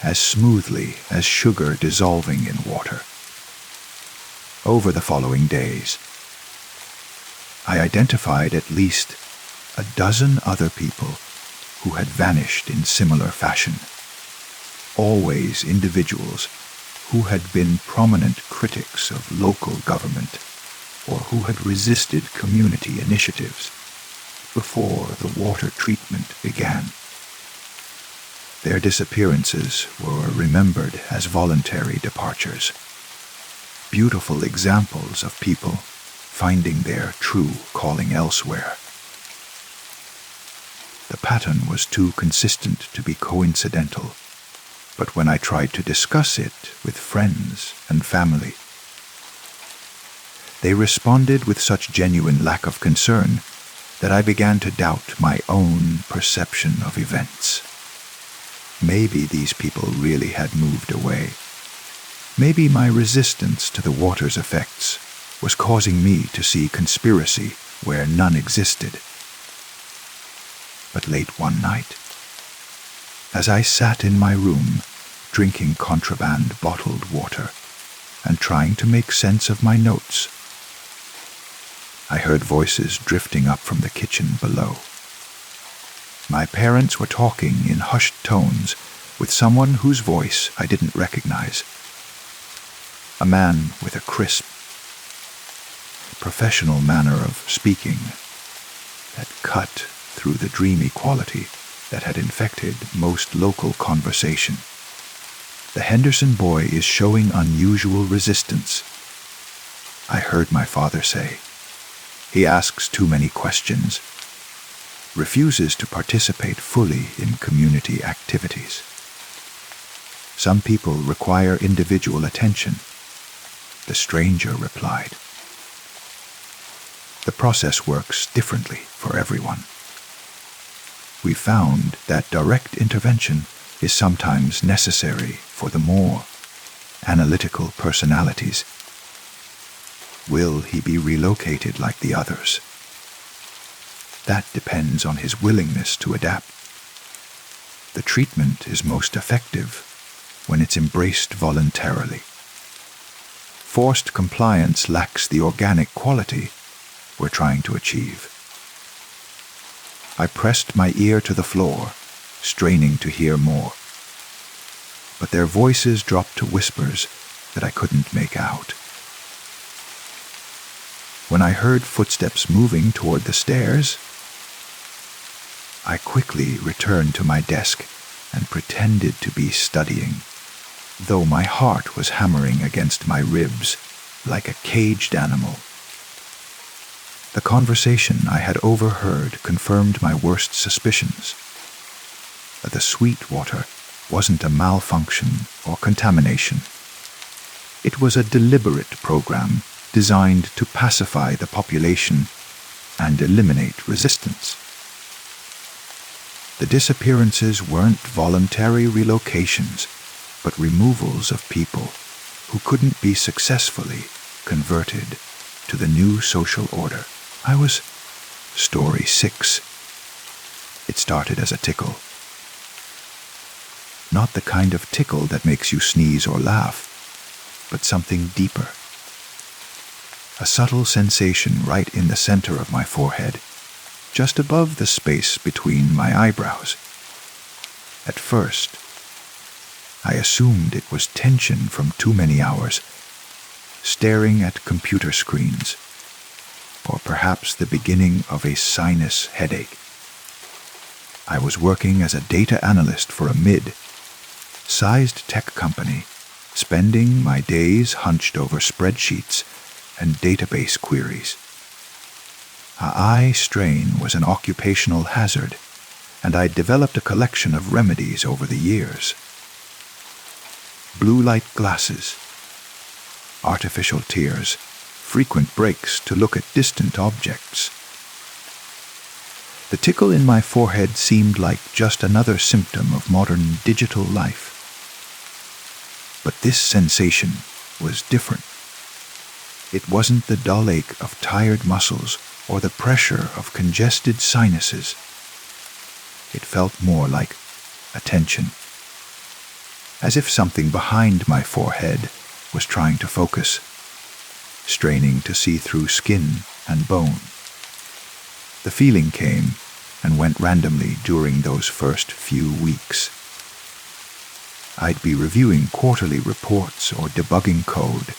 as smoothly as sugar dissolving in water. Over the following days, I identified at least a dozen other people who had vanished in similar fashion, always individuals who had been prominent critics of local government or who had resisted community initiatives before the water treatment began. Their disappearances were remembered as voluntary departures, beautiful examples of people finding their true calling elsewhere. The pattern was too consistent to be coincidental, but when I tried to discuss it with friends and family, they responded with such genuine lack of concern that I began to doubt my own perception of events. Maybe these people really had moved away. Maybe my resistance to the water's effects was causing me to see conspiracy where none existed. But late one night, as I sat in my room, drinking contraband bottled water and trying to make sense of my notes, I heard voices drifting up from the kitchen below. My parents were talking in hushed tones with someone whose voice I didn't recognize. A man with a crisp, professional manner of speaking that cut through the dreamy quality that had infected most local conversation. "The Henderson boy is showing unusual resistance," I heard my father say. "He asks too many questions, refuses to participate fully in community activities. Some people require individual attention," the stranger replied. "The process works differently for everyone. We found that direct intervention is sometimes necessary for the more analytical personalities. Will he be relocated like the others? That depends on his willingness to adapt. The treatment is most effective when it's embraced voluntarily. Forced compliance lacks the organic quality we're trying to achieve." I pressed my ear to the floor, straining to hear more. But their voices dropped to whispers that I couldn't make out. When I heard footsteps moving toward the stairs, I quickly returned to my desk and pretended to be studying, though my heart was hammering against my ribs like a caged animal. The conversation I had overheard confirmed my worst suspicions. The sweet water wasn't a malfunction or contamination. It was a deliberate program designed to pacify the population and eliminate resistance. The disappearances weren't voluntary relocations, but removals of people who couldn't be successfully converted to the new social order. I was story 6. It started as a tickle. Not the kind of tickle that makes you sneeze or laugh, but something deeper. A subtle sensation right in the center of my forehead, just above the space between my eyebrows. At first, I assumed it was tension from too many hours staring at computer screens, or perhaps the beginning of a sinus headache. I was working as a data analyst for a mid-sized tech company, spending my days hunched over spreadsheets and database queries. A eye strain was an occupational hazard, and I'd developed a collection of remedies over the years. Blue light glasses, artificial tears, frequent breaks to look at distant objects. The tickle in my forehead seemed like just another symptom of modern digital life. But this sensation was different. It wasn't the dull ache of tired muscles or the pressure of congested sinuses. It felt more like a tension, as if something behind my forehead was trying to focus, straining to see through skin and bone. The feeling came and went randomly during those first few weeks. I'd be reviewing quarterly reports or debugging code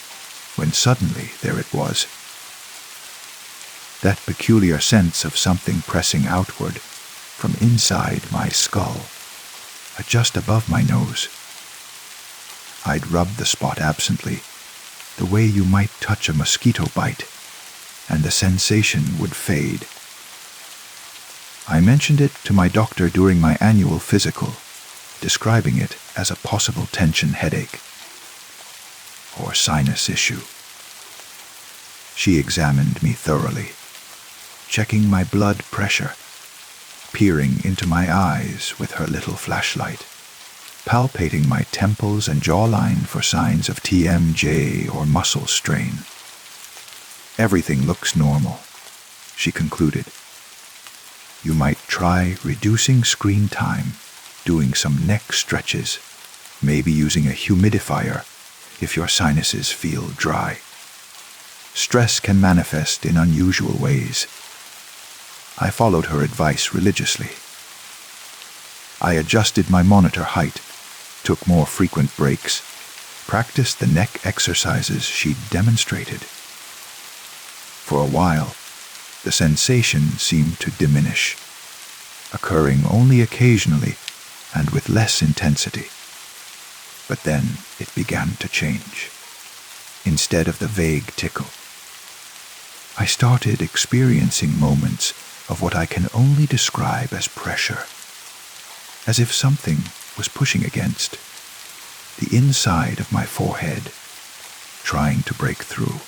when suddenly there it was. That peculiar sense of something pressing outward from inside my skull, just above my nose. I'd rub the spot absently, the way you might touch a mosquito bite, and the sensation would fade. I mentioned it to my doctor during my annual physical, describing it as a possible tension headache or sinus issue. She examined me thoroughly, checking my blood pressure, peering into my eyes with her little flashlight, palpating my temples and jawline for signs of TMJ or muscle strain. Everything looks normal, she concluded. You might try reducing screen time, doing some neck stretches, maybe using a humidifier if your sinuses feel dry. Stress can manifest in unusual ways. I followed her advice religiously. I adjusted my monitor height, took more frequent breaks, practiced the neck exercises she'd demonstrated. For a while, the sensation seemed to diminish, occurring only occasionally and with less intensity. But then it began to change. Instead of the vague tickle, I started experiencing moments of what I can only describe as pressure, as if something was pushing against the inside of my forehead, trying to break through.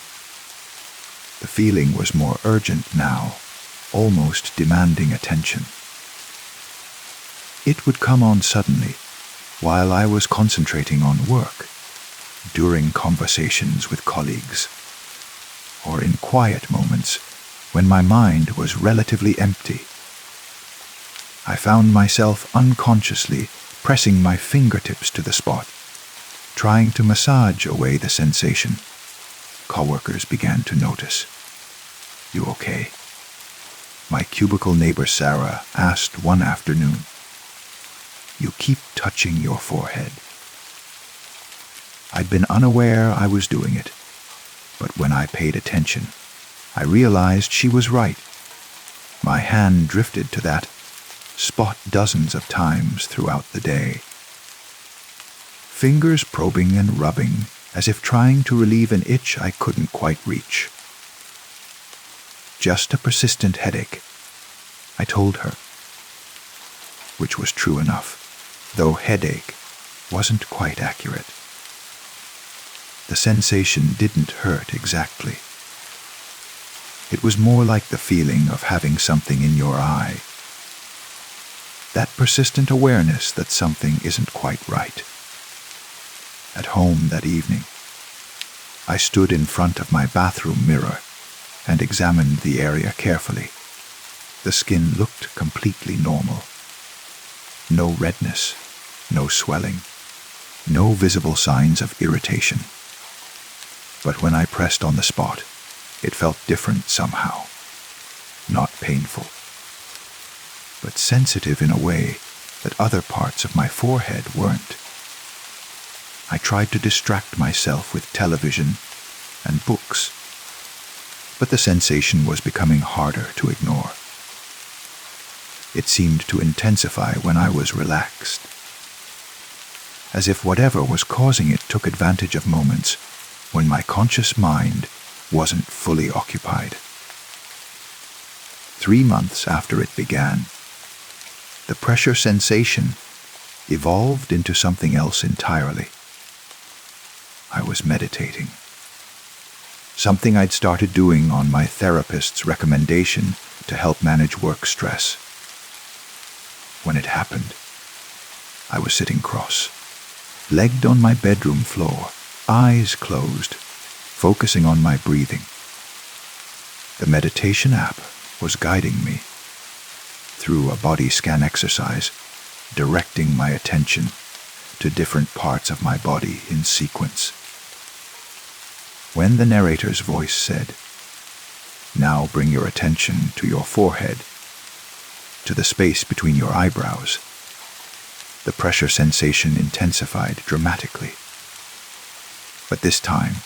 The feeling was more urgent now, almost demanding attention. It would come on suddenly, while I was concentrating on work, during conversations with colleagues, or in quiet moments when my mind was relatively empty. I found myself unconsciously pressing my fingertips to the spot, trying to massage away the sensation. Coworkers began to notice. "You okay?" My cubicle neighbor Sarah asked one afternoon. "You keep touching your forehead." I'd been unaware I was doing it, but when I paid attention, I realized she was right. My hand drifted to that spot dozens of times throughout the day. fingers probing and rubbing, as if trying to relieve an itch I couldn't quite reach. Just a persistent headache, I told her, which was true enough, though headache wasn't quite accurate. The sensation didn't hurt exactly. It was more like the feeling of having something in your eye. That persistent awareness that something isn't quite right. At home that evening, I stood in front of my bathroom mirror and examined the area carefully. The skin looked completely normal. No redness, no swelling, no visible signs of irritation. But when I pressed on the spot, it felt different somehow. Not painful, but sensitive in a way that other parts of my forehead weren't. I tried to distract myself with television and books, but the sensation was becoming harder to ignore. It seemed to intensify when I was relaxed, as if whatever was causing it took advantage of moments when my conscious mind wasn't fully occupied. 3 months after it began, the pressure sensation evolved into something else entirely. I was meditating. Something I'd started doing on my therapist's recommendation to help manage work stress. When it happened, I was sitting cross, legged on my bedroom floor, eyes closed, focusing on my breathing. The meditation app was guiding me through a body scan exercise, directing my attention to different parts of my body in sequence. When the narrator's voice said, "Now bring your attention to your forehead, to the space between your eyebrows," the pressure sensation intensified dramatically. But this time,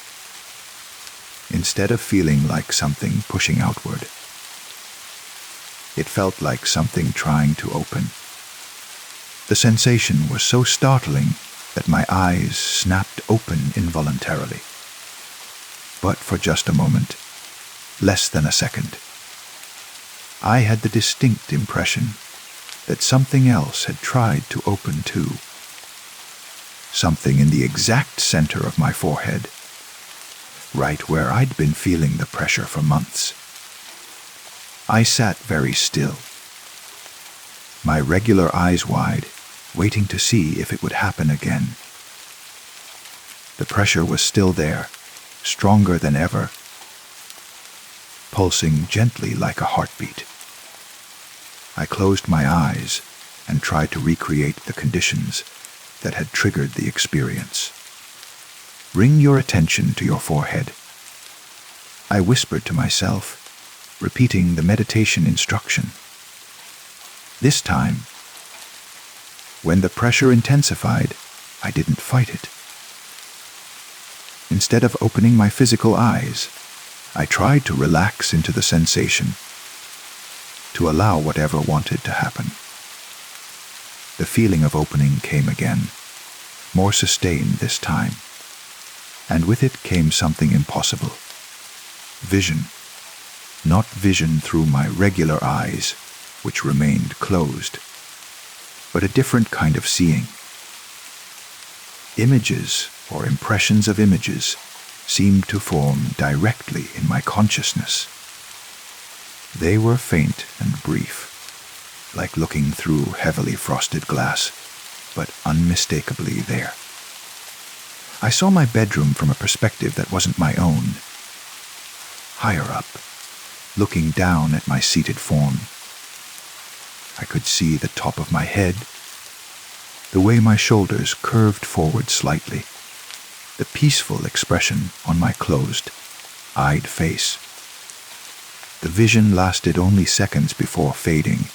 instead of feeling like something pushing outward, it felt like something trying to open. The sensation was so startling that my eyes snapped open involuntarily. But for just a moment, less than a second, I had the distinct impression that something else had tried to open too. Something in the exact center of my forehead, right where I'd been feeling the pressure for months. I sat very still, my regular eyes wide, waiting to see if it would happen again. The pressure was still there, stronger than ever, pulsing gently like a heartbeat. I closed my eyes and tried to recreate the conditions that had triggered the experience. "Bring your attention to your forehead," I whispered to myself, repeating the meditation instruction. This time, when the pressure intensified, I didn't fight it. Instead of opening my physical eyes, I tried to relax into the sensation, to allow whatever wanted to happen. The feeling of opening came again, more sustained this time, and with it came something impossible. Vision. Not vision through my regular eyes, which remained closed, but a different kind of seeing. Images or impressions of images seemed to form directly in my consciousness. They were faint and brief, like looking through heavily frosted glass, but unmistakably there. I saw my bedroom from a perspective that wasn't my own. Higher up, looking down at my seated form. I could see the top of my head, the way my shoulders curved forward slightly, the peaceful expression on my closed-eyed face. The vision lasted only seconds before fading,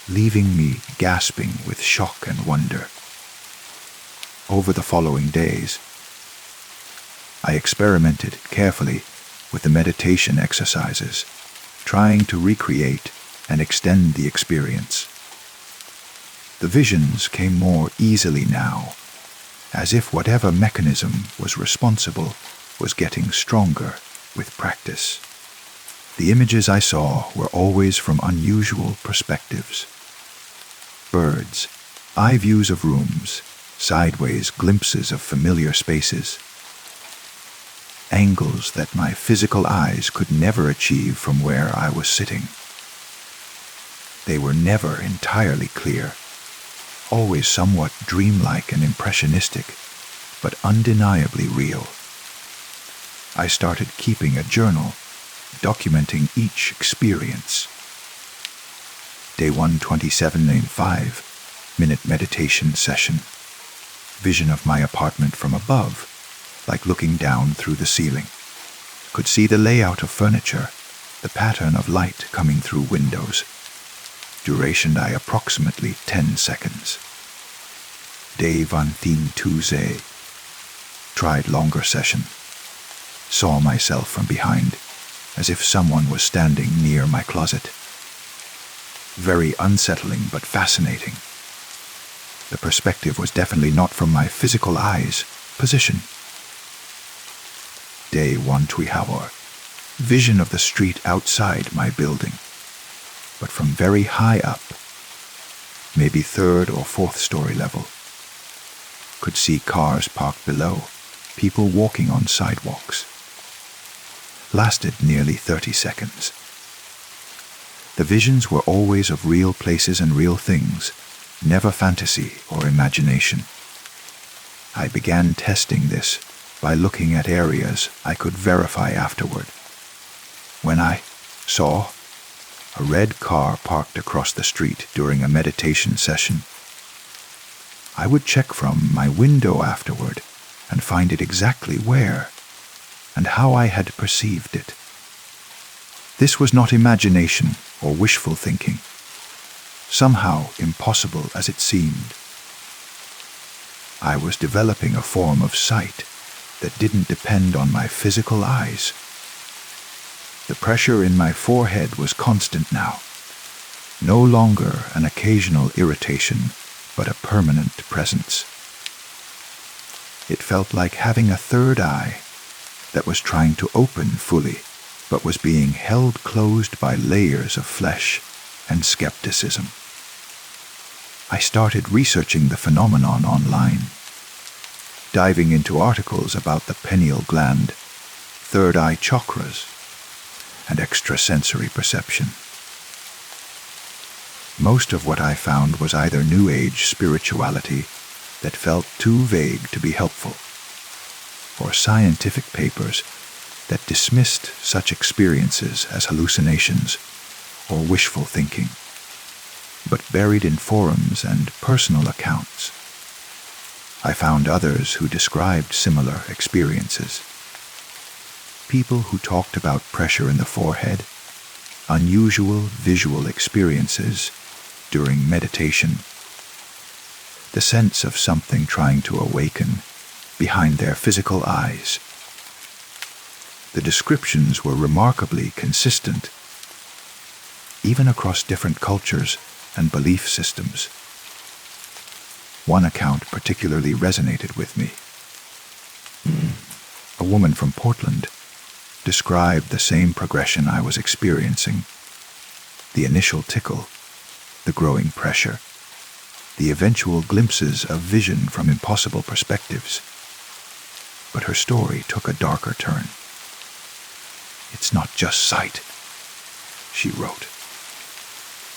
leaving me gasping with shock and wonder. Over the following days, I experimented carefully with the meditation exercises, trying to recreate and extend the experience. The visions came more easily now, as if whatever mechanism was responsible was getting stronger with practice. The images I saw were always from unusual perspectives. Birds, eye views of rooms, sideways glimpses of familiar spaces. Angles that my physical eyes could never achieve from where I was sitting. They were never entirely clear, always somewhat dreamlike and impressionistic, but undeniably real. I started keeping a journal, documenting each experience. Day 127 in 5-minute meditation session. Vision of my apartment from above, like looking down through the ceiling. Could see the layout of furniture, the pattern of light coming through windows. Duration approximately 10 seconds. Day 132. Tried longer session. Saw myself from behind, as if someone was standing near my closet. Very unsettling but fascinating. The perspective was definitely not from my physical eyes' position. Day 120. Vision of the street outside my building, but from very high up, maybe 3rd or 4th story level. Could see cars parked below, people walking on sidewalks. Lasted nearly 30 seconds. The visions were always of real places and real things, never fantasy or imagination. I began testing this by looking at areas I could verify afterward. When I saw a red car parked across the street during a meditation session, I would check from my window afterward and find it exactly where and how I had perceived it. This was not imagination or wishful thinking, somehow impossible as it seemed. I was developing a form of sight that didn't depend on my physical eyes. The pressure in my forehead was constant now, no longer an occasional irritation, but a permanent presence. It felt like having a third eye that was trying to open fully, but was being held closed by layers of flesh and skepticism. I started researching the phenomenon online, diving into articles about the pineal gland, third eye chakras, and extrasensory perception. Most of what I found was either New Age spirituality that felt too vague to be helpful, or scientific papers that dismissed such experiences as hallucinations or wishful thinking, but buried in forums and personal accounts. I found others who described similar experiences. People who talked about pressure in the forehead, unusual visual experiences during meditation, the sense of something trying to awaken behind their physical eyes. The descriptions were remarkably consistent, even across different cultures and belief systems. One account particularly resonated with me. A woman from Portland described the same progression I was experiencing. The initial tickle, the growing pressure, the eventual glimpses of vision from impossible perspectives. But her story took a darker turn. "It's not just sight," she wrote.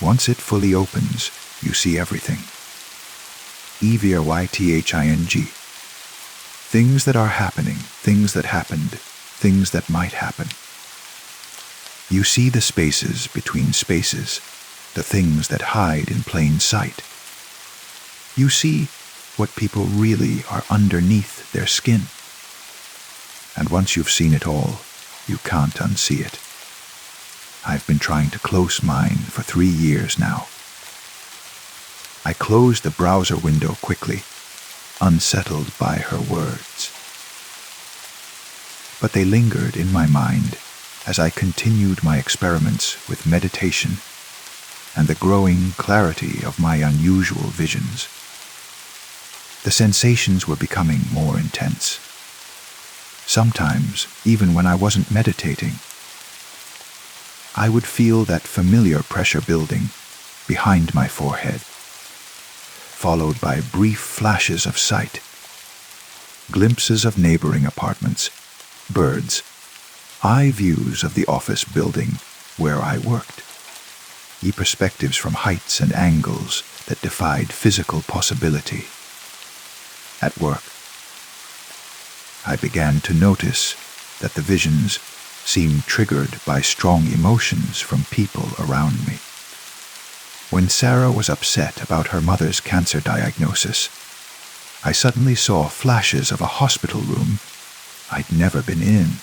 "Once it fully opens, you see everything. EVRYTHING. Things that are happening, things that happened, things that might happen. You see the spaces between spaces, the things that hide in plain sight. You see what people really are underneath their skin. And once you've seen it all, you can't unsee it. I've been trying to close mine for 3 years now." I closed the browser window quickly, unsettled by her words. But they lingered in my mind as I continued my experiments with meditation and the growing clarity of my unusual visions. The sensations were becoming more intense. Sometimes, even when I wasn't meditating, I would feel that familiar pressure building behind my forehead, followed by brief flashes of sight, glimpses of neighboring apartments, birds, eye views of the office building where I worked, perspectives from heights and angles that defied physical possibility. At work, I began to notice that the visions seemed triggered by strong emotions from people around me. When Sarah was upset about her mother's cancer diagnosis, I suddenly saw flashes of a hospital room I'd never been in.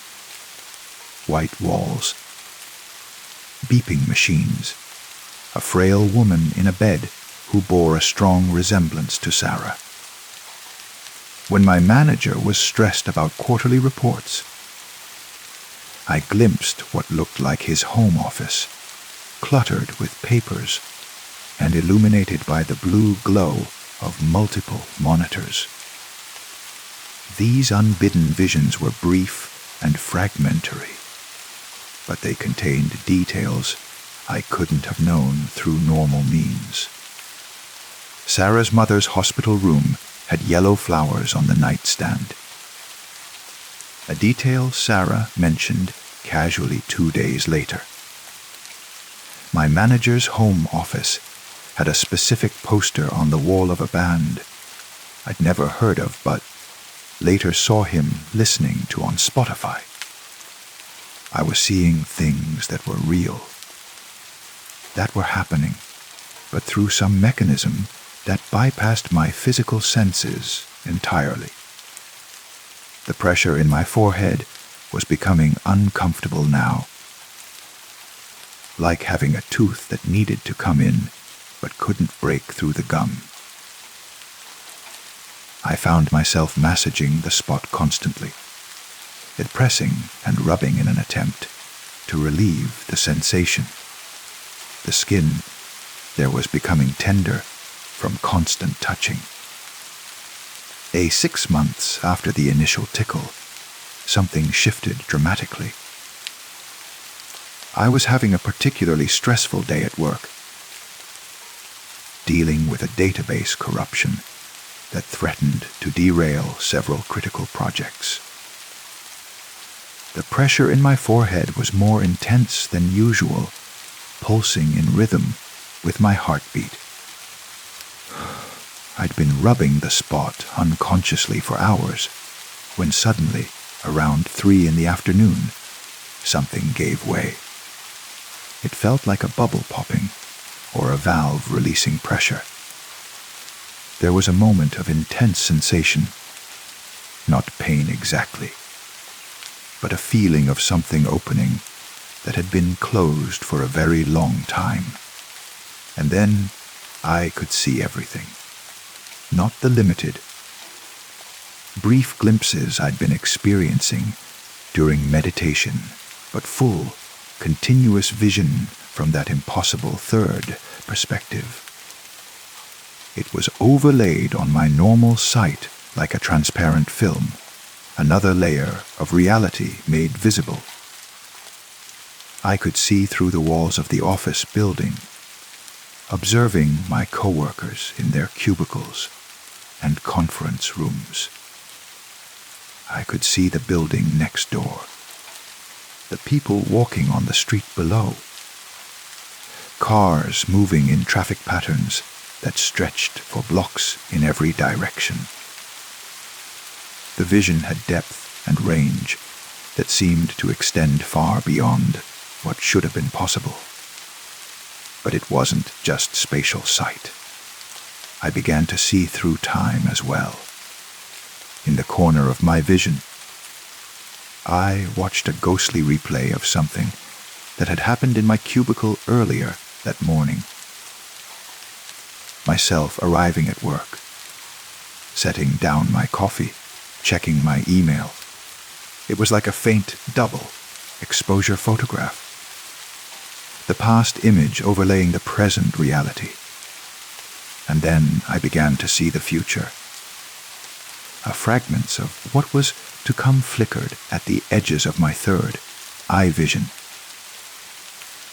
White walls, beeping machines, a frail woman in a bed who bore a strong resemblance to Sarah. When my manager was stressed about quarterly reports, I glimpsed what looked like his home office, cluttered with papers and illuminated by the blue glow of multiple monitors. These unbidden visions were brief and fragmentary, but they contained details I couldn't have known through normal means. Sarah's mother's hospital room had yellow flowers on the nightstand, a detail Sarah mentioned casually 2 days later. My manager's home office had a specific poster on the wall of a band I'd never heard of but later saw him listening to on Spotify. I was seeing things that were real, that were happening, but through some mechanism that bypassed my physical senses entirely. The pressure in my forehead was becoming uncomfortable now, like having a tooth that needed to come in but couldn't break through the gum. I found myself massaging the spot constantly, pressing and rubbing in an attempt to relieve the sensation. The skin there was becoming tender from constant touching. 6 months after the initial tickle, something shifted dramatically. I was having a particularly stressful day at work, dealing with a database corruption that threatened to derail several critical projects. The pressure in my forehead was more intense than usual, pulsing in rhythm with my heartbeat. I'd been rubbing the spot unconsciously for hours, when suddenly, around 3 in the afternoon, something gave way. It felt like a bubble popping, or a valve releasing pressure. There was a moment of intense sensation, not pain exactly, but a feeling of something opening that had been closed for a very long time. And then I could see everything. Not the limited, brief glimpses I'd been experiencing during meditation, but full, continuous vision from that impossible third perspective. It was overlaid on my normal sight like a transparent film, another layer of reality made visible. I could see through the walls of the office building, observing my coworkers in their cubicles and conference rooms. I could see the building next door, the people walking on the street below, cars moving in traffic patterns that stretched for blocks in every direction. The vision had depth and range that seemed to extend far beyond what should have been possible. But it wasn't just spatial sight. I began to see through time as well. In the corner of my vision, I watched a ghostly replay of something that had happened in my cubicle earlier that morning. Myself arriving at work, setting down my coffee, checking my email. It was like a faint double exposure photograph. The past image overlaying the present reality. And then I began to see the future, fragments of what was to come flickered at the edges of my third eye vision.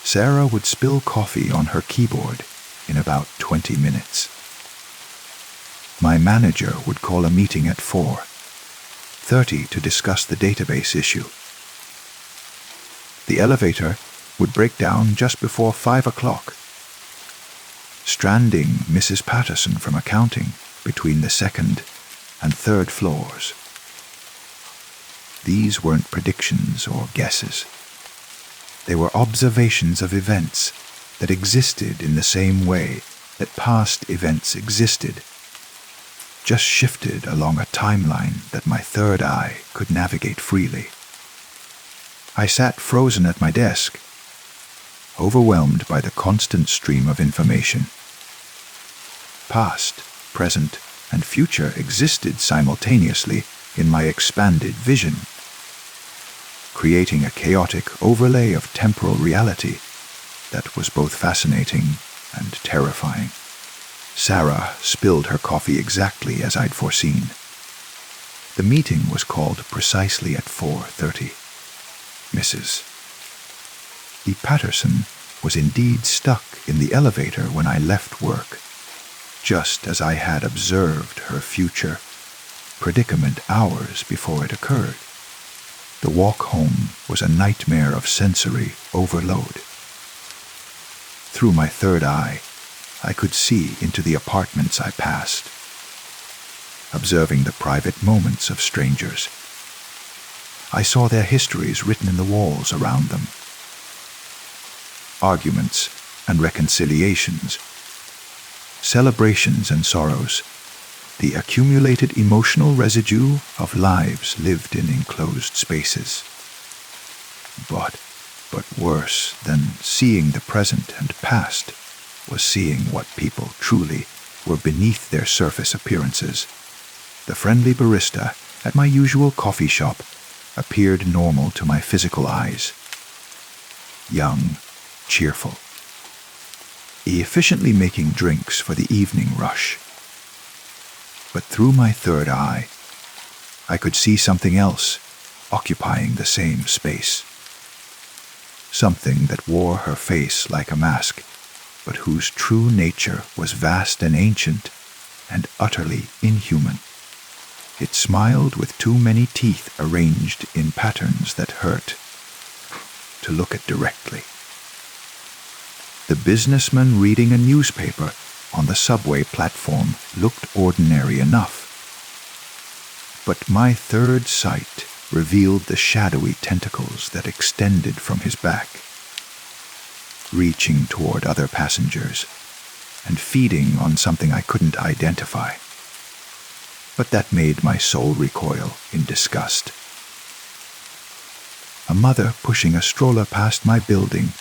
Sarah would spill coffee on her keyboard in about 20 minutes. My manager would call a meeting at 4:30 to discuss the database issue. The elevator would break down just before 5 o'clock, stranding Mrs. Patterson from accounting between the second and third floors. These weren't predictions or guesses. They were observations of events that existed in the same way that past events existed, just shifted along a timeline that my third eye could navigate freely. I sat frozen at my desk, overwhelmed by the constant stream of information. Past, present, and future existed simultaneously in my expanded vision, creating a chaotic overlay of temporal reality that was both fascinating and terrifying. Sarah spilled her coffee exactly as I'd foreseen. The meeting was called precisely at 4:30. Mrs. E. Patterson was indeed stuck in the elevator when I left work, just as I had observed her future predicament hours before it occurred. The walk home was a nightmare of sensory overload. Through my third eye, I could see into the apartments I passed, observing the private moments of strangers. I saw their histories written in the walls around them. Arguments and reconciliations, celebrations and sorrows, the accumulated emotional residue of lives lived in enclosed spaces. But worse than seeing the present and past was seeing what people truly were beneath their surface appearances. The friendly barista at my usual coffee shop appeared normal to my physical eyes. Young, cheerful, efficiently making drinks for the evening rush. But through my third eye, I could see something else occupying the same space. Something that wore her face like a mask, but whose true nature was vast and ancient and utterly inhuman. It smiled with too many teeth arranged in patterns that hurt to look at directly. The businessman reading a newspaper on the subway platform looked ordinary enough. But my third sight revealed the shadowy tentacles that extended from his back, reaching toward other passengers and feeding on something I couldn't identify. But that made my soul recoil in disgust. A mother pushing a stroller past my building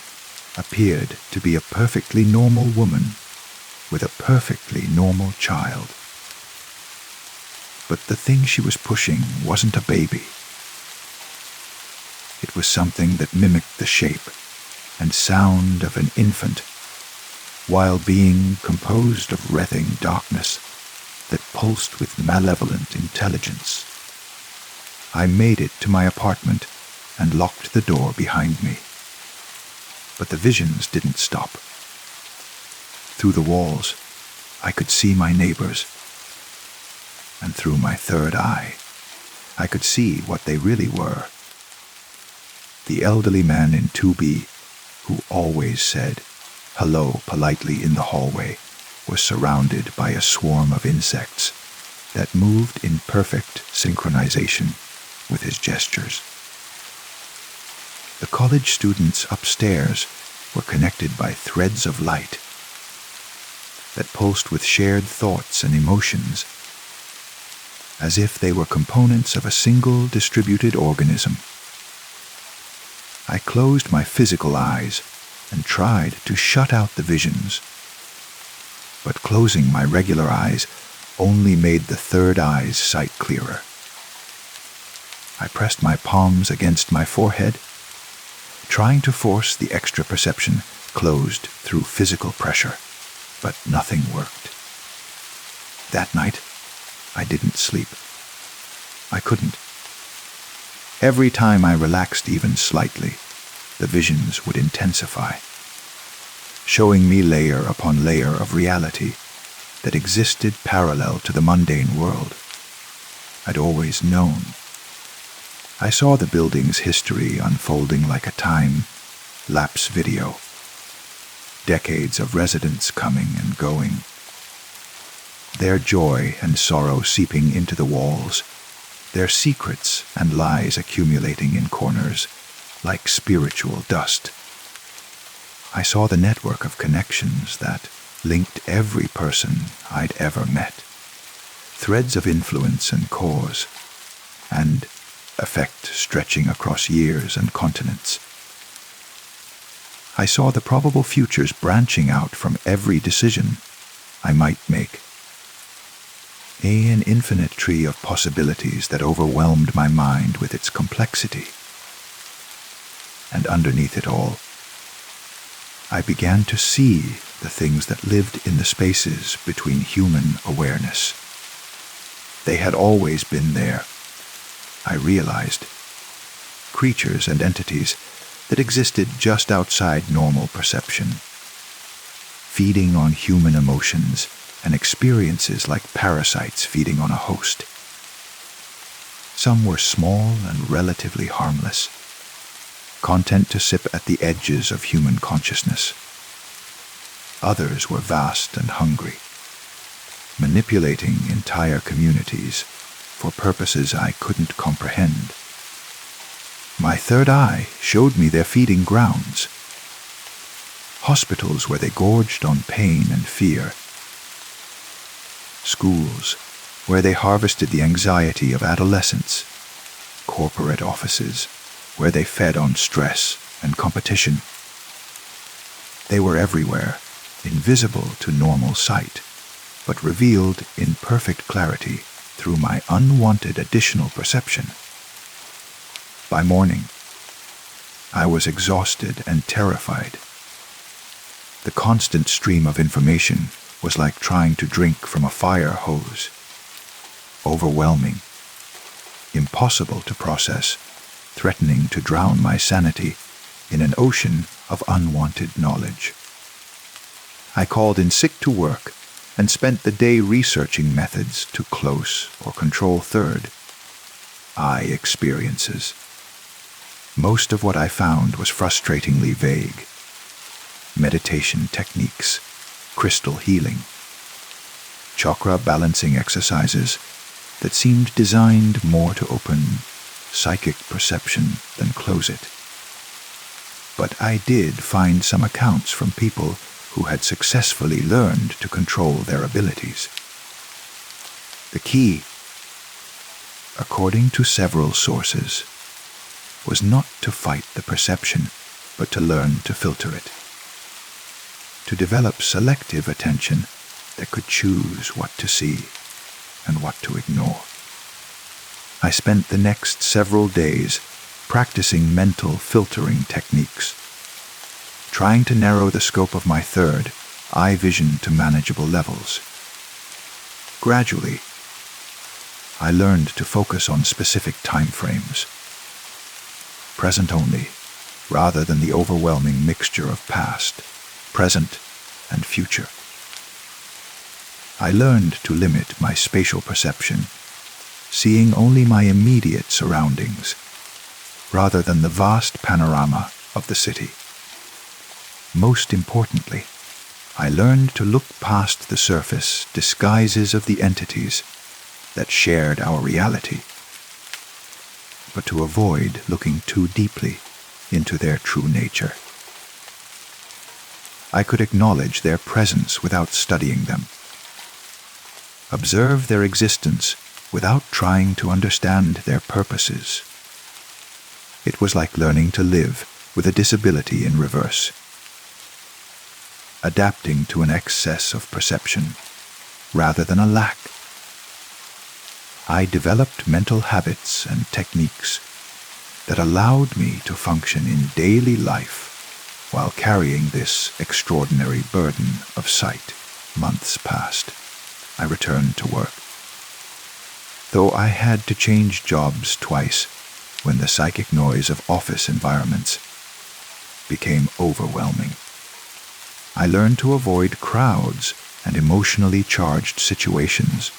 appeared to be a perfectly normal woman with a perfectly normal child. But the thing she was pushing wasn't a baby. It was something that mimicked the shape and sound of an infant, while being composed of wrething darkness that pulsed with malevolent intelligence. I made it to my apartment and locked the door behind me. But the visions didn't stop. Through the walls, I could see my neighbors, and through my third eye, I could see what they really were. The elderly man in 2B, who always said hello politely in the hallway, was surrounded by a swarm of insects that moved in perfect synchronization with his gestures. The college students upstairs were connected by threads of light that pulsed with shared thoughts and emotions, as if they were components of a single distributed organism. I closed my physical eyes and tried to shut out the visions, but closing my regular eyes only made the third eye's sight clearer. I pressed my palms against my forehead, trying to force the extra perception closed through physical pressure, but nothing worked. That night, I didn't sleep. I couldn't. Every time I relaxed even slightly, the visions would intensify, showing me layer upon layer of reality that existed parallel to the mundane world I'd always known. I saw the building's history unfolding like a time-lapse video, decades of residents coming and going, their joy and sorrow seeping into the walls, their secrets and lies accumulating in corners like spiritual dust. I saw the network of connections that linked every person I'd ever met, threads of influence and cause, and effect stretching across years and continents. I saw the probable futures branching out from every decision I might make. An infinite tree of possibilities that overwhelmed my mind with its complexity. And underneath it all, I began to see the things that lived in the spaces between human awareness. They had always been there, I realized. Creatures and entities that existed just outside normal perception, feeding on human emotions and experiences like parasites feeding on a host. Some were small and relatively harmless, content to sip at the edges of human consciousness. Others were vast and hungry, manipulating entire communities for purposes I couldn't comprehend. My third eye showed me their feeding grounds, hospitals where they gorged on pain and fear, schools where they harvested the anxiety of adolescence, corporate offices where they fed on stress and competition. They were everywhere, invisible to normal sight, but revealed in perfect clarity through my unwanted additional perception. By morning, I was exhausted and terrified. The constant stream of information was like trying to drink from a fire hose. Overwhelming, impossible to process, threatening to drown my sanity in an ocean of unwanted knowledge. I called in sick to work and spent the day researching methods to close or control third eye experiences. Most of what I found was frustratingly vague. Meditation techniques, crystal healing, chakra balancing exercises that seemed designed more to open psychic perception than close it. But I did find some accounts from people who had successfully learned to control their abilities. The key, according to several sources, was not to fight the perception, but to learn to filter it. To develop selective attention that could choose what to see and what to ignore. I spent the next several days practicing mental filtering techniques, trying to narrow the scope of my third eye vision to manageable levels. Gradually, I learned to focus on specific time frames, present only, rather than the overwhelming mixture of past, present, and future. I learned to limit my spatial perception, seeing only my immediate surroundings, rather than the vast panorama of the city. Most importantly, I learned to look past the surface disguises of the entities that shared our reality, but to avoid looking too deeply into their true nature. I could acknowledge their presence without studying them, observe their existence without trying to understand their purposes. It was like learning to live with a disability in reverse, adapting to an excess of perception rather than a lack. I developed mental habits and techniques that allowed me to function in daily life while carrying this extraordinary burden of sight. Months passed. I returned to work. though I had to change jobs twice when the psychic noise of office environments became overwhelming. I learned to avoid crowds and emotionally charged situations,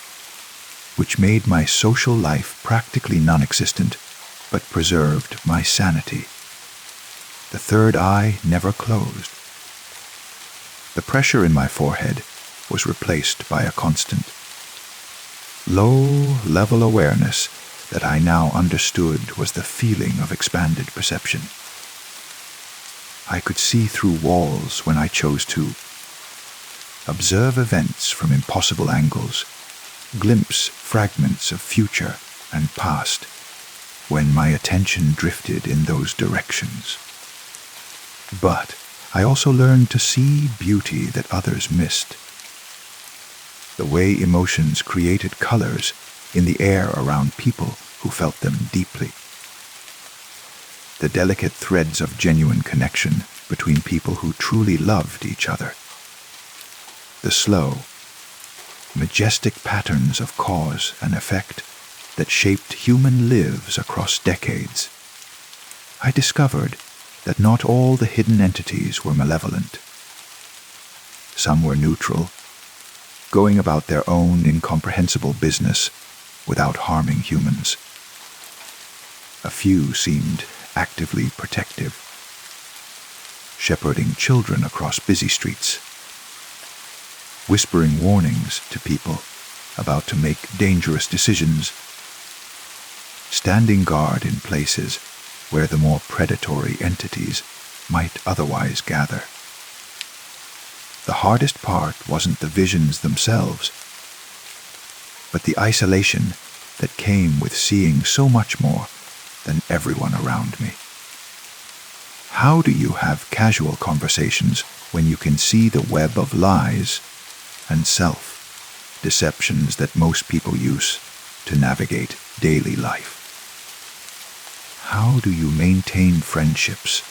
which made my social life practically non-existent, but preserved my sanity. The third eye never closed. The pressure in my forehead was replaced by a constant, low-level awareness that I now understood was the feeling of expanded perception. I could see through walls when I chose to, observe events from impossible angles, glimpse fragments of future and past when my attention drifted in those directions. But I also learned to see beauty that others missed. The way emotions created colors in the air around people who felt them deeply. The delicate threads of genuine connection between people who truly loved each other. The slow, majestic patterns of cause and effect that shaped human lives across decades. I discovered that not all the hidden entities were malevolent. Some were neutral, going about their own incomprehensible business without harming humans. A few seemed actively protective, shepherding children across busy streets, whispering warnings to people about to make dangerous decisions, standing guard in places where the more predatory entities might otherwise gather. The hardest part wasn't the visions themselves, but the isolation that came with seeing so much more than everyone around me. How do you have casual conversations when you can see the web of lies and self-deceptions that most people use to navigate daily life? How do you maintain friendships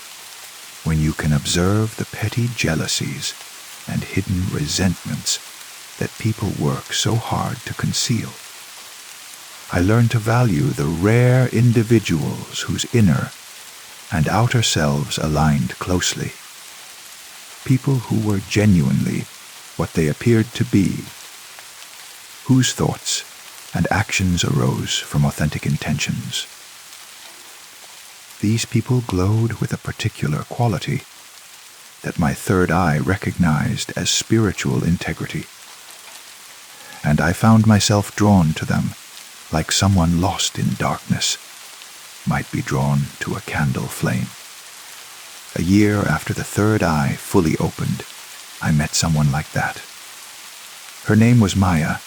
when you can observe the petty jealousies and hidden resentments that people work so hard to conceal? I learned to value the rare individuals whose inner and outer selves aligned closely. People who were genuinely what they appeared to be, whose thoughts and actions arose from authentic intentions. These people glowed with a particular quality that my third eye recognized as spiritual integrity, and I found myself drawn to them like someone lost in darkness might be drawn to a candle flame. A year after the third eye fully opened, I met someone like that. Her name was Maya,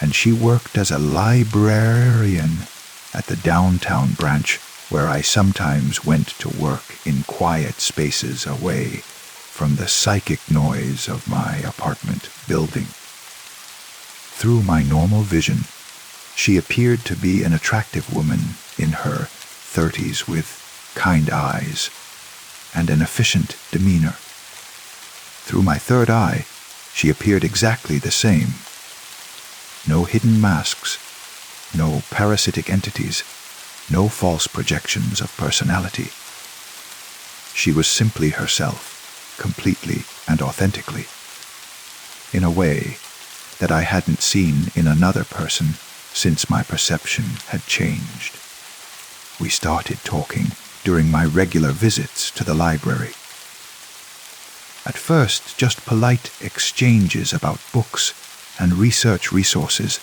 and she worked as a librarian at the downtown branch where I sometimes went to work in quiet spaces away from the psychic noise of my apartment building. Through my normal vision, she appeared to be an attractive woman in her 30s with kind eyes and an efficient demeanor. Through my third eye, she appeared exactly the same. No hidden masks, no parasitic entities, no false projections of personality. She was simply herself, completely and authentically, in a way that I hadn't seen in another person since my perception had changed. We started talking during my regular visits to the library. At first, just polite exchanges about books and research resources,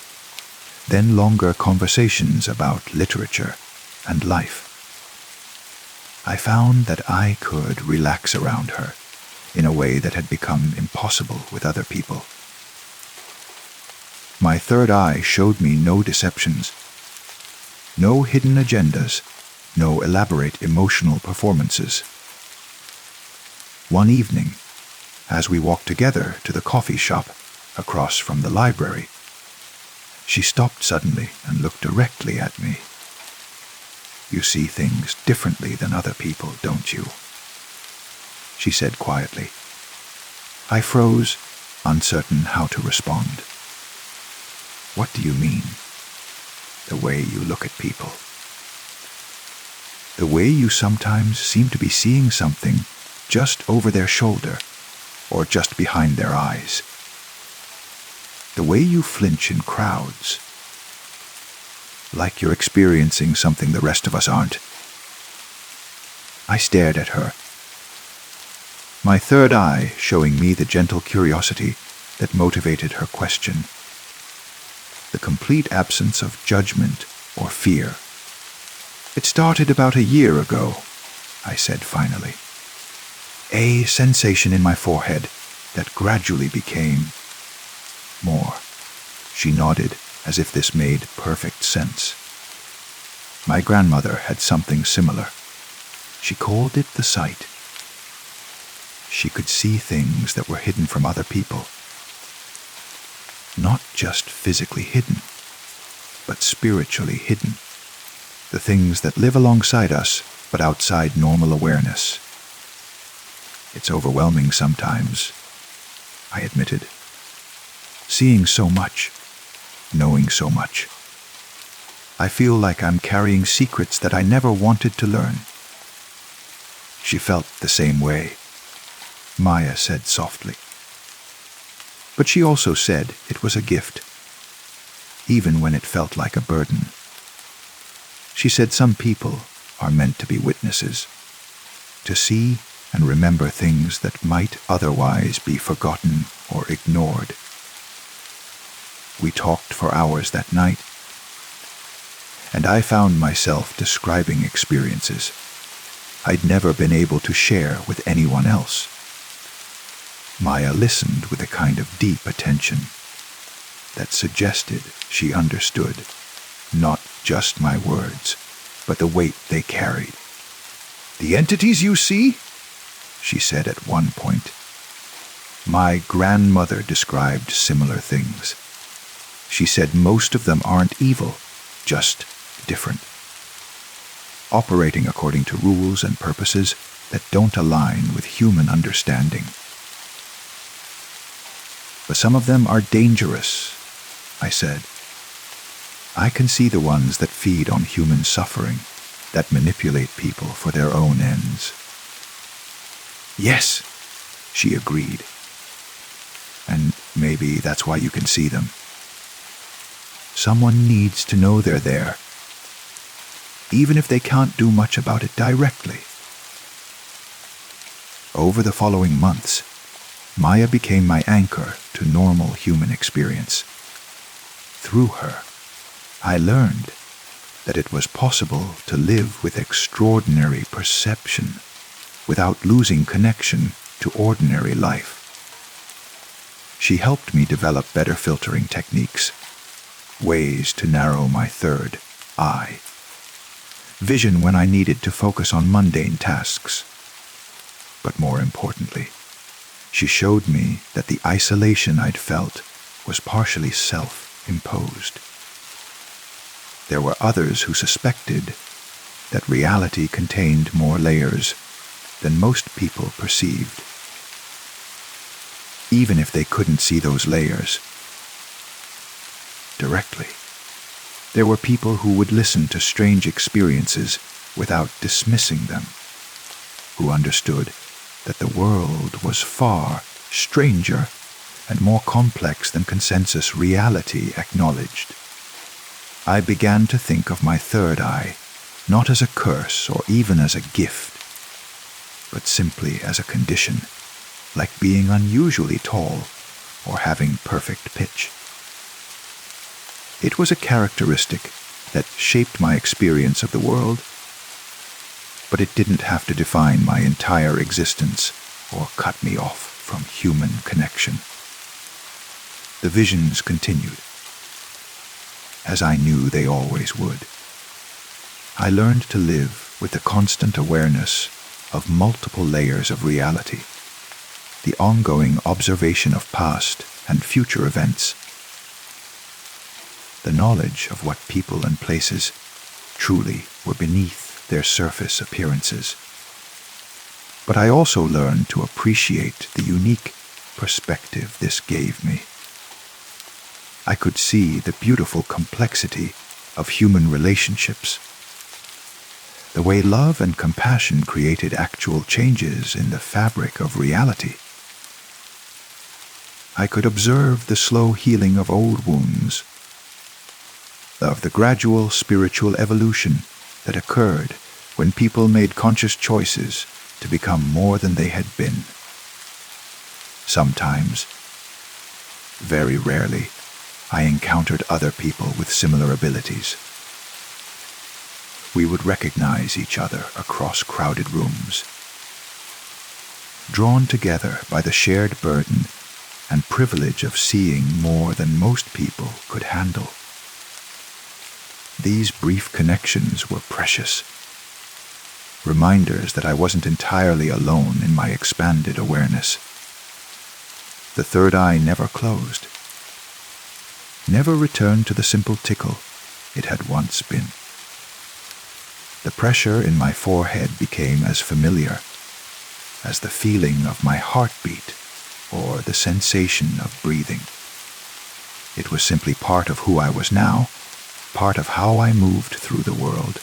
then longer conversations about literature and life. I found that I could relax around her in a way that had become impossible with other people. My third eye showed me no deceptions, no hidden agendas, no elaborate emotional performances. One evening, as we walked together to the coffee shop across from the library, she stopped suddenly and looked directly at me. "You see things differently than other people, don't you?" she said quietly. I froze, uncertain how to respond. "What do you mean?" the way you look at people. The way you sometimes seem to be seeing something just over their shoulder or just behind their eyes. The way you flinch in crowds, like you're experiencing something the rest of us aren't. I stared at her, my third eye showing me the gentle curiosity that motivated her question, the complete absence of judgment or fear. "It started about a year ago," I said finally. A sensation in my forehead that gradually became more. She nodded as if this made perfect sense. My grandmother had something similar. She called it the sight. She could see things that were hidden from other people. Not just physically hidden, but spiritually hidden. The things that live alongside us, but outside normal awareness. It's overwhelming sometimes, I admitted. Seeing so much, knowing so much. I feel like I'm carrying secrets that I never wanted to learn. She felt the same way, Maya said softly. But she also said it was a gift, even when it felt like a burden. She said some people are meant to be witnesses, to see and remember things that might otherwise be forgotten or ignored. We talked for hours that night, and I found myself describing experiences I'd never been able to share with anyone else. Maya listened with a kind of deep attention that suggested she understood not just my words, but the weight they carried. "The entities you see?" she said at one point. My grandmother described similar things. She said most of them aren't evil, just different, operating according to rules and purposes that don't align with human understanding. "But some of them are dangerous," I said. "I can see the ones that feed on human suffering, that manipulate people for their own ends." "Yes," she agreed. "And maybe that's why you can see them. Someone needs to know they're there, even if they can't do much about it directly." Over the following months, Maya became my anchor to normal human experience. Through her, I learned that it was possible to live with extraordinary perception without losing connection to ordinary life. She helped me develop better filtering techniques, ways to narrow my third eye, vision when I needed to focus on mundane tasks. But more importantly, she showed me that the isolation I'd felt was partially self-imposed. There were others who suspected that reality contained more layers than most people perceived, even if they couldn't see those layers directly. There were people who would listen to strange experiences without dismissing them, who understood that the world was far stranger and more complex than consensus reality acknowledged. I began to think of my third eye not as a curse or even as a gift, but simply as a condition, like being unusually tall or having perfect pitch. It was a characteristic that shaped my experience of the world, but it didn't have to define my entire existence or cut me off from human connection. The visions continued, as I knew they always would. I learned to live with the constant awareness of multiple layers of reality, the ongoing observation of past and future events, the knowledge of what people and places truly were beneath their surface appearances. But I also learned to appreciate the unique perspective this gave me. I could see the beautiful complexity of human relationships, the way love and compassion created actual changes in the fabric of reality. I could observe the slow healing of old wounds, of the gradual spiritual evolution that occurred when people made conscious choices to become more than they had been. Sometimes, very rarely, I encountered other people with similar abilities. We would recognize each other across crowded rooms, drawn together by the shared burden and privilege of seeing more than most people could handle. These brief connections were precious, reminders that I wasn't entirely alone in my expanded awareness. The third eye never closed, never returned to the simple tickle it had once been. The pressure in my forehead became as familiar as the feeling of my heartbeat or the sensation of breathing. It was simply part of who I was now, part of how I moved through the world.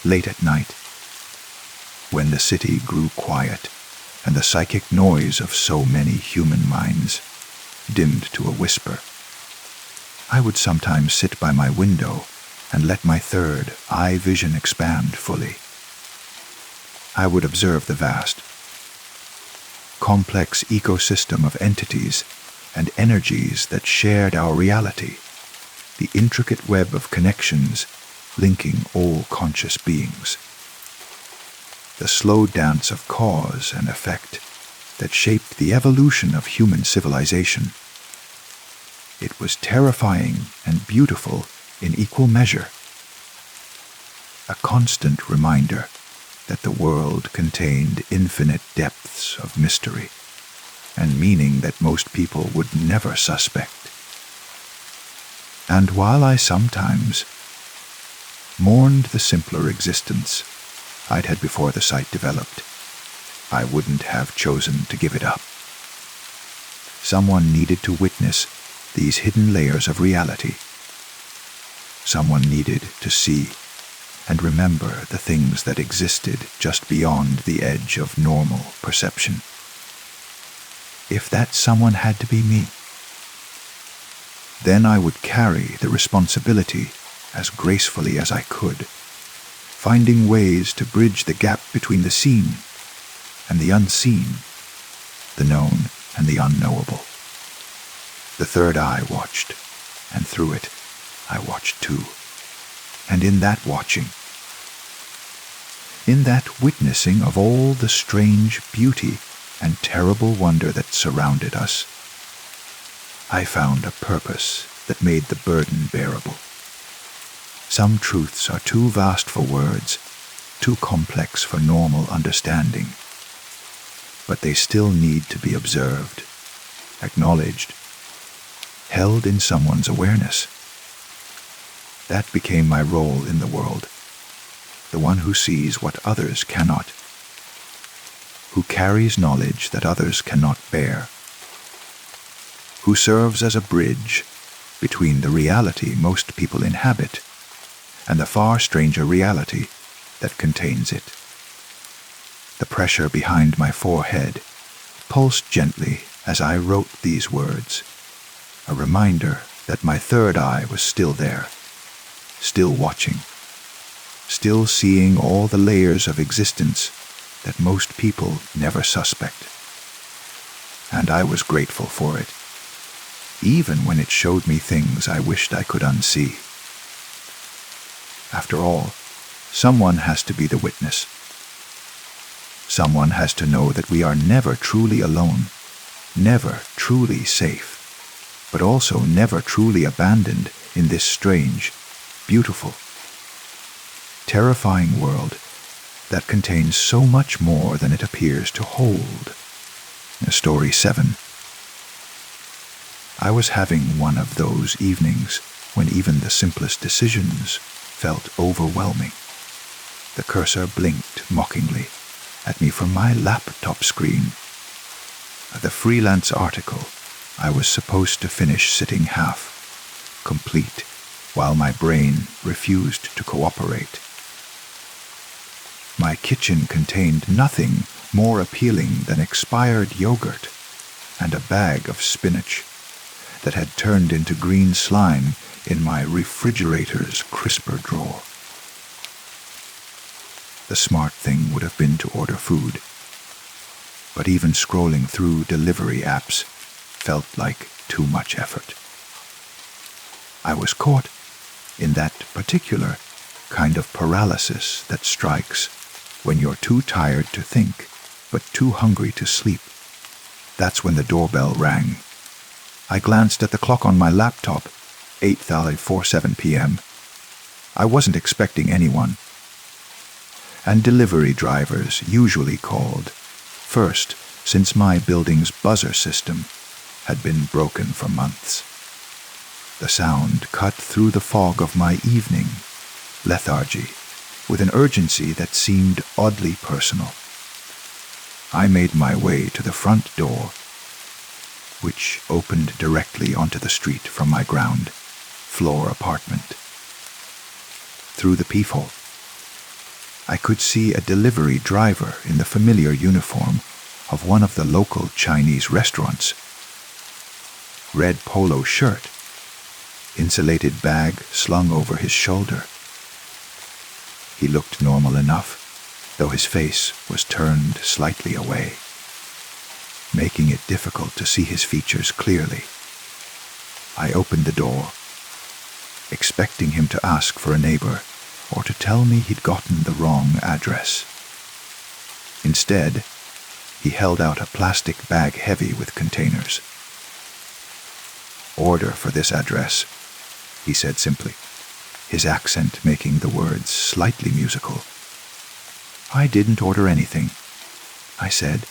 Late at night, when the city grew quiet and the psychic noise of so many human minds dimmed to a whisper, I would sometimes sit by my window and let my third eye vision expand fully. I would observe the vast, complex ecosystem of entities and energies that shared our reality, the intricate web of connections linking all conscious beings. The slow dance of cause and effect that shaped the evolution of human civilization. It was terrifying and beautiful in equal measure, a constant reminder that the world contained infinite depths of mystery and meaning that most people would never suspect. And while I sometimes mourned the simpler existence I'd had before the sight developed, I wouldn't have chosen to give it up. Someone needed to witness these hidden layers of reality. Someone needed to see and remember the things that existed just beyond the edge of normal perception. If that someone had to be me, then I would carry the responsibility as gracefully as I could, finding ways to bridge the gap between the seen and the unseen, the known and the unknowable. The third eye watched, and through it I watched too. And in that watching, in that witnessing of all the strange beauty and terrible wonder that surrounded us, I found a purpose that made the burden bearable. Some truths are too vast for words, too complex for normal understanding, but they still need to be observed, acknowledged, held in someone's awareness. That became my role in the world, the one who sees what others cannot, who carries knowledge that others cannot bear, who serves as a bridge between the reality most people inhabit and the far stranger reality that contains it. The pressure behind my forehead pulsed gently as I wrote these words, a reminder that my third eye was still there, still watching, still seeing all the layers of existence that most people never suspect. And I was grateful for it, even when it showed me things I wished I could unsee. After all, someone has to be the witness. Someone has to know that we are never truly alone, never truly safe, but also never truly abandoned in this strange, beautiful, terrifying world that contains so much more than it appears to hold. Story 7. I was having one of those evenings when even the simplest decisions felt overwhelming. The cursor blinked mockingly at me from my laptop screen. The freelance article I was supposed to finish sitting half, complete, while my brain refused to cooperate. My kitchen contained nothing more appealing than expired yogurt and a bag of spinach that had turned into green slime in my refrigerator's crisper drawer. The smart thing would have been to order food, but even scrolling through delivery apps felt like too much effort. I was caught in that particular kind of paralysis that strikes when you're too tired to think, but too hungry to sleep. That's when the doorbell rang. I glanced at the clock on my laptop, 8:47 p.m. I wasn't expecting anyone. And delivery drivers usually called first, since my building's buzzer system had been broken for months. The sound cut through the fog of my evening lethargy with an urgency that seemed oddly personal. I made my way to the front door, which opened directly onto the street from my ground floor apartment. Through the peephole, I could see a delivery driver in the familiar uniform of one of the local Chinese restaurants. Red polo shirt, insulated bag slung over his shoulder. He looked normal enough, though his face was turned slightly away, making it difficult to see his features clearly. I opened the door, expecting him to ask for a neighbor or to tell me he'd gotten the wrong address. Instead, he held out a plastic bag heavy with containers. "Order for this address," he said simply, his accent making the words slightly musical. "I didn't order anything," I said,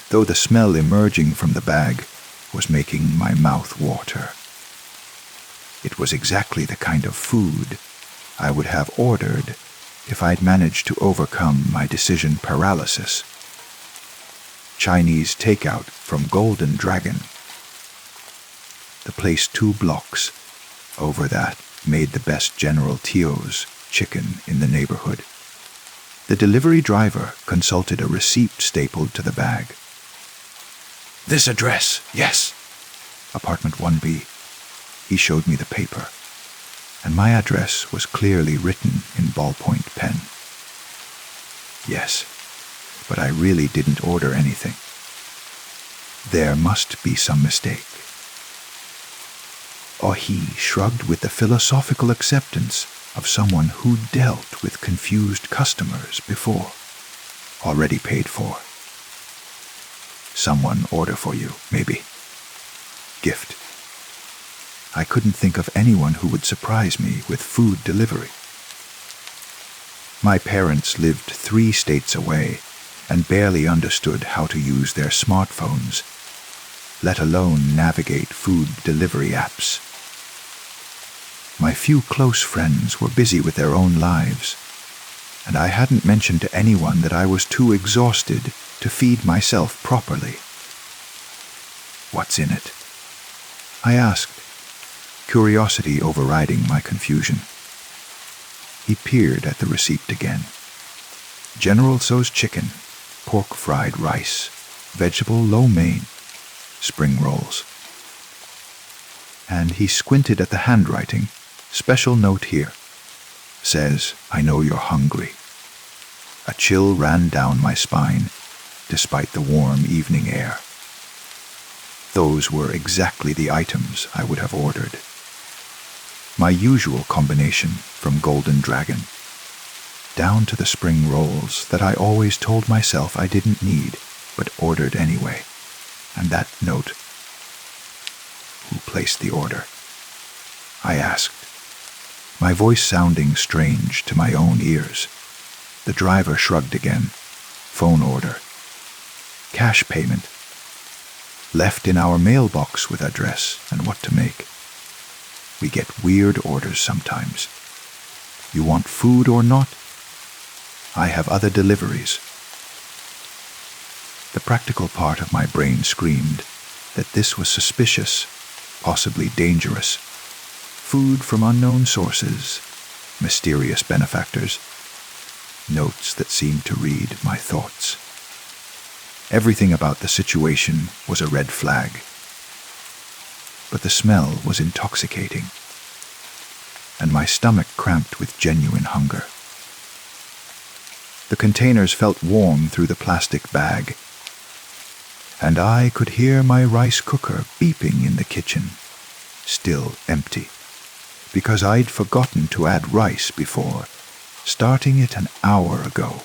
though the smell emerging from the bag was making my mouth water. It was exactly the kind of food I would have ordered if I'd managed to overcome my decision paralysis. Chinese takeout from Golden Dragon. The place 2 blocks over that made the best General Tio's chicken in the neighborhood. The delivery driver consulted a receipt stapled to the bag. "This address, yes. Apartment 1B. He showed me the paper, and my address was clearly written in ballpoint pen. Yes, but I really didn't order anything. There must be some mistake. He shrugged with the philosophical acceptance of someone who dealt with confused customers before, already paid for. "Someone order for you, maybe. Gift." I couldn't think of anyone who would surprise me with food delivery. My parents lived 3 states away and barely understood how to use their smartphones, let alone navigate food delivery apps. My few close friends were busy with their own lives, and I hadn't mentioned to anyone that I was too exhausted to feed myself properly. "What's in it?" I asked, curiosity overriding my confusion. He peered at the receipt again. General Tso's chicken, pork fried rice, vegetable lo mein, spring rolls. And he squinted at the handwriting. "Special note here. Says, I know you're hungry." A chill ran down my spine, despite the warm evening air. Those were exactly the items I would have ordered. My usual combination from Golden Dragon, down to the spring rolls that I always told myself I didn't need, but ordered anyway. And that note. Who placed the order? I asked, my voice sounding strange to my own ears. The driver shrugged again. Phone order. Cash payment. Left in our mailbox with address and what to make. We get weird orders sometimes. You want food or not? I have other deliveries. The practical part of my brain screamed that this was suspicious, possibly dangerous. food from unknown sources, mysterious benefactors, notes that seemed to read my thoughts. Everything about the situation was a red flag. But the smell was intoxicating, and my stomach cramped with genuine hunger. The containers felt warm through the plastic bag, and I could hear my rice cooker beeping in the kitchen, still empty, because I'd forgotten to add rice before, starting it an hour ago.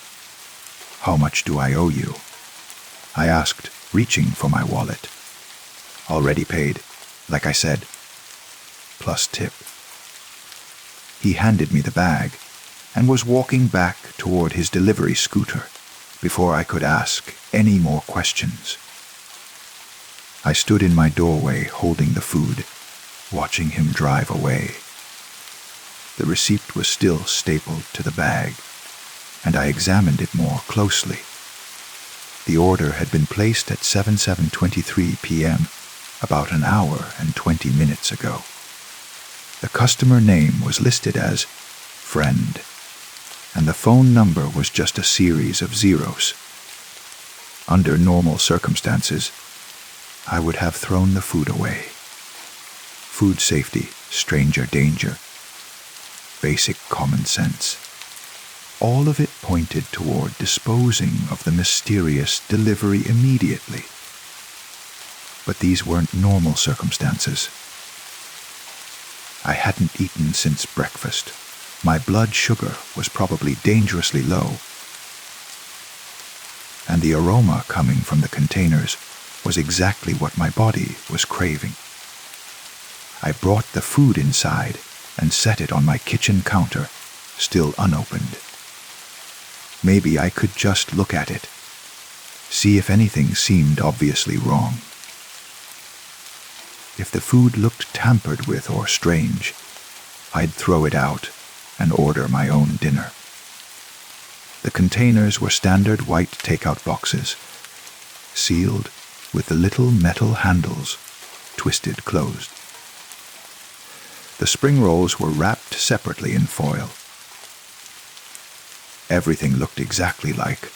"How much do I owe you?" I asked, reaching for my wallet. "Already paid, like I said, plus tip." He handed me the bag and was walking back toward his delivery scooter before I could ask any more questions. I stood in my doorway holding the food, watching him drive away. The receipt was still stapled to the bag, and I examined it more closely. The order had been placed at 7:23 p.m., about an hour and 20 minutes ago. The customer name was listed as Friend, and the phone number was just a series of zeros. Under normal circumstances, I would have thrown the food away. Food safety, stranger danger. Basic common sense. All of it pointed toward disposing of the mysterious delivery immediately. But these weren't normal circumstances. I hadn't eaten since breakfast. My blood sugar was probably dangerously low, and the aroma coming from the containers was exactly what my body was craving. I brought the food inside and set it on my kitchen counter, still unopened. Maybe I could just look at it, see if anything seemed obviously wrong. If the food looked tampered with or strange, I'd throw it out and order my own dinner. The containers were standard white takeout boxes, sealed with the little metal handles twisted closed. The spring rolls were wrapped separately in foil. Everything looked exactly like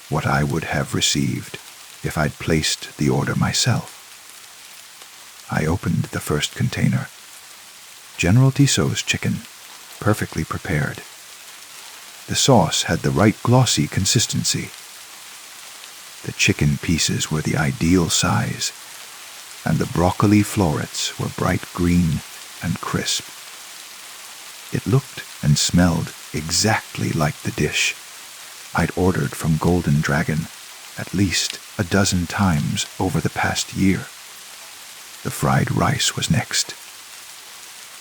what I would have received if I'd placed the order myself. I opened the first container. General Tissot's chicken, perfectly prepared. The sauce had the right glossy consistency. The chicken pieces were the ideal size, and the broccoli florets were bright green and crisp. It looked and smelled exactly like the dish I'd ordered from Golden Dragon at least a dozen times over the past year. The fried rice was next.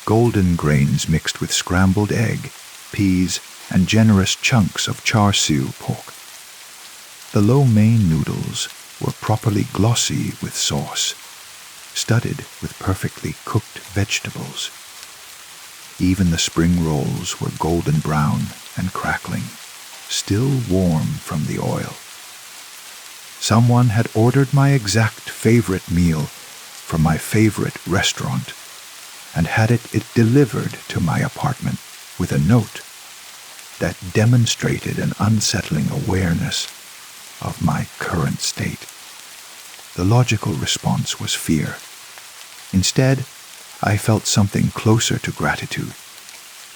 Golden grains mixed with scrambled egg, peas, and generous chunks of char siu pork. The lo mein noodles were properly glossy with sauce, studded with perfectly cooked vegetables. Even the spring rolls were golden brown and crackling, still warm from the oil. Someone had ordered my exact favorite meal from my favorite restaurant and had it delivered to my apartment with a note that demonstrated an unsettling awareness of my current state. The logical response was fear. Instead, I felt something closer to gratitude.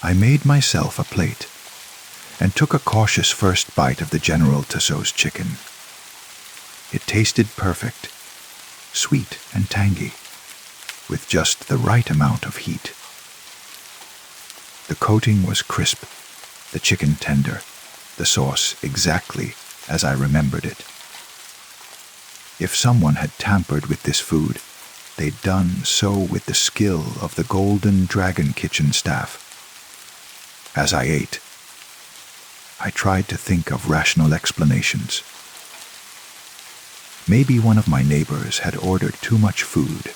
I made myself a plate and took a cautious first bite of the General Tissot's chicken. It tasted perfect, sweet and tangy, with just the right amount of heat. The coating was crisp, the chicken tender, the sauce exactly as I remembered it. If someone had tampered with this food, they'd done so with the skill of the Golden Dragon kitchen staff. As I ate, I tried to think of rational explanations. Maybe one of my neighbors had ordered too much food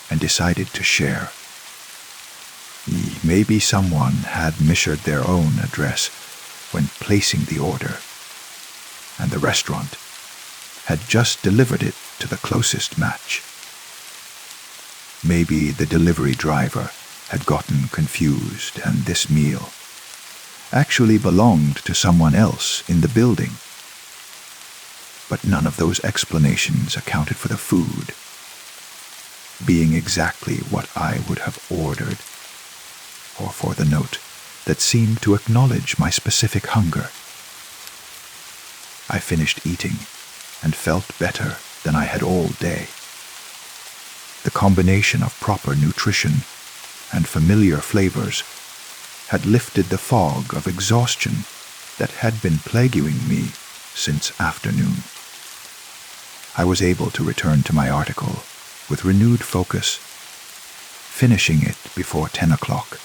and decided to share. Maybe someone had measured their own address when placing the order, and the restaurant had just delivered it to the closest match. Maybe the delivery driver had gotten confused, and this meal actually belonged to someone else in the building. But none of those explanations accounted for the food being exactly what I would have ordered, or for the note that seemed to acknowledge my specific hunger. I finished eating and felt better than I had all day. The combination of proper nutrition and familiar flavors had lifted the fog of exhaustion that had been plaguing me since afternoon. I was able to return to my article with renewed focus, finishing it before 10 o'clock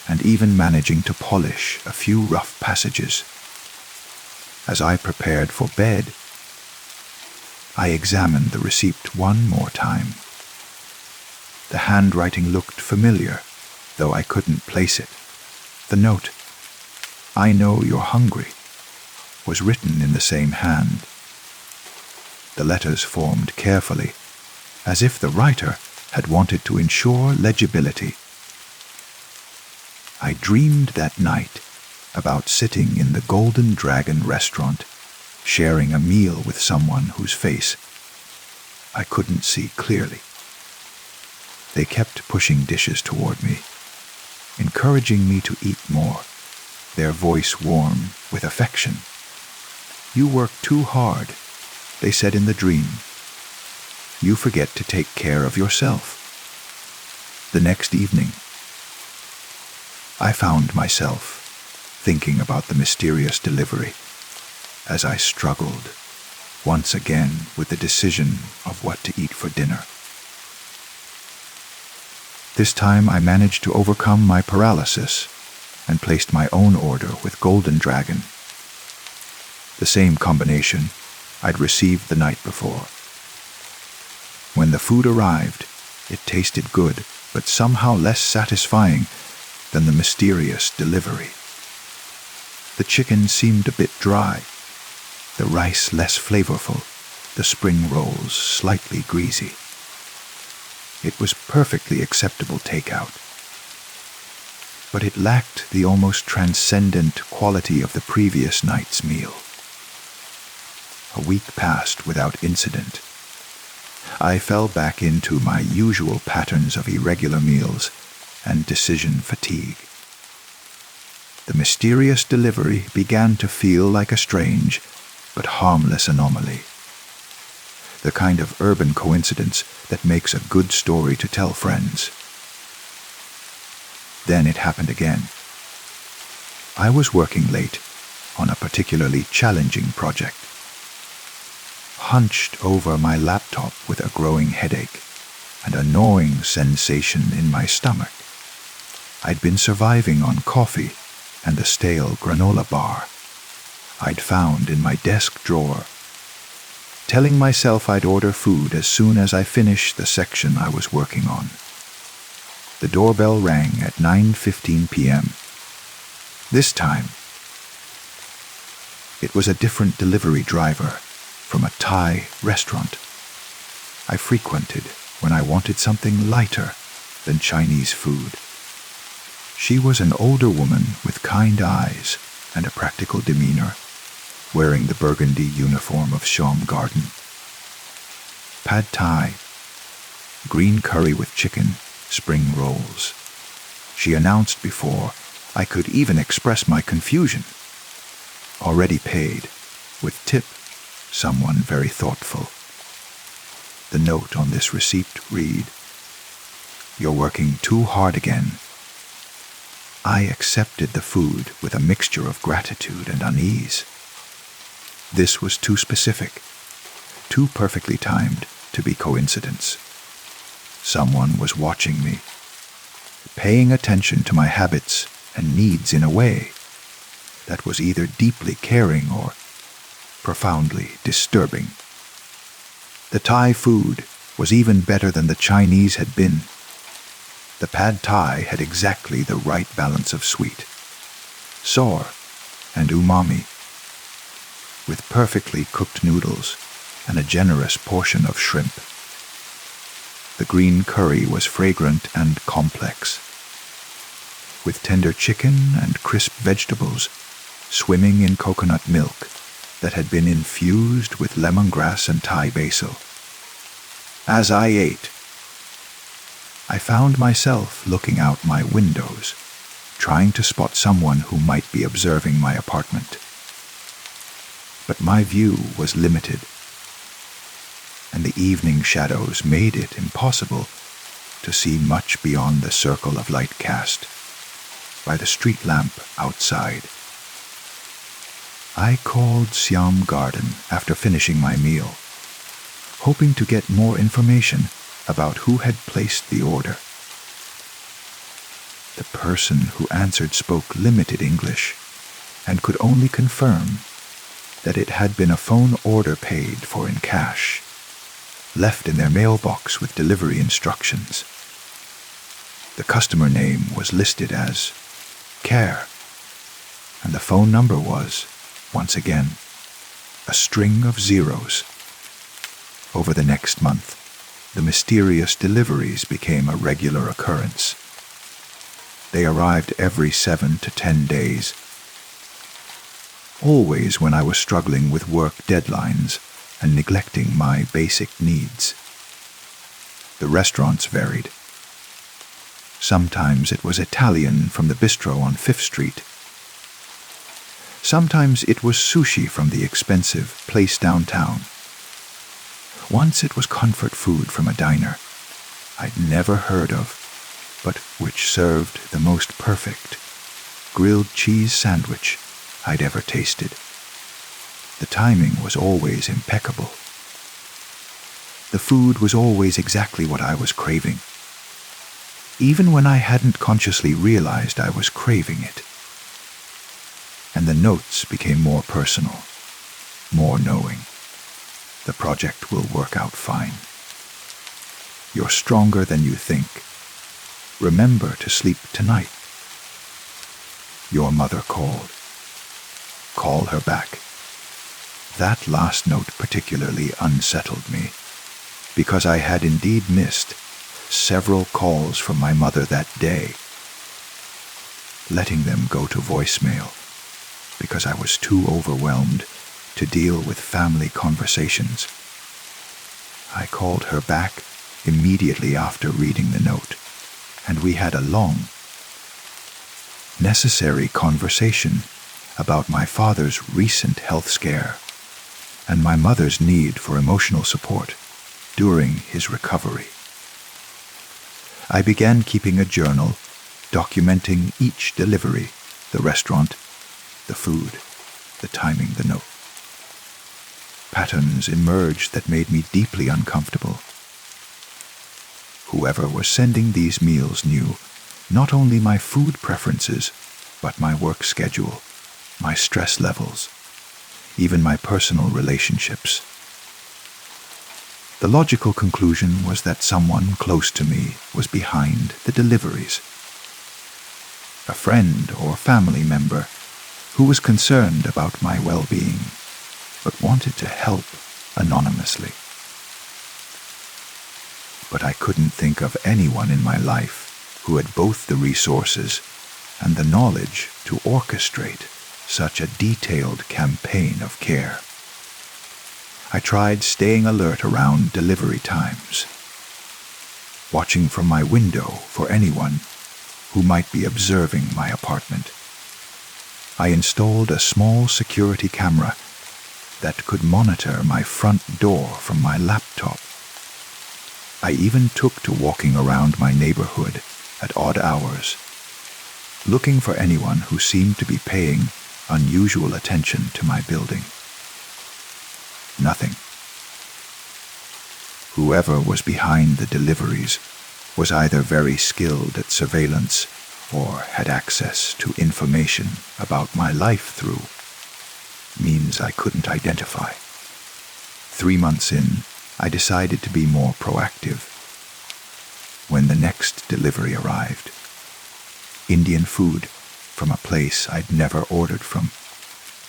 and even managing to polish a few rough passages. As I prepared for bed, I examined the receipt one more time. The handwriting looked familiar, though I couldn't place it. The note, "I know you're hungry," was written in the same hand. The letters formed carefully, as if the writer had wanted to ensure legibility. I dreamed that night about sitting in the Golden Dragon restaurant, sharing a meal with someone whose face I couldn't see clearly. They kept pushing dishes toward me, encouraging me to eat more, their voice warm with affection. "You work too hard," they said in the dream. "You forget to take care of yourself." The next evening, I found myself thinking about the mysterious delivery as I struggled once again with the decision of what to eat for dinner. This time I managed to overcome my paralysis and placed my own order with Golden Dragon, the same combination I'd received the night before. When the food arrived, it tasted good, but somehow less satisfying than the mysterious delivery. The chicken seemed a bit dry, the rice less flavorful, the spring rolls slightly greasy. It was perfectly acceptable takeout, but it lacked the almost transcendent quality of the previous night's meal. A week passed without incident. I fell back into my usual patterns of irregular meals and decision fatigue. The mysterious delivery began to feel like a strange but harmless anomaly, the kind of urban coincidence that makes a good story to tell friends. Then it happened again. I was working late on a particularly challenging project, hunched over my laptop with a growing headache and a gnawing sensation in my stomach. I'd been surviving on coffee and the stale granola bar I'd found in my desk drawer, telling myself I'd order food as soon as I finished the section I was working on. The doorbell rang at 9:15 p.m. This time, it was a different delivery driver from a Thai restaurant I frequented when I wanted something lighter than Chinese food. She was an older woman with kind eyes and a practical demeanor, wearing the burgundy uniform of Sham Garden. Pad Thai, green curry with chicken, spring rolls. She announced before I could even express my confusion. Already paid, with tip, someone very thoughtful. The note on this receipt read, "You're working too hard again." I accepted the food with a mixture of gratitude and unease. This was too specific, too perfectly timed to be coincidence. Someone was watching me, paying attention to my habits and needs in a way that was either deeply caring or profoundly disturbing. The Thai food was even better than the Chinese had been. The Pad Thai had exactly the right balance of sweet, sour, and umami, with perfectly cooked noodles and a generous portion of shrimp. The green curry was fragrant and complex, with tender chicken and crisp vegetables, swimming in coconut milk that had been infused with lemongrass and Thai basil. As I ate, I found myself looking out my windows, trying to spot someone who might be observing my apartment. But my view was limited, and the evening shadows made it impossible to see much beyond the circle of light cast by the street lamp outside. I called Siam Garden after finishing my meal, hoping to get more information about who had placed the order. The person who answered spoke limited English and could only confirm that it had been a phone order paid for in cash, left in their mailbox with delivery instructions. The customer name was listed as Care, and the phone number was, once again, a string of zeros. Over the next month, the mysterious deliveries became a regular occurrence. They arrived every 7 to 10 days, always when I was struggling with work deadlines and neglecting my basic needs. The restaurants varied. Sometimes it was Italian from the bistro on 5th Street. Sometimes it was sushi from the expensive place downtown. Once it was comfort food from a diner I'd never heard of, but which served the most perfect grilled cheese sandwich I'd ever tasted. The timing was always impeccable. The food was always exactly what I was craving, even when I hadn't consciously realized I was craving it. And the notes became more personal, more knowing. The project will work out fine. You're stronger than you think. Remember to sleep tonight. Your mother called. Call her back. That last note particularly unsettled me, because I had indeed missed several calls from my mother that day, letting them go to voicemail because I was too overwhelmed to deal with family conversations. I called her back immediately after reading the note, and we had a long, necessary conversation about my father's recent health scare and my mother's need for emotional support during his recovery. I began keeping a journal documenting each delivery, the restaurant, the food, the timing, the note. Patterns emerged that made me deeply uncomfortable. Whoever was sending these meals knew not only my food preferences, but my work schedule, my stress levels, even my personal relationships. The logical conclusion was that someone close to me was behind the deliveries. A friend or family member who was concerned about my well-being, but wanted to help anonymously. But I couldn't think of anyone in my life who had both the resources and the knowledge to orchestrate such a detailed campaign of care. I tried staying alert around delivery times, watching from my window for anyone who might be observing my apartment. I installed a small security camera that could monitor my front door from my laptop. I even took to walking around my neighborhood at odd hours, looking for anyone who seemed to be paying unusual attention to my building. Nothing. Whoever was behind the deliveries was either very skilled at surveillance or had access to information about my life through means I couldn't identify. 3 months in, I decided to be more proactive. When the next delivery arrived, Indian food from a place I'd never ordered from,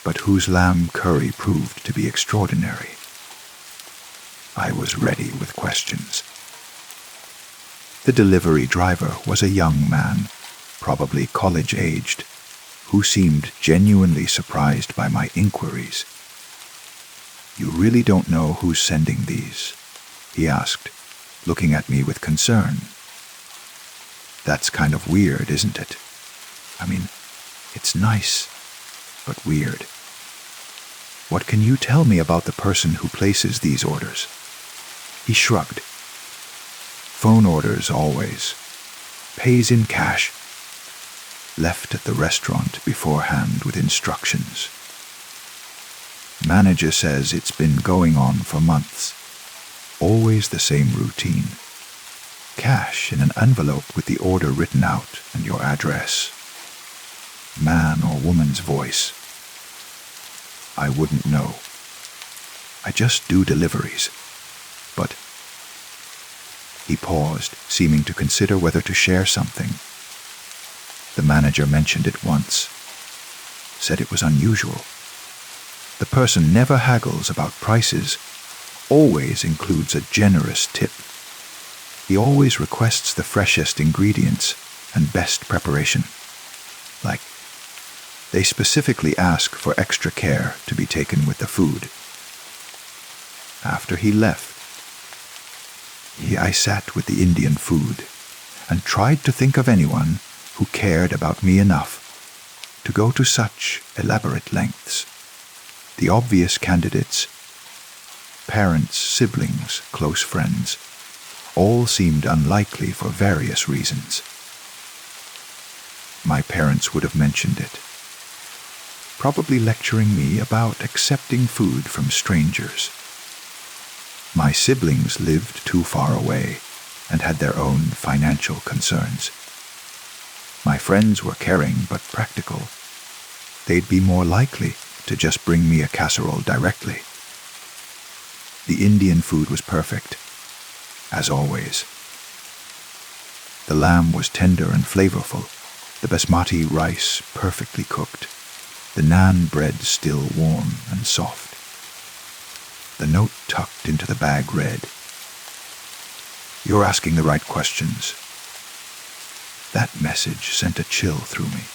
but whose lamb curry proved to be extraordinary, I was ready with questions. The delivery driver was a young man probably college-aged, who seemed genuinely surprised by my inquiries. "You really don't know who's sending these?" he asked, looking at me with concern. "That's kind of weird, isn't it? I mean, it's nice, but weird. What can you tell me about the person who places these orders?" He shrugged. "Phone orders always. Pays in cash. Left at the restaurant beforehand with instructions. Manager says it's been going on for months. Always the same routine. Cash in an envelope with the order written out and your address. Man or woman's voice. I wouldn't know. I just do deliveries. But..." He paused, seeming to consider whether to share something. The manager mentioned it once. Said it was unusual. The person never haggles about prices, always includes a generous tip. He always requests the freshest ingredients and best preparation. Like, they specifically ask for extra care to be taken with the food. After he left, I sat with the Indian food and tried to think of anyone who cared about me enough to go to such elaborate lengths. The obvious candidates, parents, siblings, close friends, all seemed unlikely for various reasons. My parents would have mentioned it, probably lecturing me about accepting food from strangers. My siblings lived too far away and had their own financial concerns. My friends were caring but practical. They'd be more likely to just bring me a casserole directly. The Indian food was perfect, as always. The lamb was tender and flavorful, the basmati rice perfectly cooked, the naan bread still warm and soft. The note tucked into the bag read, "You're asking the right questions." That message sent a chill through me.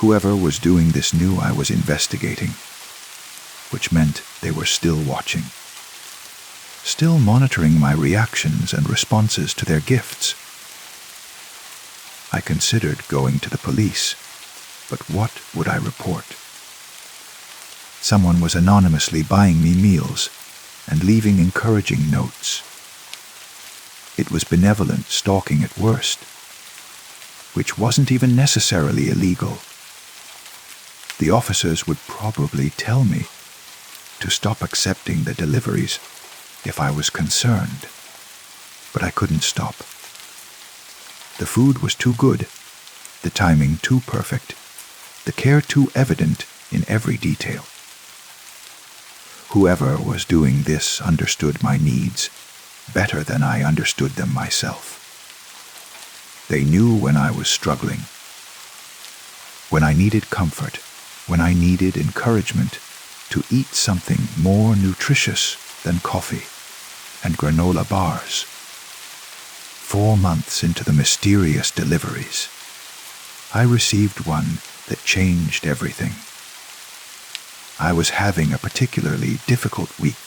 Whoever was doing this knew I was investigating, which meant they were still watching, still monitoring my reactions and responses to their gifts. I considered going to the police, but what would I report? Someone was anonymously buying me meals and leaving encouraging notes. It was benevolent stalking at worst, which wasn't even necessarily illegal. The officers would probably tell me to stop accepting the deliveries if I was concerned, but I couldn't stop. The food was too good, the timing too perfect, the care too evident in every detail. Whoever was doing this understood my needs better than I understood them myself. They knew when I was struggling, when I needed comfort, when I needed encouragement to eat something more nutritious than coffee and granola bars. 4 months into the mysterious deliveries, I received one that changed everything. I was having a particularly difficult week.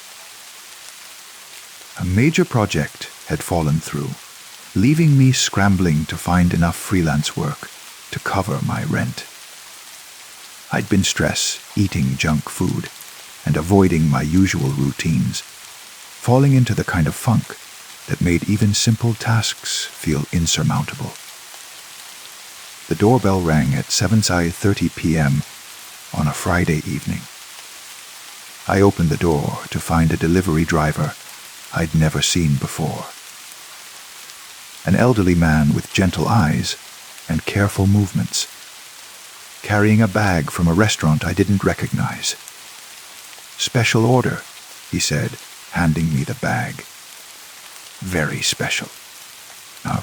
A major project had fallen through, leaving me scrambling to find enough freelance work to cover my rent. I'd been stressed, eating junk food, and avoiding my usual routines, falling into the kind of funk that made even simple tasks feel insurmountable. The doorbell rang at 7:30 p.m. on a Friday evening. I opened the door to find a delivery driver I'd never seen before. An elderly man with gentle eyes and careful movements, carrying a bag from a restaurant I didn't recognize. "Special order," he said, handing me the bag. "Very special.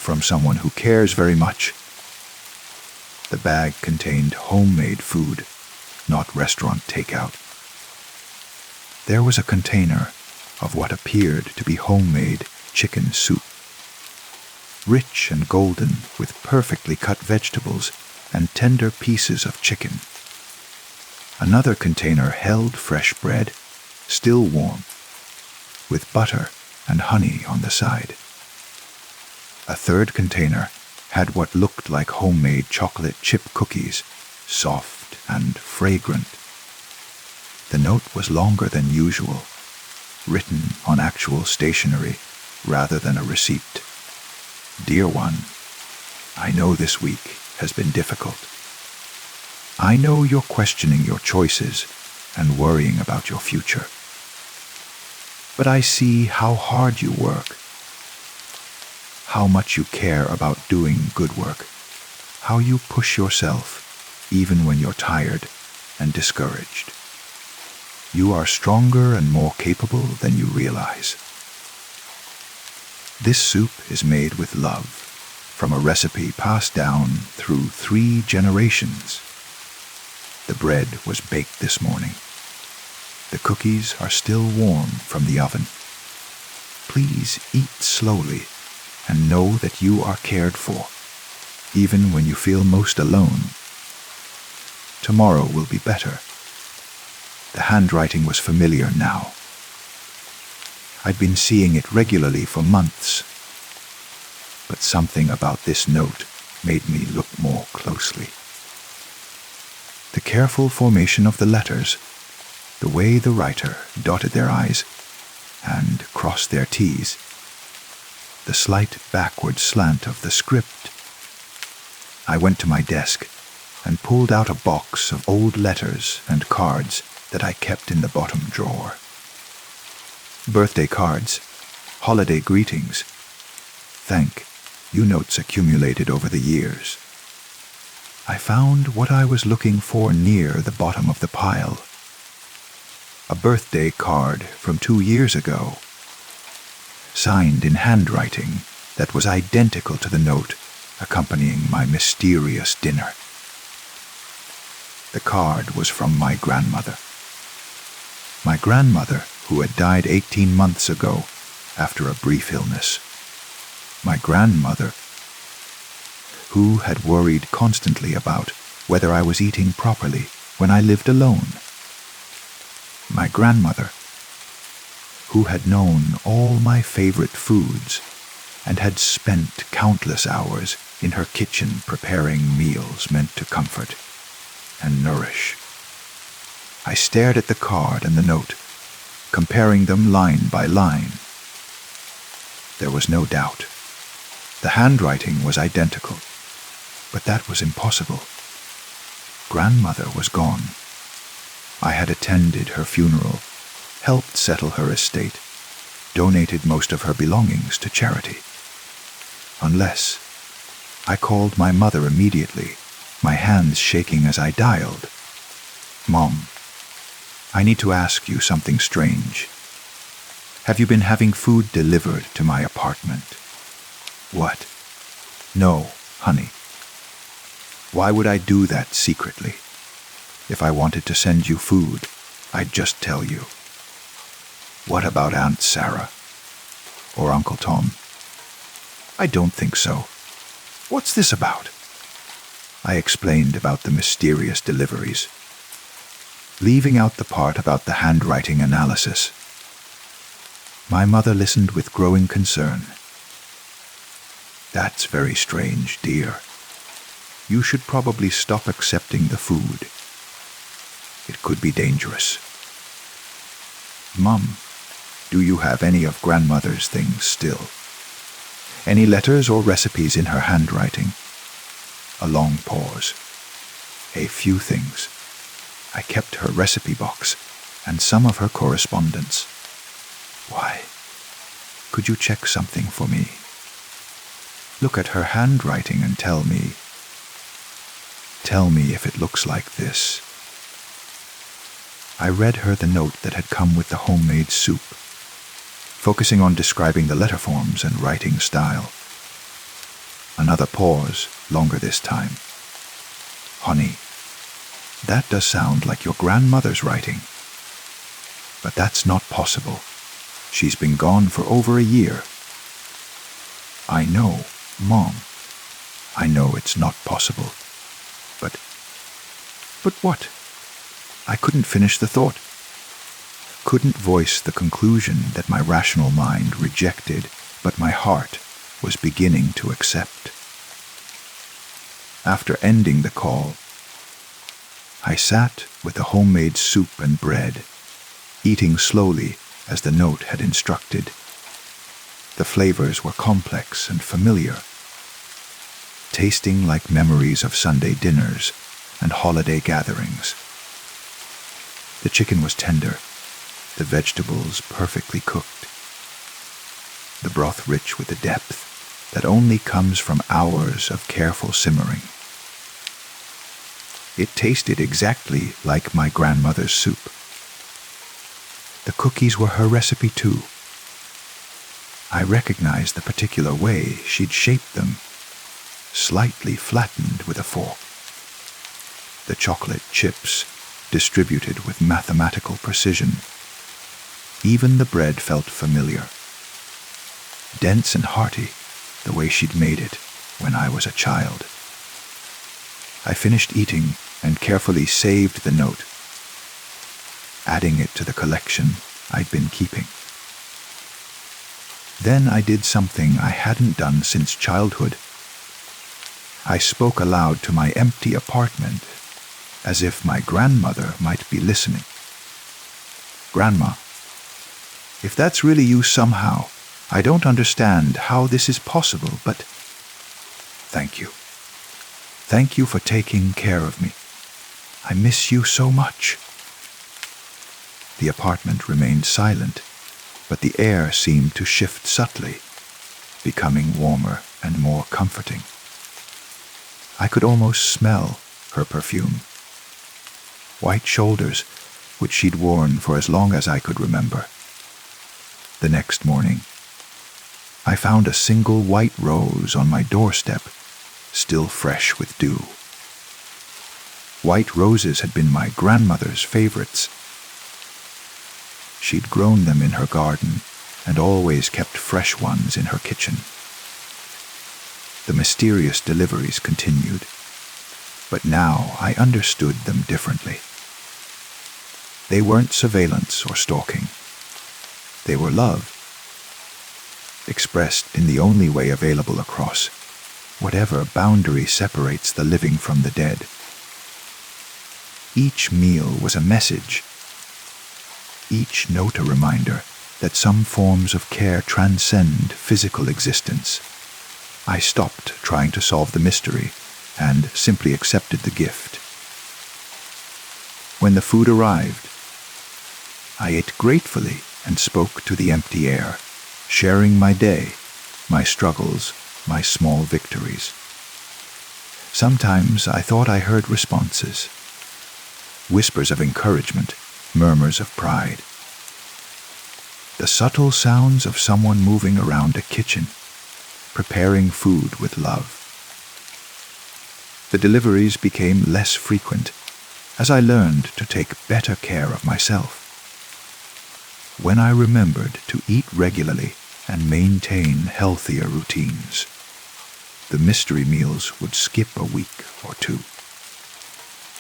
From someone who cares very much." The bag contained homemade food, not restaurant takeout. There was a container of what appeared to be homemade chicken soup. rich and golden with perfectly cut vegetables and tender pieces of chicken. Another container held fresh bread, still warm, with butter and honey on the side. A third container had what looked like homemade chocolate chip cookies, soft and fragrant. The note was longer than usual, written on actual stationery rather than a receipt. Dear one, I know this week has been difficult. I know you're questioning your choices and worrying about your future. But I see how hard you work, how much you care about doing good work, how you push yourself even when you're tired and discouraged. You are stronger and more capable than you realize. This soup is made with love, from a recipe passed down through 3 generations. The bread was baked this morning. The cookies are still warm from the oven. Please eat slowly and know that you are cared for, even when you feel most alone. Tomorrow will be better. The handwriting was familiar now. I'd been seeing it regularly for months, but something about this note made me look more closely. The careful formation of the letters, the way the writer dotted their I's and crossed their T's, the slight backward slant of the script. I went to my desk and pulled out a box of old letters and cards that I kept in the bottom drawer. Birthday cards, holiday greetings, thank you notes accumulated over the years. I found what I was looking for near the bottom of the pile. A birthday card from 2 years ago, signed in handwriting that was identical to the note accompanying my mysterious dinner. The card was from my grandmother. My grandmother, who had died 18 months ago after a brief illness. My grandmother, who had worried constantly about whether I was eating properly when I lived alone. My grandmother, who had known all my favorite foods and had spent countless hours in her kitchen preparing meals meant to comfort and nourish. I stared at the card and the note, comparing them line by line. There was no doubt. The handwriting was identical, but that was impossible. Grandmother was gone. I had attended her funeral, helped settle her estate, donated most of her belongings to charity. Unless I called my mother immediately, my hands shaking as I dialed. Mom, I need to ask you something strange. Have you been having food delivered to my apartment? What? No, honey. Why would I do that secretly? If I wanted to send you food, I'd just tell you. What about Aunt Sarah? Or Uncle Tom? I don't think so. What's this about? I explained about the mysterious deliveries, leaving out the part about the handwriting analysis. My mother listened with growing concern. That's very strange, dear. You should probably stop accepting the food. It could be dangerous. Mum, do you have any of Grandmother's things still? Any letters or recipes in her handwriting? A long pause. A few things. I kept her recipe box and some of her correspondence. Why? Could you check something for me? Look at her handwriting and tell me if it looks like this. I read her the note that had come with the homemade soup, focusing on describing the letter forms and writing style. Another pause, longer this time. Honey, that does sound like your grandmother's writing. But that's not possible. She's been gone for over a year. I know, Mom, I know it's not possible, but what? I couldn't finish the thought. Couldn't voice the conclusion that my rational mind rejected, but my heart was beginning to accept. After ending the call, I sat with the homemade soup and bread, eating slowly as the note had instructed. The flavors were complex and familiar, tasting like memories of Sunday dinners and holiday gatherings. The chicken was tender, the vegetables perfectly cooked, the broth rich with the depth that only comes from hours of careful simmering. It tasted exactly like my grandmother's soup. The cookies were her recipe too. I recognized the particular way she'd shaped them, slightly flattened with a fork. The chocolate chips distributed with mathematical precision. Even the bread felt familiar, dense and hearty, the way she'd made it when I was a child. I finished eating and carefully saved the note, adding it to the collection I'd been keeping. Then I did something I hadn't done since childhood. I spoke aloud to my empty apartment, as if my grandmother might be listening. Grandma, if that's really you somehow, I don't understand how this is possible, but thank you. Thank you for taking care of me. I miss you so much. The apartment remained silent, but the air seemed to shift subtly, becoming warmer and more comforting. I could almost smell her perfume. White shoulders, which she'd worn for as long as I could remember. The next morning, I found a single white rose on my doorstep, still fresh with dew. White roses had been my grandmother's favorites. She'd grown them in her garden and always kept fresh ones in her kitchen. The mysterious deliveries continued, but now I understood them differently. They weren't surveillance or stalking. They were love, expressed in the only way available across whatever boundary separates the living from the dead. Each meal was a message, each note a reminder that some forms of care transcend physical existence. I stopped trying to solve the mystery and simply accepted the gift. When the food arrived, I ate gratefully and spoke to the empty air, sharing my day, my struggles, my small victories. Sometimes I thought I heard responses, whispers of encouragement, murmurs of pride. The subtle sounds of someone moving around a kitchen, preparing food with love. The deliveries became less frequent as I learned to take better care of myself. When I remembered to eat regularly and maintain healthier routines, the mystery meals would skip a week or two.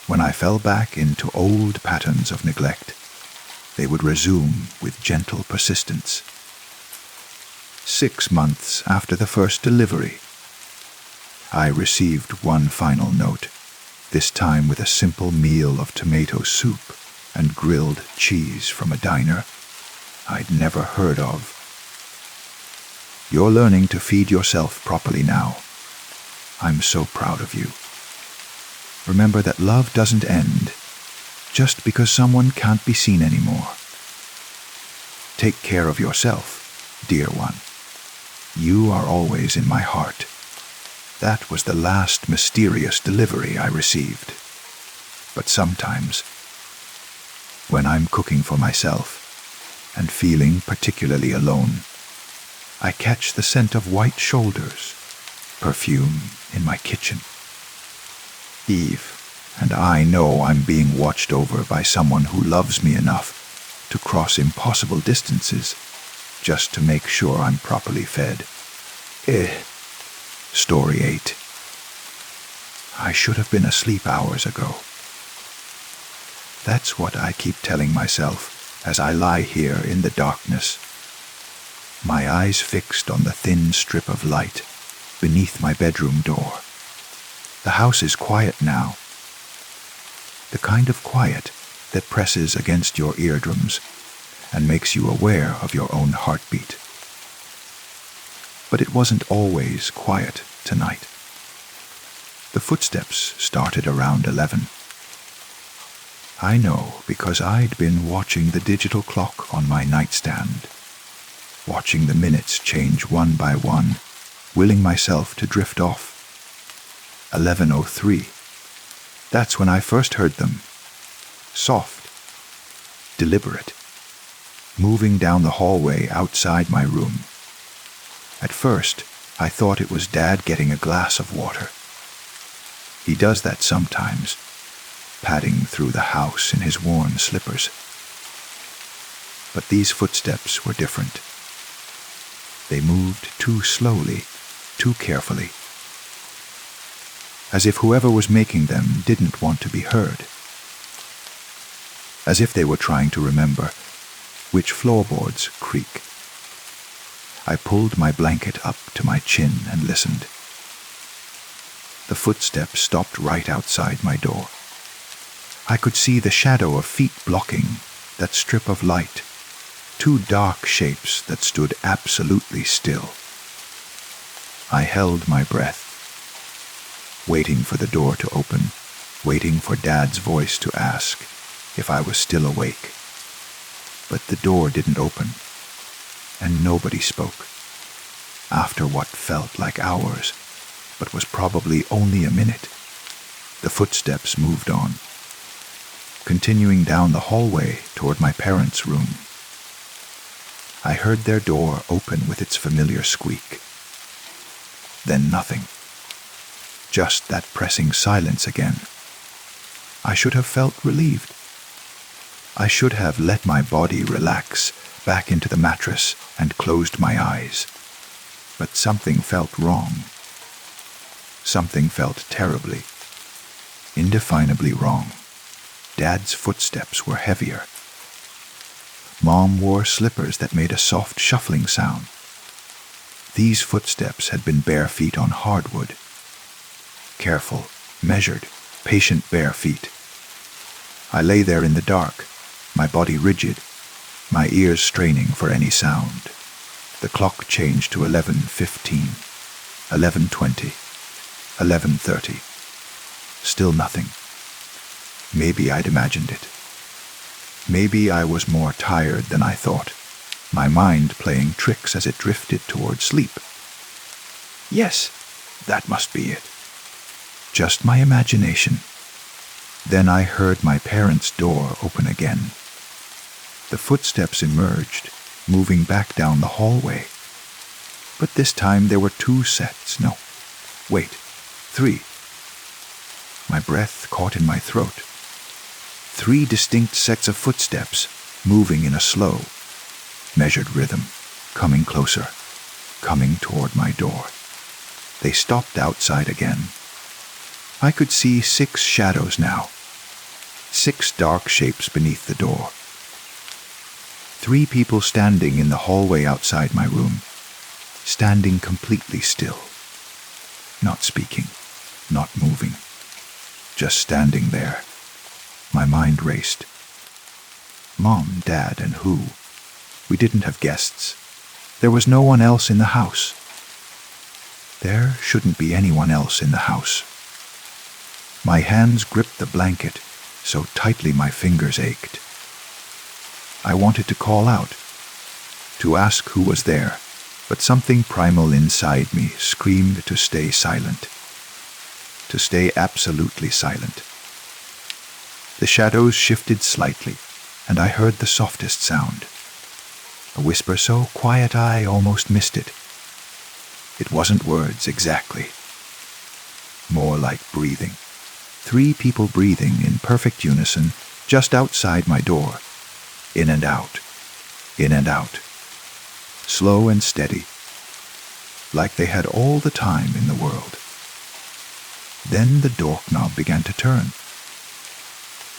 When I fell back into old patterns of neglect, they would resume with gentle persistence. 6 months after the first delivery, I received one final note, this time with a simple meal of tomato soup and grilled cheese from a diner I'd never heard of. You're learning to feed yourself properly now. I'm so proud of you. Remember that love doesn't end just because someone can't be seen anymore. Take care of yourself, dear one. You are always in my heart. That was the last mysterious delivery I received. But sometimes, when I'm cooking for myself and feeling particularly alone, I catch the scent of white shoulders, perfume in my kitchen. Eve and I know I'm being watched over by someone who loves me enough to cross impossible distances just to make sure I'm properly fed. Story 8. I should have been asleep hours ago. That's what I keep telling myself as I lie here in the darkness, my eyes fixed on the thin strip of light beneath my bedroom door. The house is quiet now, the kind of quiet that presses against your eardrums and makes you aware of your own heartbeat. But it wasn't always quiet tonight. The footsteps started around 11. I know because I'd been watching the digital clock on my nightstand, watching the minutes change one by one, willing myself to drift off. 11:03. That's when I first heard them. Soft, deliberate, moving down the hallway outside my room. At first, I thought it was Dad getting a glass of water. He does that sometimes, padding through the house in his worn slippers. But these footsteps were different. They moved too slowly, too carefully, as if whoever was making them didn't want to be heard, as if they were trying to remember which floorboards creak. I pulled my blanket up to my chin and listened. The footsteps stopped right outside my door. I could see the shadow of feet blocking that strip of light, two dark shapes that stood absolutely still. I held my breath, waiting for the door to open, waiting for Dad's voice to ask if I was still awake. But the door didn't open, and nobody spoke. After what felt like hours, but was probably only a minute, the footsteps moved on, continuing down the hallway toward my parents' room. I heard their door open with its familiar squeak. Then nothing. Just that pressing silence again. I should have felt relieved. I should have let my body relax back into the mattress and closed my eyes. But something felt wrong. Something felt terribly, indefinably wrong. Dad's footsteps were heavier. Mom wore slippers that made a soft shuffling sound. These footsteps had been bare feet on hardwood. Careful, measured, patient bare feet. I lay there in the dark, my body rigid, my ears straining for any sound. The clock changed to 11:15, 11:20, 11:30. Still nothing. Maybe I'd imagined it. Maybe I was more tired than I thought, my mind playing tricks as it drifted toward sleep. Yes, that must be it. Just my imagination. Then I heard my parents' door open again. The footsteps emerged, moving back down the hallway. But this time there were two sets. No, wait, three. My breath caught in my throat. Three distinct sets of footsteps, moving in a slow, measured rhythm, coming closer, coming toward my door. They stopped outside again. I could see 6 shadows now, 6 dark shapes beneath the door. 3 people standing in the hallway outside my room, standing completely still, not speaking, not moving, just standing there. My mind raced. Mom, Dad, and who? We didn't have guests. There was no one else in the house. There shouldn't be anyone else in the house. My hands gripped the blanket so tightly my fingers ached. I wanted to call out, to ask who was there, but something primal inside me screamed to stay silent, to stay absolutely silent. The shadows shifted slightly, and I heard the softest sound, a whisper so quiet I almost missed it. It wasn't words exactly, more like breathing. 3 people breathing in perfect unison just outside my door, in and out, slow and steady, like they had all the time in the world. Then the doorknob began to turn.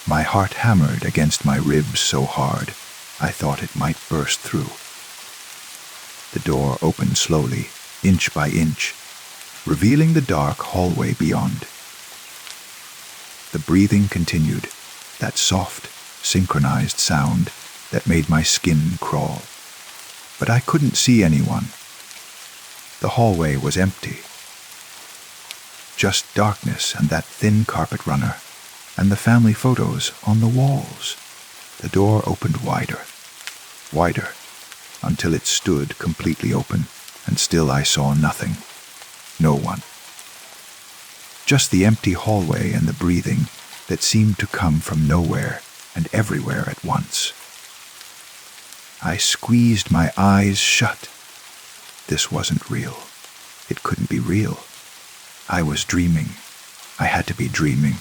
My heart hammered against my ribs so hard I thought it might burst through. The door opened slowly, inch by inch, revealing the dark hallway beyond. The breathing continued, that soft, synchronized sound that made my skin crawl. But I couldn't see anyone. The hallway was empty. Just darkness and that thin carpet runner, and the family photos on the walls. The door opened wider, wider, until it stood completely open, and still I saw nothing. No one. Just the empty hallway and the breathing that seemed to come from nowhere and everywhere at once. I squeezed my eyes shut. This wasn't real. It couldn't be real. I was dreaming. I had to be dreaming.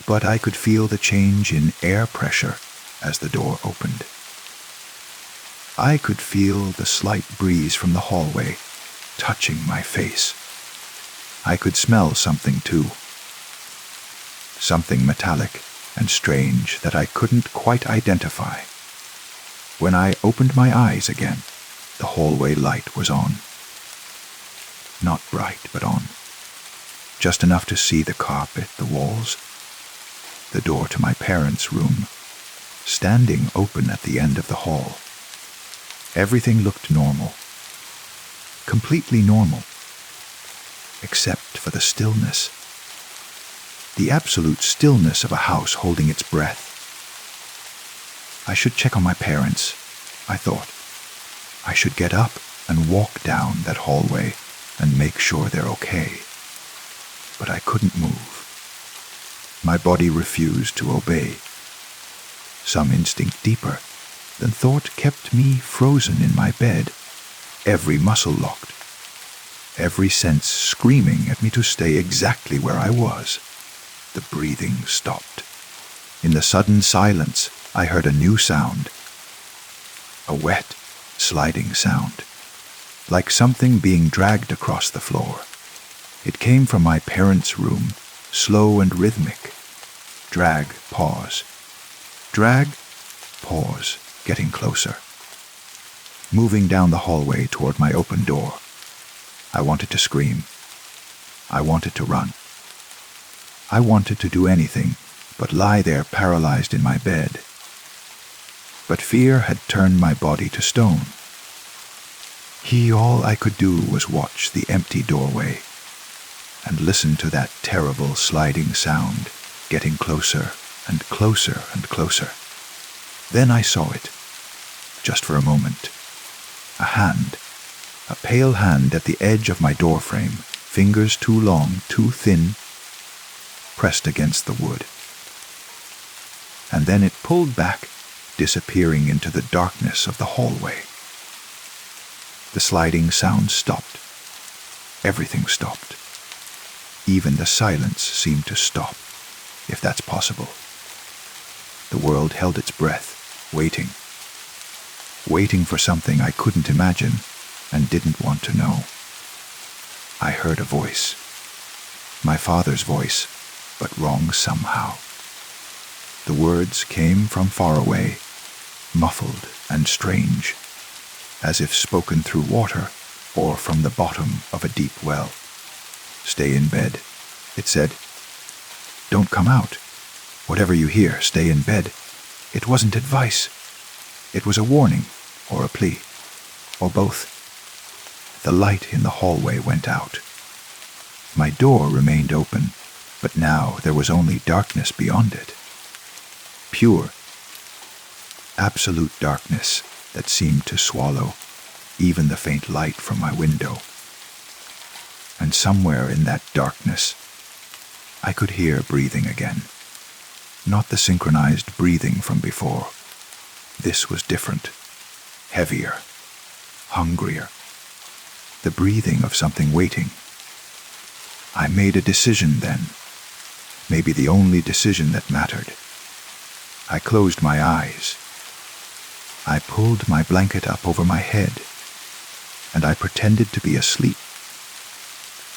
But I could feel the change in air pressure as the door opened. I could feel the slight breeze from the hallway touching my face. I could smell something too. Something metallic and strange that I couldn't quite identify. When I opened my eyes again, the hallway light was on. Not bright, but on. Just enough to see the carpet, the walls, the door to my parents' room, standing open at the end of the hall. Everything looked normal. Completely normal. Except for the stillness. The absolute stillness of a house holding its breath. I should check on my parents, I thought. I should get up and walk down that hallway and make sure they're okay. But I couldn't move. My body refused to obey. Some instinct deeper than thought kept me frozen in my bed, every muscle locked, every sense screaming at me to stay exactly where I was. The breathing stopped. In the sudden silence, I heard a new sound. A wet, sliding sound, like something being dragged across the floor. It came from my parents' room, slow and rhythmic. Drag, pause. Drag, pause, getting closer. Moving down the hallway toward my open door. I wanted to scream. I wanted to run. I wanted to do anything but lie there paralyzed in my bed. But fear had turned my body to stone. All I could do was watch the empty doorway and listen to that terrible sliding sound getting closer and closer and closer. Then I saw it, just for a moment. A hand, a pale hand at the edge of my doorframe, fingers too long, too thin, pressed against the wood. And then it pulled back, disappearing into the darkness of the hallway. The sliding sound stopped. Everything stopped. Even the silence seemed to stop, if that's possible. The world held its breath, waiting. Waiting for something I couldn't imagine and didn't want to know. I heard a voice. My father's voice, but wrong somehow. The words came from far away, muffled and strange, as if spoken through water or from the bottom of a deep well. Stay in bed, it said. Don't come out. Whatever you hear, stay in bed. It wasn't advice. It was a warning, or a plea, or both. The light in the hallway went out. My door remained open, but now there was only darkness beyond it. Pure, absolute darkness that seemed to swallow even the faint light from my window. And somewhere in that darkness, I could hear breathing again. Not the synchronized breathing from before. This was different, heavier, hungrier. The breathing of something waiting. I made a decision then, maybe the only decision that mattered. I closed my eyes. I pulled my blanket up over my head and I pretended to be asleep.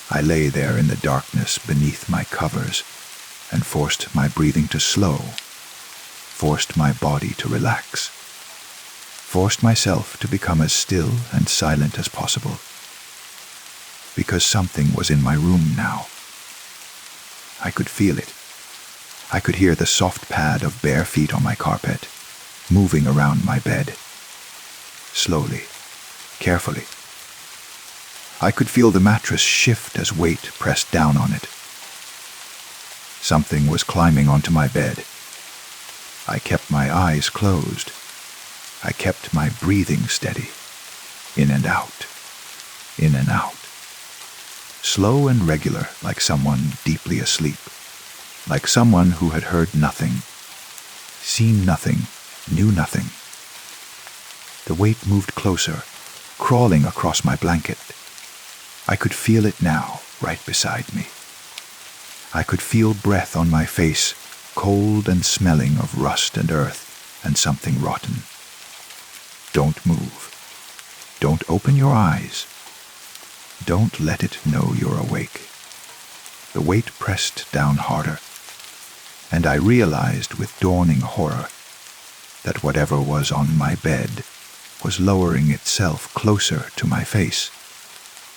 I lay there in the darkness beneath my covers and forced my breathing to slow, forced my body to relax, forced myself to become as still and silent as possible. Because something was in my room now. I could feel it. I could hear the soft pad of bare feet on my carpet, moving around my bed. Slowly, carefully. I could feel the mattress shift as weight pressed down on it. Something was climbing onto my bed. I kept my eyes closed. I kept my breathing steady. In and out. In and out. Slow and regular, like someone deeply asleep. Like someone who had heard nothing, seen nothing, knew nothing. The weight moved closer, crawling across my blanket. I could feel it now, right beside me. I could feel breath on my face, cold and smelling of rust and earth and something rotten. Don't move. Don't open your eyes. Don't let it know you're awake. The weight pressed down harder, and I realized with dawning horror that whatever was on my bed was lowering itself closer to my face,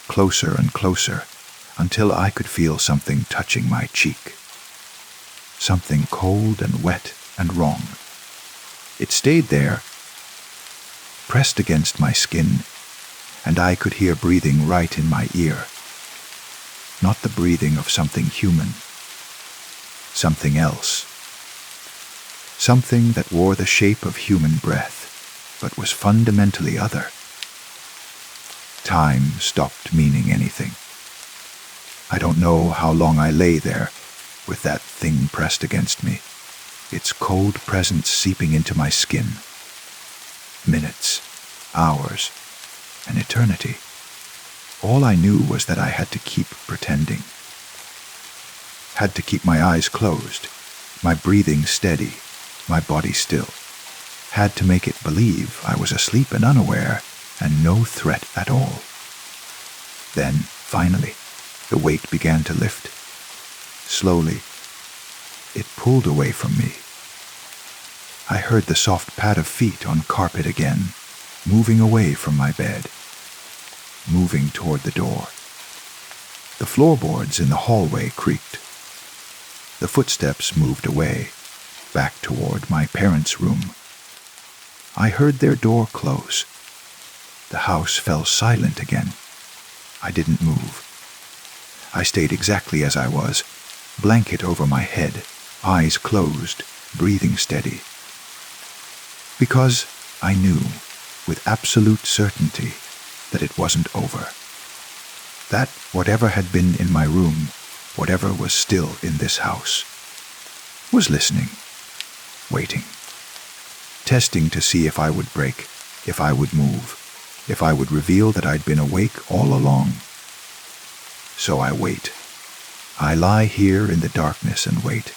closer and closer, until I could feel something touching my cheek. Something cold and wet and wrong. It stayed there, pressed against my skin, and I could hear breathing right in my ear. Not the breathing of something human. Something else. Something that wore the shape of human breath, but was fundamentally other. Time stopped meaning anything. I don't know how long I lay there, with that thing pressed against me, its cold presence seeping into my skin. Minutes, hours, an eternity. All I knew was that I had to keep pretending. Had to keep my eyes closed, my breathing steady, my body still. Had to make it believe I was asleep and unaware, and no threat at all. Then, finally, the weight began to lift. Slowly, it pulled away from me. I heard the soft pad of feet on carpet again, moving away from my bed, moving toward the door. The floorboards in the hallway creaked. The footsteps moved away, back toward my parents' room. I heard their door close. The house fell silent again. I didn't move. I stayed exactly as I was, blanket over my head, eyes closed, breathing steady. Because I knew, with absolute certainty, that it wasn't over. That whatever had been in my room, whatever was still in this house, was listening, waiting, testing to see if I would break, if I would move, if I would reveal that I'd been awake all along. So I wait. I lie here in the darkness and wait.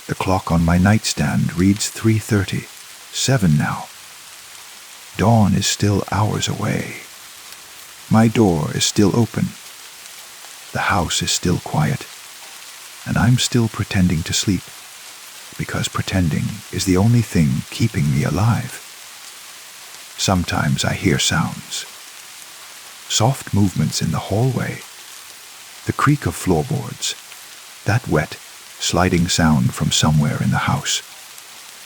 The clock on my nightstand reads 3:30, 7 now. Dawn is still hours away. My door is still open. The house is still quiet, and I'm still pretending to sleep, because pretending is the only thing keeping me alive. Sometimes I hear sounds. Soft movements in the hallway. The creak of floorboards. That wet, sliding sound from somewhere in the house.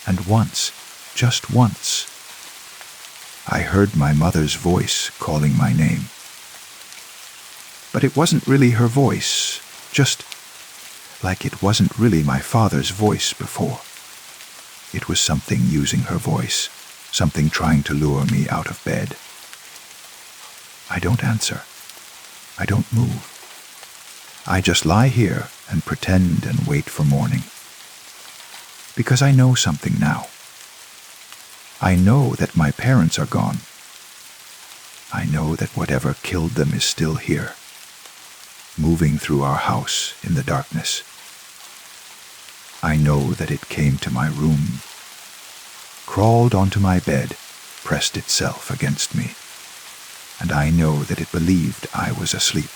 And once, just once, I heard my mother's voice calling my name. But it wasn't really her voice, just like it wasn't really my father's voice before. It was something using her voice, something trying to lure me out of bed. I don't answer. I don't move. I just lie here and pretend and wait for morning. Because I know something now. I know that my parents are gone. I know that whatever killed them is still here, moving through our house in the darkness. I know that it came to my room, crawled onto my bed, pressed itself against me. and I know that it believed I was asleep.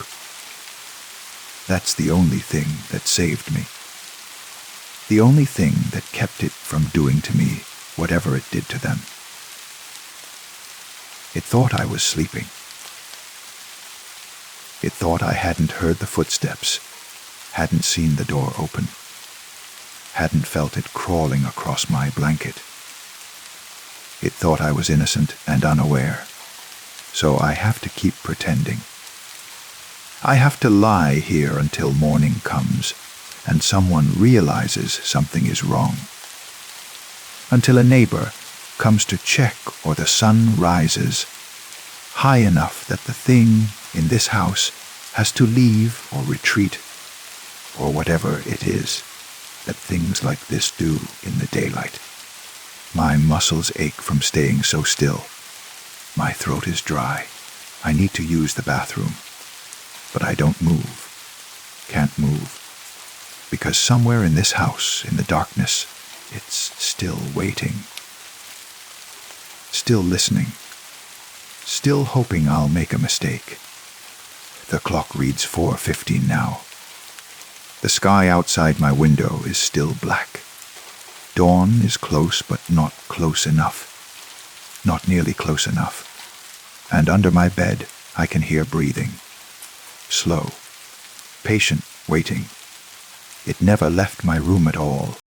That's the only thing that saved me. The only thing that kept it from doing to me whatever it did to them. It thought I was sleeping. It thought I hadn't heard the footsteps, hadn't seen the door open, hadn't felt it crawling across my blanket. It thought I was innocent and unaware, so I have to keep pretending. I have to lie here until morning comes and someone realizes something is wrong. Until a neighbor comes to check or the sun rises high enough that the thing in this house has to leave or retreat, or whatever it is that things like this do in the daylight. My muscles ache from staying so still. My throat is dry. I need to use the bathroom. But I don't move. Can't move. Because somewhere in this house, in the darkness, it's still waiting. Still listening. Still hoping I'll make a mistake. The clock reads 4:15 now. The sky outside my window is still black. Dawn is close, but not close enough. Not nearly close enough. And under my bed, I can hear breathing. Slow. Patient waiting. It never left my room at all.